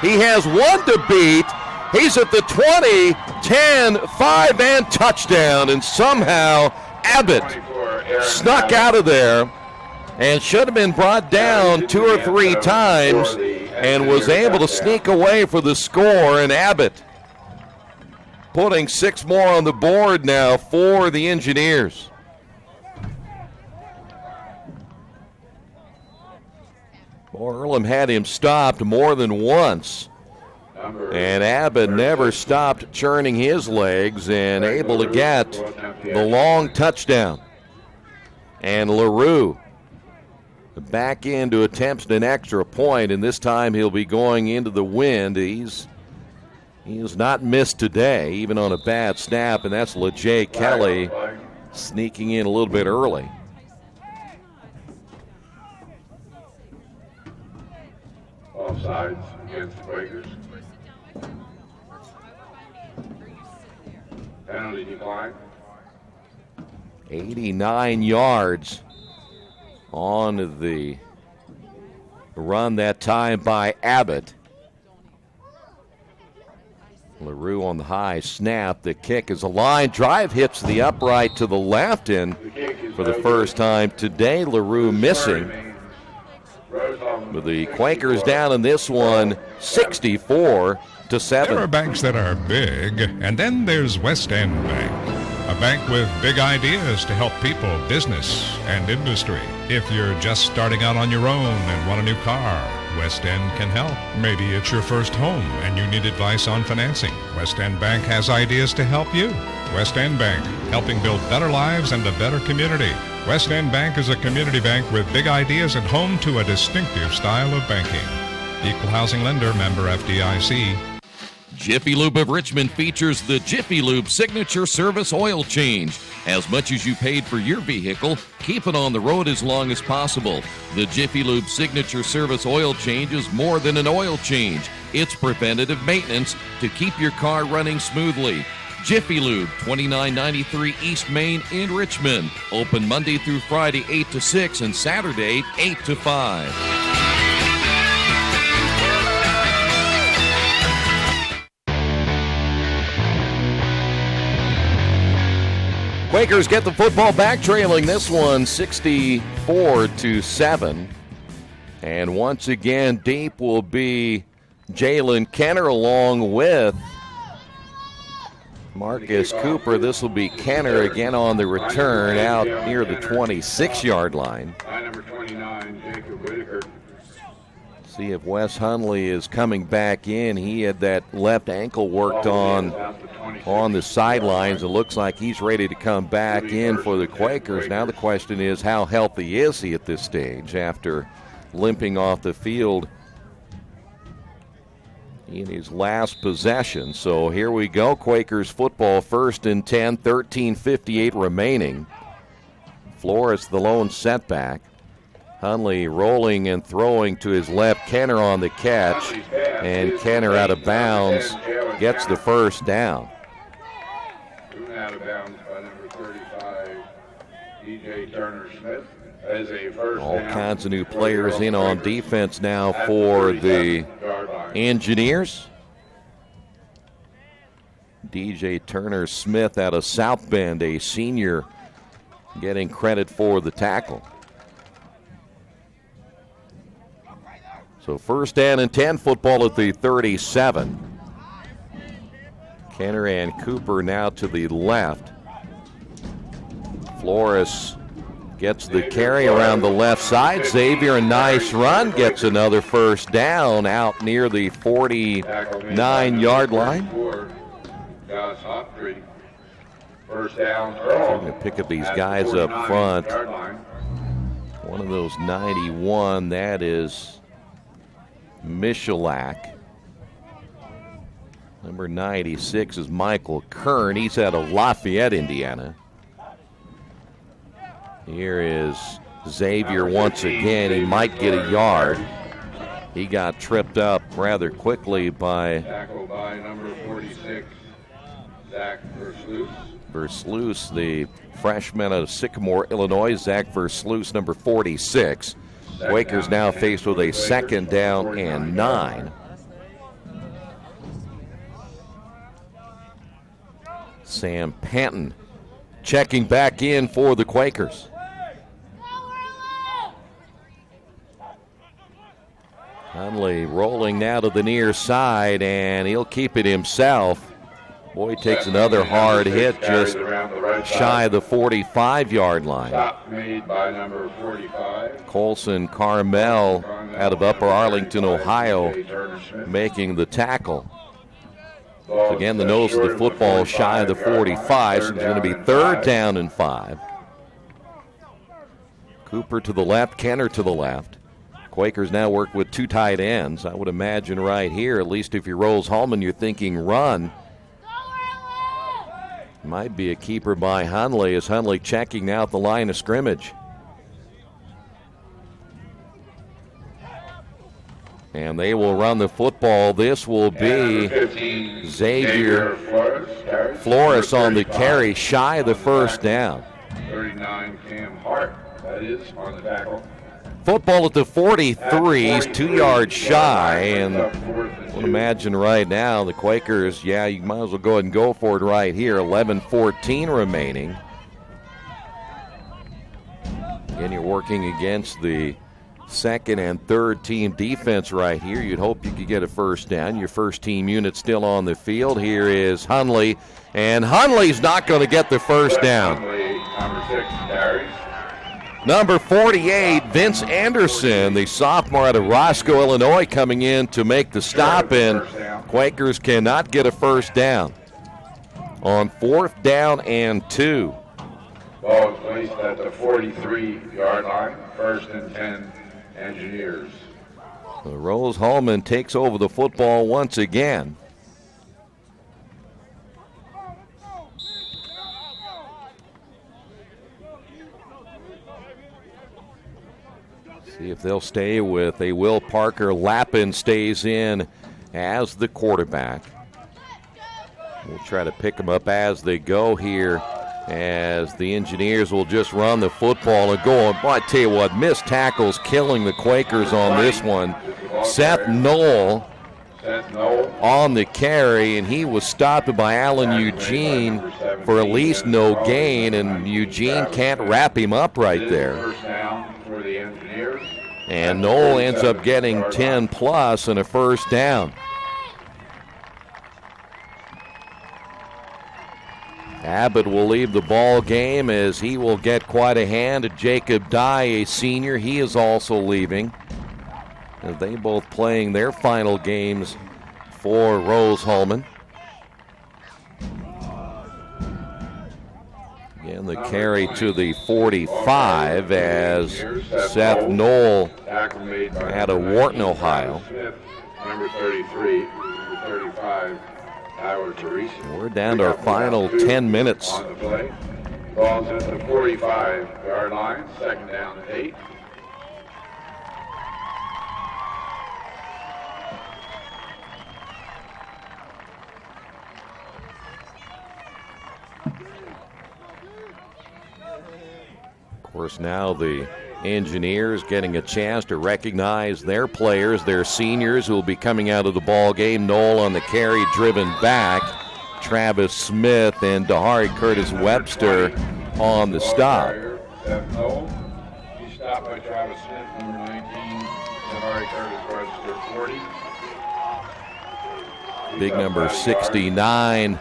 He has one to beat. He's at the 20, 10, 5, and touchdown. And somehow Abbott snuck out of there and should have been brought down 2 or 3 times and was able to sneak away for the score. And Abbott putting 6 more on the board now for the Engineers. Earlham had him stopped more than once. And Abbott never stopped churning his legs and able to get the long touchdown. And LaRue back in to attempt an extra point, and this time he'll be going into the wind. He has not missed today, even on a bad snap, and that's LeJay Kelly sneaking in a little bit early. Offsides against the Quakers. Penalty decline. 89 yards on the run that time by Abbott. LaRue on the high snap. The kick is a line drive, hits the upright to the left, and for the first time today, LaRue missing. But the Quakers down in this one, 64-7. There are banks that are big, and then there's West End Bank, a bank with big ideas to help people, business, and industry. If you're just starting out on your own and want a new car, West End can help. Maybe it's your first home and you need advice on financing. West End Bank has ideas to help you. West End Bank, helping build better lives and a better community. West End Bank is a community bank with big ideas and home to a distinctive style of banking. Equal housing lender, member FDIC. Jiffy Lube of Richmond features the Jiffy Lube Signature Service Oil Change. As much as you paid for your vehicle, keep it on the road as long as possible. The Jiffy Lube Signature Service Oil Change is more than an oil change. It's preventative maintenance to keep your car running smoothly. Jiffy Lube, 2993 East Main in Richmond. Open Monday through Friday, 8 to 6, and Saturday, 8 to 5. Quakers get the football back, trailing this one 64-7. And once again, deep will be Jalen Kenner along with Marcus Cooper. This will be Kenner again on the return out near the 26-yard line. Number 29, Jacob Whitaker. See if Wes Hundley is coming back in. He had that left ankle worked on the sidelines. It looks like he's ready to come back in for the Quakers. Now the question is, how healthy is he at this stage after limping off the field in his last possession? So here we go. Quakers football, 1st and 10, 13:58 remaining. Flores the lone setback. Hundley rolling and throwing to his left. Kenner on the catch, and Kenner out of bounds gets the first down. Out of bounds by number 35, DJ Turner Smith. As a first All down. kinds of new players in on defense now for the Engineers. DJ Turner Smith out of South Bend, a senior, getting credit for the tackle. So 1st down and 10, football at the 37. Kenner and Cooper now to the left. Flores gets the carry around the left side. Xavier, a nice run, gets another first down out near the 49-yard line. Josh Hoptree. First down. Going to pick up these guys up front. One of those 91, that is Michalak. Number 96 is Michael Kern. He's out of Lafayette, Indiana. Here is Xavier once again. He might get a yard. He got tripped up rather quickly by Tackled by number 46, Zach Versluis, the freshman out of Sycamore, Illinois. Zach Versluis, number 46. Quakers now faced with a 2nd down and 9. Sam Panton checking back in for the Quakers. Hunley rolling now to the near side, and he'll keep it himself. Boy, takes another hard hit just shy of the 45-yard line. Stop made by number 45. Colson Carmel out of Upper Arlington, Ohio, making the tackle. So again, the nose of the football shy of the 45, so it's going to be 3rd down and 5. Cooper to the left, Kenner to the left. Quakers now work with 2 tight ends. I would imagine right here, at least if you're Rose-Hulman, you're thinking run. Might be a keeper by Hunley, as Hunley checking now at the line of scrimmage. And they will run the football. This will be Xavier Flores on the carry, shy of the 1st down. 39, Cam Hart, that is, on the tackle. Football at the 43, he's 2 yards shy, and I would imagine right now the Quakers, you might as well go ahead and go for it right here. 11:14 remaining. Again, you're working against the 2nd and 3rd team defense right here. You'd hope you could get a 1st down. Your 1st team unit still on the field. Here is Hunley, and Hunley's not going to get the 1st down. Number 6 carries. Number 48, Vince Anderson, the sophomore out of Roscoe, Illinois, coming in to make the stop, and Quakers cannot get a 1st down. On 4th down and 2. Ball is placed at the 43-yard line, 1st and 10, Engineers. Rose-Hulman takes over the football once again. See if they'll stay with a Will Parker. Lappin stays in as the quarterback. We'll try to pick them up as they go here, as the Engineers will just run the football and go on. Boy, I tell you what, missed tackles killing the Quakers on this one. Seth Knoll on the carry, and he was stopped by Allen Eugene for at least no gain, and Eugene can't wrap him up right there. And Knoll ends up getting 10 plus and a 1st down. Abbott will leave the ball game as he will get quite a hand. Jacob Dye, a senior, he is also leaving. As they both playing their final games for Rose-Hulman. Again, the carry to the 45 as Seth Knoll out of Wharton, Ohio. Number 33, number 35, Howard Teresi. We're down to our final 10 minutes. On the play. Ball's at the 45-yard line, 2nd down and 8. Of course, now the Engineers getting a chance to recognize their players, their seniors who will be coming out of the ball game. Knoll on the carry, driven back. Travis Smith and Dahari Curtis Webster on the stop. Knoll. He's stopped by Travis Smith, number 19. Dahari Curtis Webster, 40. Big number 69,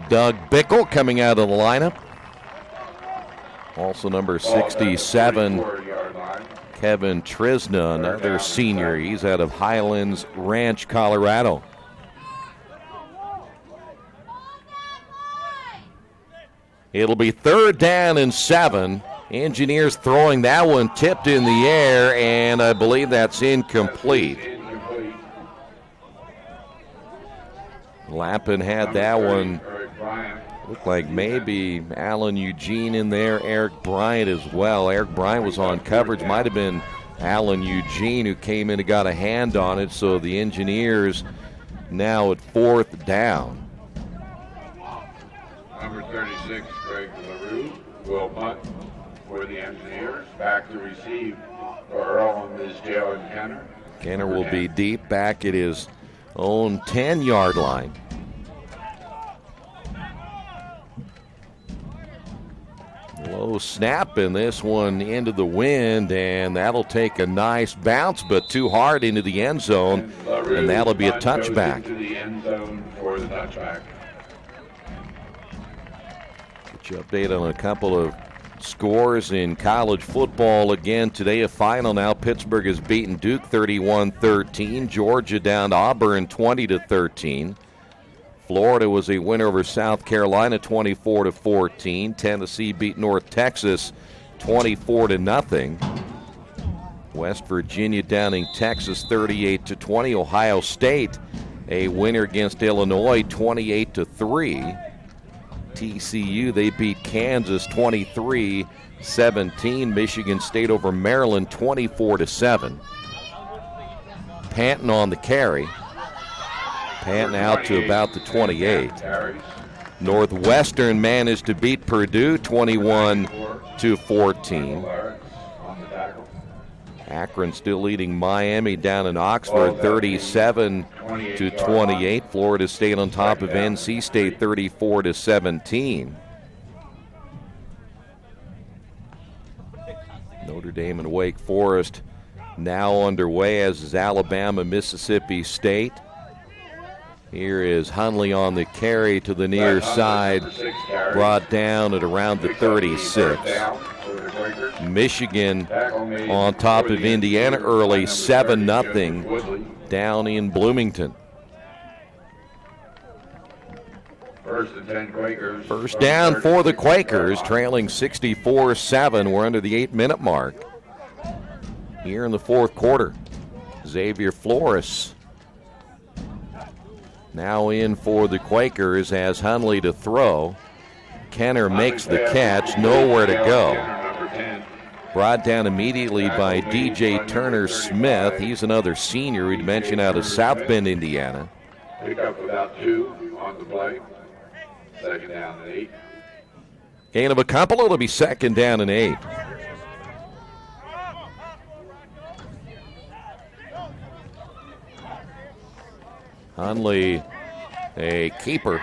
Doug Bickle coming out of the lineup. Also number 67, Kevin Trisna, another senior. He's out of Highlands Ranch, Colorado. It'll be 3rd down and 7. Engineers throwing that one, tipped in the air, and I believe that's incomplete. Lappin had that one. Looked like maybe Allen Eugene in there, Eric Bryant as well. Eric Bryant was on coverage. Might have been Allen Eugene who came in and got a hand on it. So the Engineers now at 4th down. Number 36, Greg LaRue. Will punt for the Engineers. Back to receive for Earlham is Jalen Kenner. Kenner will be deep back at his own 10-yard line. Oh, snap, and this one into the wind, and that'll take a nice bounce, but too hard into the end zone, and that'll be a touchback. Into the end zone for the touchback. Get you update on a couple of scores in college football again today. A final now. Pittsburgh has beaten Duke 31-13. Georgia down to Auburn 20-13. Florida was a winner over South Carolina 24-14. Tennessee beat North Texas 24-0. West Virginia downing Texas 38-20. Ohio State a winner against Illinois 28-3. TCU, they beat Kansas 23-17. Michigan State over Maryland 24-7. Panton on the carry. Panton out to about the 28. Northwestern managed to beat Purdue 21-14. Akron still leading Miami down in Oxford 37-28. Florida State on top of NC State 34-17. Notre Dame and Wake Forest now underway, as is Alabama, Mississippi State. Here is Hundley on the carry to the near side, brought down at around the 36. Michigan on top of Indiana early, 7-0 down in Bloomington. First down for the Quakers, trailing 64-7. We're under the 8-minute mark here in the fourth quarter. Xavier Flores now in for the Quakers as Hundley to throw. Kenner makes the catch, nowhere to go. Brought down immediately by DJ Turner Smith. He's another senior we'd mentioned out of South Bend, Indiana. Pick up about 2 on the play. Second down and 8. Gain of a couple, it'll be second down and 8. Hundley, a keeper.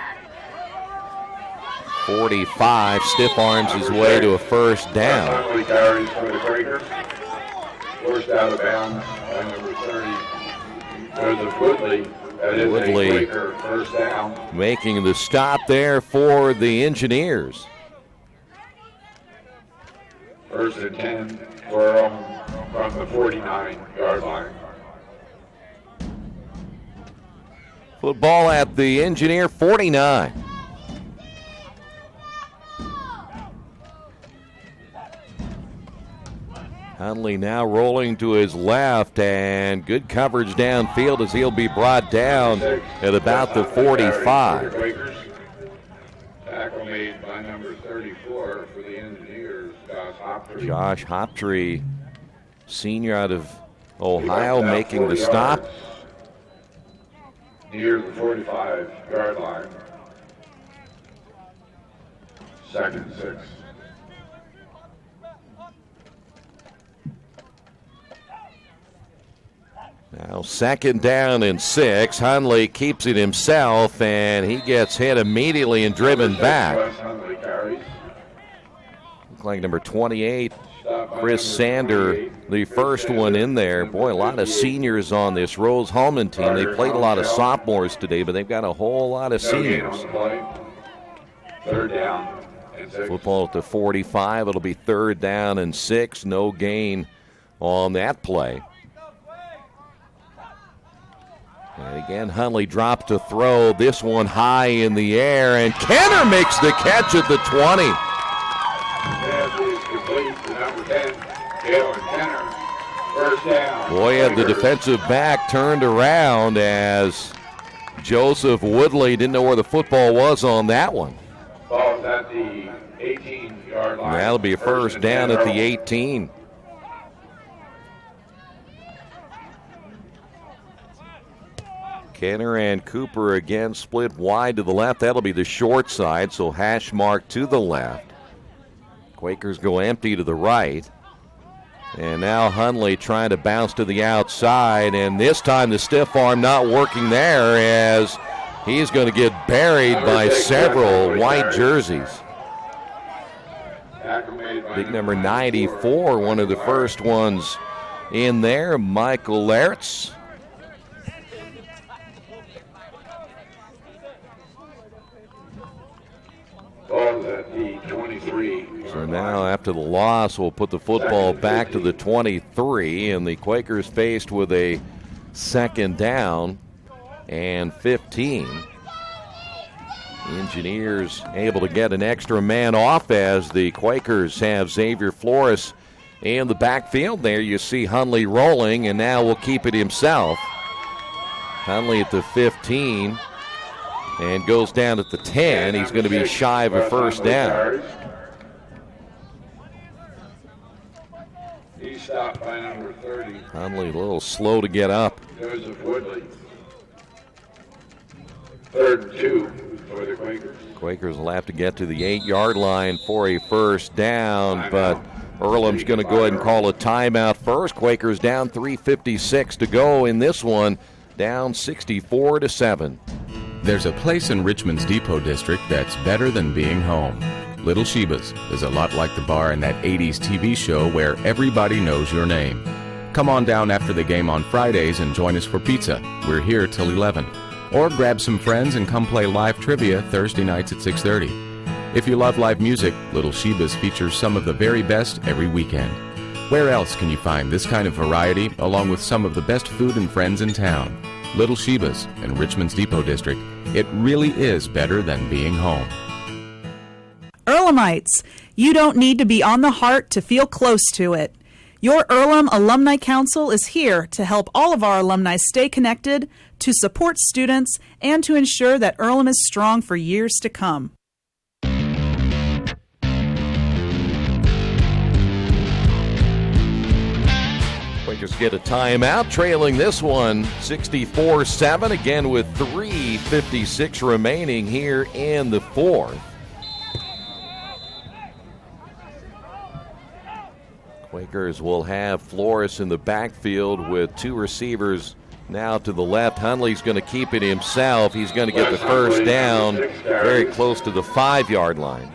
45, stiff arms his way to a first down. Hundley carries for the Quakers. Forced out of bounds by number 30. Joseph Woodley. That is Woodley a Quaker first down. Making the stop there for the Engineers. First and 10 for Earlham from the 49-yard line. Football at the Engineer 49. Hundley now rolling to his left, and good coverage downfield as he'll be brought down at about the 45. Tackle made by number 34 for the Engineers, Josh Hoptree, senior out of Ohio, making the stop. Near the 45-yard line. Second and 6. Now second down and 6. Hundley keeps it himself, and he gets hit immediately and driven back. Looks like number 28, Chris Sander, the first one in there. Boy, a lot of seniors on this Rose-Hulman team. They played a lot of sophomores today, but they've got a whole lot of seniors. Third down and 6. Football at the 45. It'll be third down and 6. No gain on that play. And again, Hundley dropped to throw. This one high in the air, and Kenner makes the catch at the 20. Pass is complete to number 10, Jalen Kenner. First down. Boy, had the defensive back turned around as Joseph Woodley didn't know where the football was on that one. Ball's at the 18-yard line. That'll be a first down at the 18. Kenner and Cooper again split wide to the left. That'll be the short side, so hash mark to the left. Quakers go empty to the right. And now Hundley trying to bounce to the outside, and this time the stiff arm not working there as he's going to get buried by several white jerseys. Big number 94, one of the first ones in there, Michael Lertz. At the 23. So now after the loss, we'll put the football back to the 23, and the Quakers faced with a second down and 15. Engineers able to get an extra man off as the Quakers have Xavier Flores in the backfield. There you see Hunley rolling, and now will keep it himself. Hunley at the 15 and goes down at the 10. He's going to be shy of a first down. He stopped by number 30. Hunley a little slow to get up. Joseph Woodley. 3rd and 2 for the Quakers. Quakers will have to get to the 8-yard line for a first down, but Earlham's going to go ahead and call a timeout first. Quakers down 3:56 to go in this one, down 64-7. There's a place in Richmond's Depot District that's better than being home. Little Sheba's is a lot like the bar in that 80s TV show where everybody knows your name. Come on down after the game on Fridays and join us for pizza. We're here till 11. Or grab some friends and come play live trivia Thursday nights at 6:30. If you love live music, Little Sheba's features some of the very best every weekend. Where else can you find this kind of variety along with some of the best food and friends in town? Little Sheba's in Richmond's Depot District. It really is better than being home. Earlhamites, you don't need to be on the heart to feel close to it. Your Earlham Alumni Council is here to help all of our alumni stay connected, to support students, and to ensure that Earlham is strong for years to come. Quakers get a timeout, trailing this one 64-7, again with 3:56 remaining here in the fourth. Quakers will have Flores in the backfield with two receivers now to the left. Hunley's going to keep it himself. He's going to get the first down very close to the 5-yard line.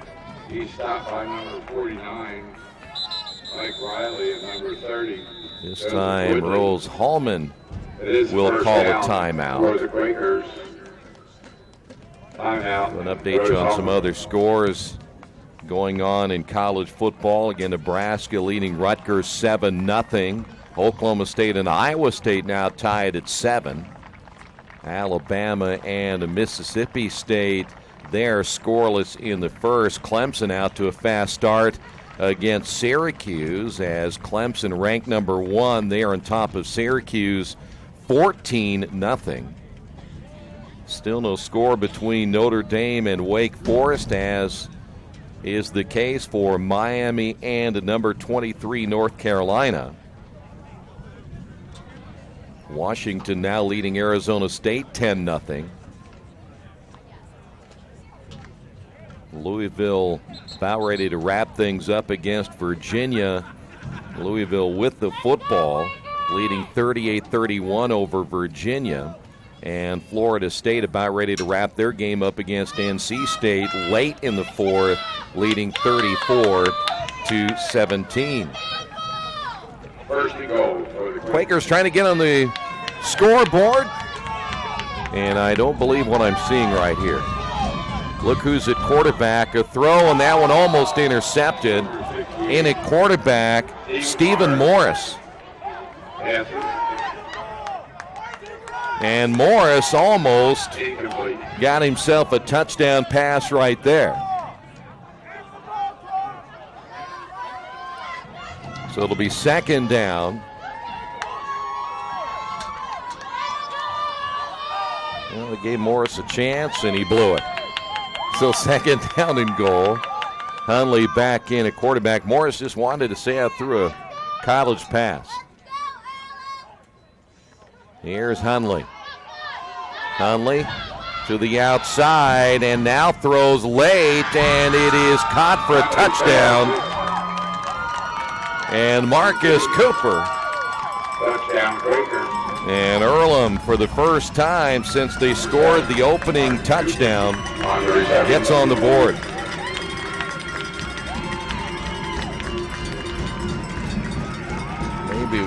He stopped by number 49, Mike Riley at number 30. This time, Rose-Hulman will call a timeout. For the Quakers. Timeout. An update you on some other scores going on in college football. Again, Nebraska leading Rutgers 7-0. Oklahoma State and Iowa State now tied at 7. Alabama and Mississippi State, they're scoreless in the first. Clemson out to a fast start against Syracuse as Clemson ranked number 1. They are on top of Syracuse 14-0. Still no score between Notre Dame and Wake Forest, as is the case for Miami and number 23 North Carolina. Washington now leading Arizona State 10-0. Louisville about ready to wrap things up against Virginia. Louisville with the football, leading 38-31 over Virginia. And Florida State about ready to wrap their game up against NC State late in the fourth, leading 34-17. First and goal for the Quakers trying to get on the scoreboard, and I don't believe what I'm seeing right here. Look who's at quarterback. A throw, and that one almost intercepted. In at quarterback, Stephen Morris. And Morris almost got himself a touchdown pass right there. So it'll be second down. Well, they gave Morris a chance, and he blew it. So second down and goal. Hunley back in at quarterback. Morris just wanted to say out through a college pass. Here's Hunley. Hunley to the outside and now throws late, and it is caught for a touchdown. And Marcus Cooper. Touchdown Quakers. And Earlham, for the first time since they scored the opening touchdown, gets on the board.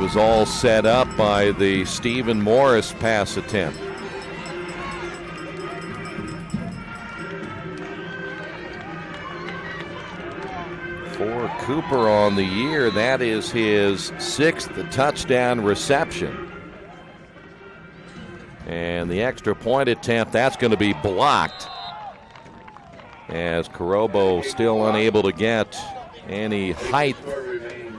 was all set up by the Stephen Morris pass attempt. For Cooper on the year, that is his 6th touchdown reception. And the extra point attempt, that's going to be blocked, as Carobo still unable to get any height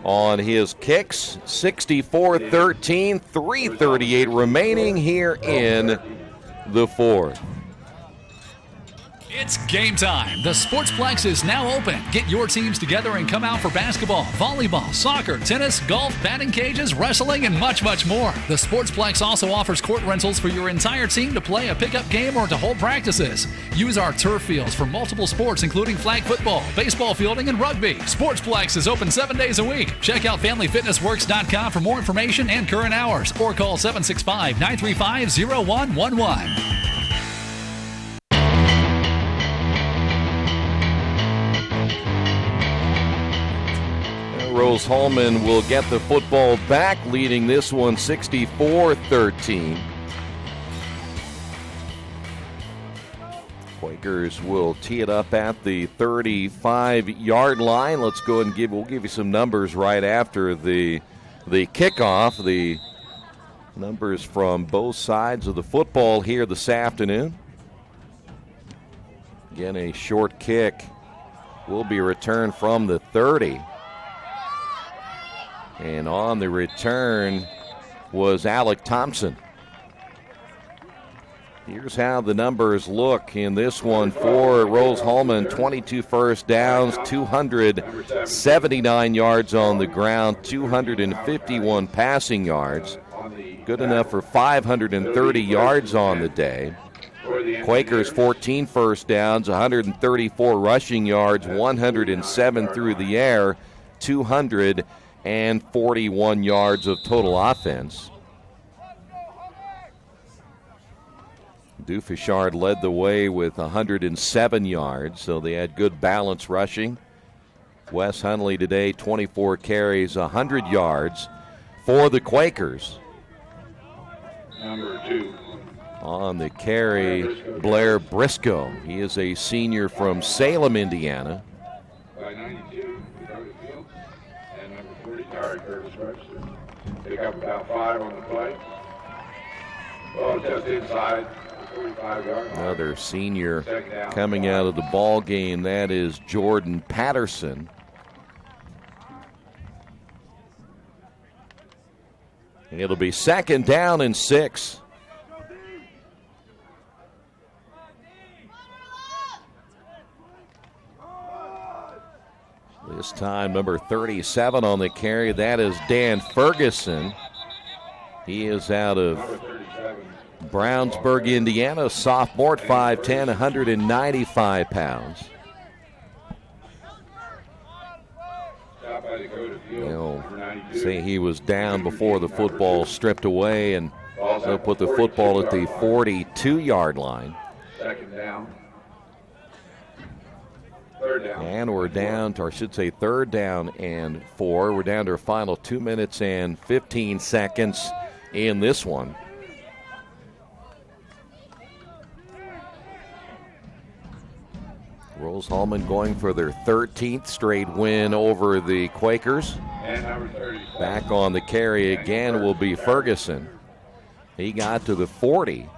on his kicks. 64-13, 3:38 remaining here in the fourth. It's game time. The Sportsplex is now open. Get your teams together and come out for basketball, volleyball, soccer, tennis, golf, batting cages, wrestling, and much, much more. The Sportsplex also offers court rentals for your entire team to play a pickup game or to hold practices. Use our turf fields for multiple sports, including flag football, baseball fielding, and rugby. Sportsplex is open 7 days a week. Check out FamilyFitnessWorks.com for more information and current hours, or call 765-935-0111. Rose-Hulman will get the football back, leading this one 64-13. Quakers will tee it up at the 35-yard line. Let's go and we'll give you some numbers right after the kickoff. The numbers from both sides of the football here this afternoon. Again, a short kick will be returned from the 30. And on the return was Alec Thompson. Here's how the numbers look in this one for Rose-Hulman. 22 first downs, 279 yards on the ground, 251 passing yards. Good enough for 530 yards on the day. Quakers 14 first downs, 134 rushing yards, 107 through the air, 241 yards of total offense. Dufishard led the way with 107 yards, so they had good balance rushing. Wes Hundley today, 24 carries, 100 yards for the Quakers. Number 2. On the carry, Blair Briscoe. He is a senior from Salem, Indiana. By 92, Field. And number 40, Curtis Webster. Pick up about 5 on the play. Well, just inside the 45-yard line. Another senior coming out of the ball game. That is Jordan Patterson. And it'll be 2nd down and 6. This time, number 37 on the carry. That is Dan Ferguson. He is out of Brownsburg, Indiana. Sophomore at 5'10", 195 pounds. They'll say he was down before the football stripped away, and they'll put the football at the 42-yard line. 2nd down. 3rd down. And we're down to, or I should say, 3rd down and 4. We're down to our final 2 minutes and 15 seconds in this one. Rose-Hulman going for their 13th straight win over the Quakers. And number 37. Back on the carry again will be Ferguson. He got to the 40.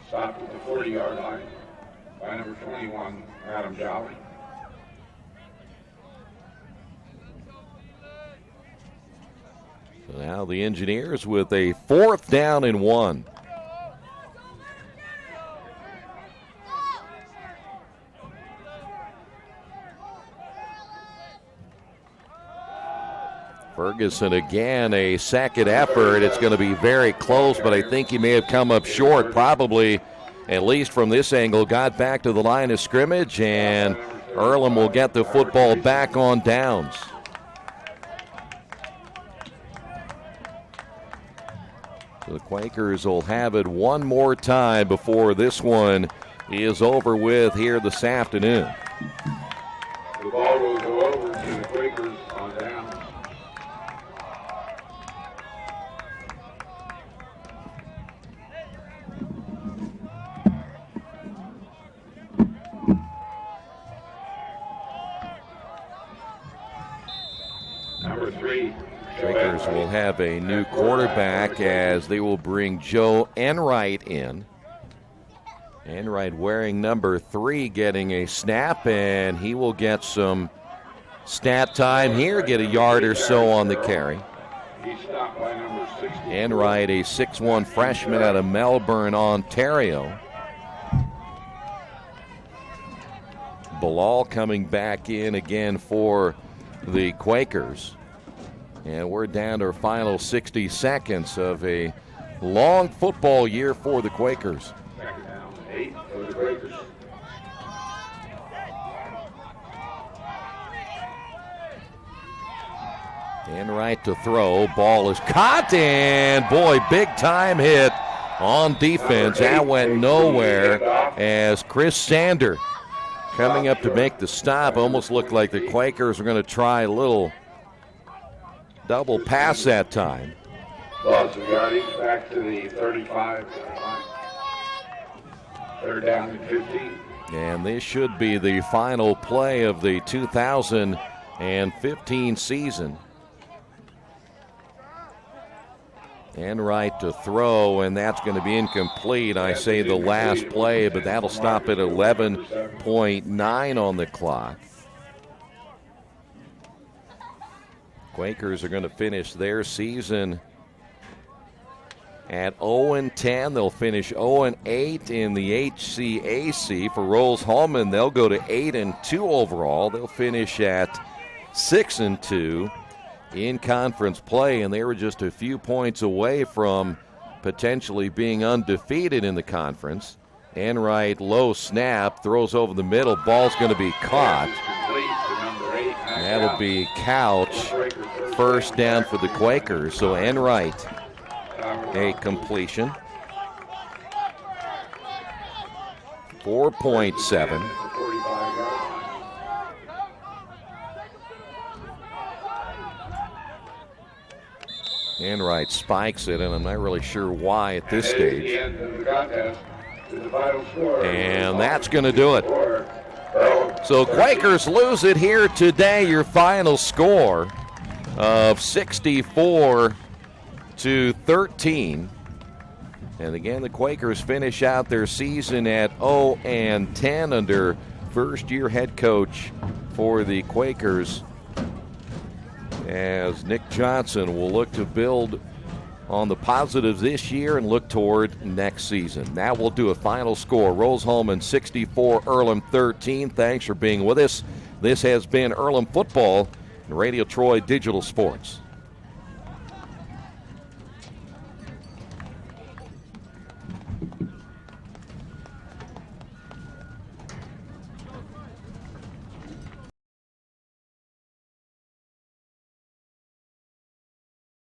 Stopped at the 40-yard line by number 21, Adam Jolly. So now the Engineers with a 4th down and 1. Ferguson again, a second effort. It's going to be very close, but I think he may have come up short. Probably, at least from this angle, got back to the line of scrimmage, and Earlham will get the football back on downs. So the Quakers will have it one more time before this one is over with here this afternoon. The ball will go over to the Quakers on downs. Quakers will have a new quarterback as they will bring Joe Enright in. Enright wearing number 3, getting a snap, and he will get some stat time here, get a yard or so on the carry. Enright, a 6'1 freshman out of Melbourne, Ontario. Bilal coming back in again for the Quakers. And we're down to our final 60 seconds of a long football year for the Quakers. 8 for the Quakers. Enright to throw. Ball is caught, and boy, big time hit on defense. That went nowhere as Chris Sander coming up to make the stop. Almost looked like the Quakers were going to try a little double pass that time. Loss of yardage back to the 35. Third down and 15. And this should be the final play of the 2015 season. Enright to throw, and that's going to be incomplete. I say the last play, but that'll stop at 11.9 on the clock. Quakers are going to finish their season at 0-10. They'll finish 0-8 in the HCAC. For Rose-Hulman, they'll go to 8-2 overall. They'll finish at 6-2 in conference play, and they were just a few points away from potentially being undefeated in the conference. Enright, low snap, throws over the middle. Ball's going to be caught. That'll be Couch. First down for the Quakers. So Enright, a completion. 4.7. Enright spikes it, and I'm not really sure why at this stage. And that's going to do it. So Quakers lose it here today. Your final score of 64-13. And again, the Quakers finish out their season at 0-10 under first-year head coach for the Quakers, as Nick Johnson will look to build on the positives this year and look toward next season. That will do a final score. Rose-Hulman 64, Earlham 13. Thanks for being with us. This has been Earlham Football and Radio Troy Digital Sports.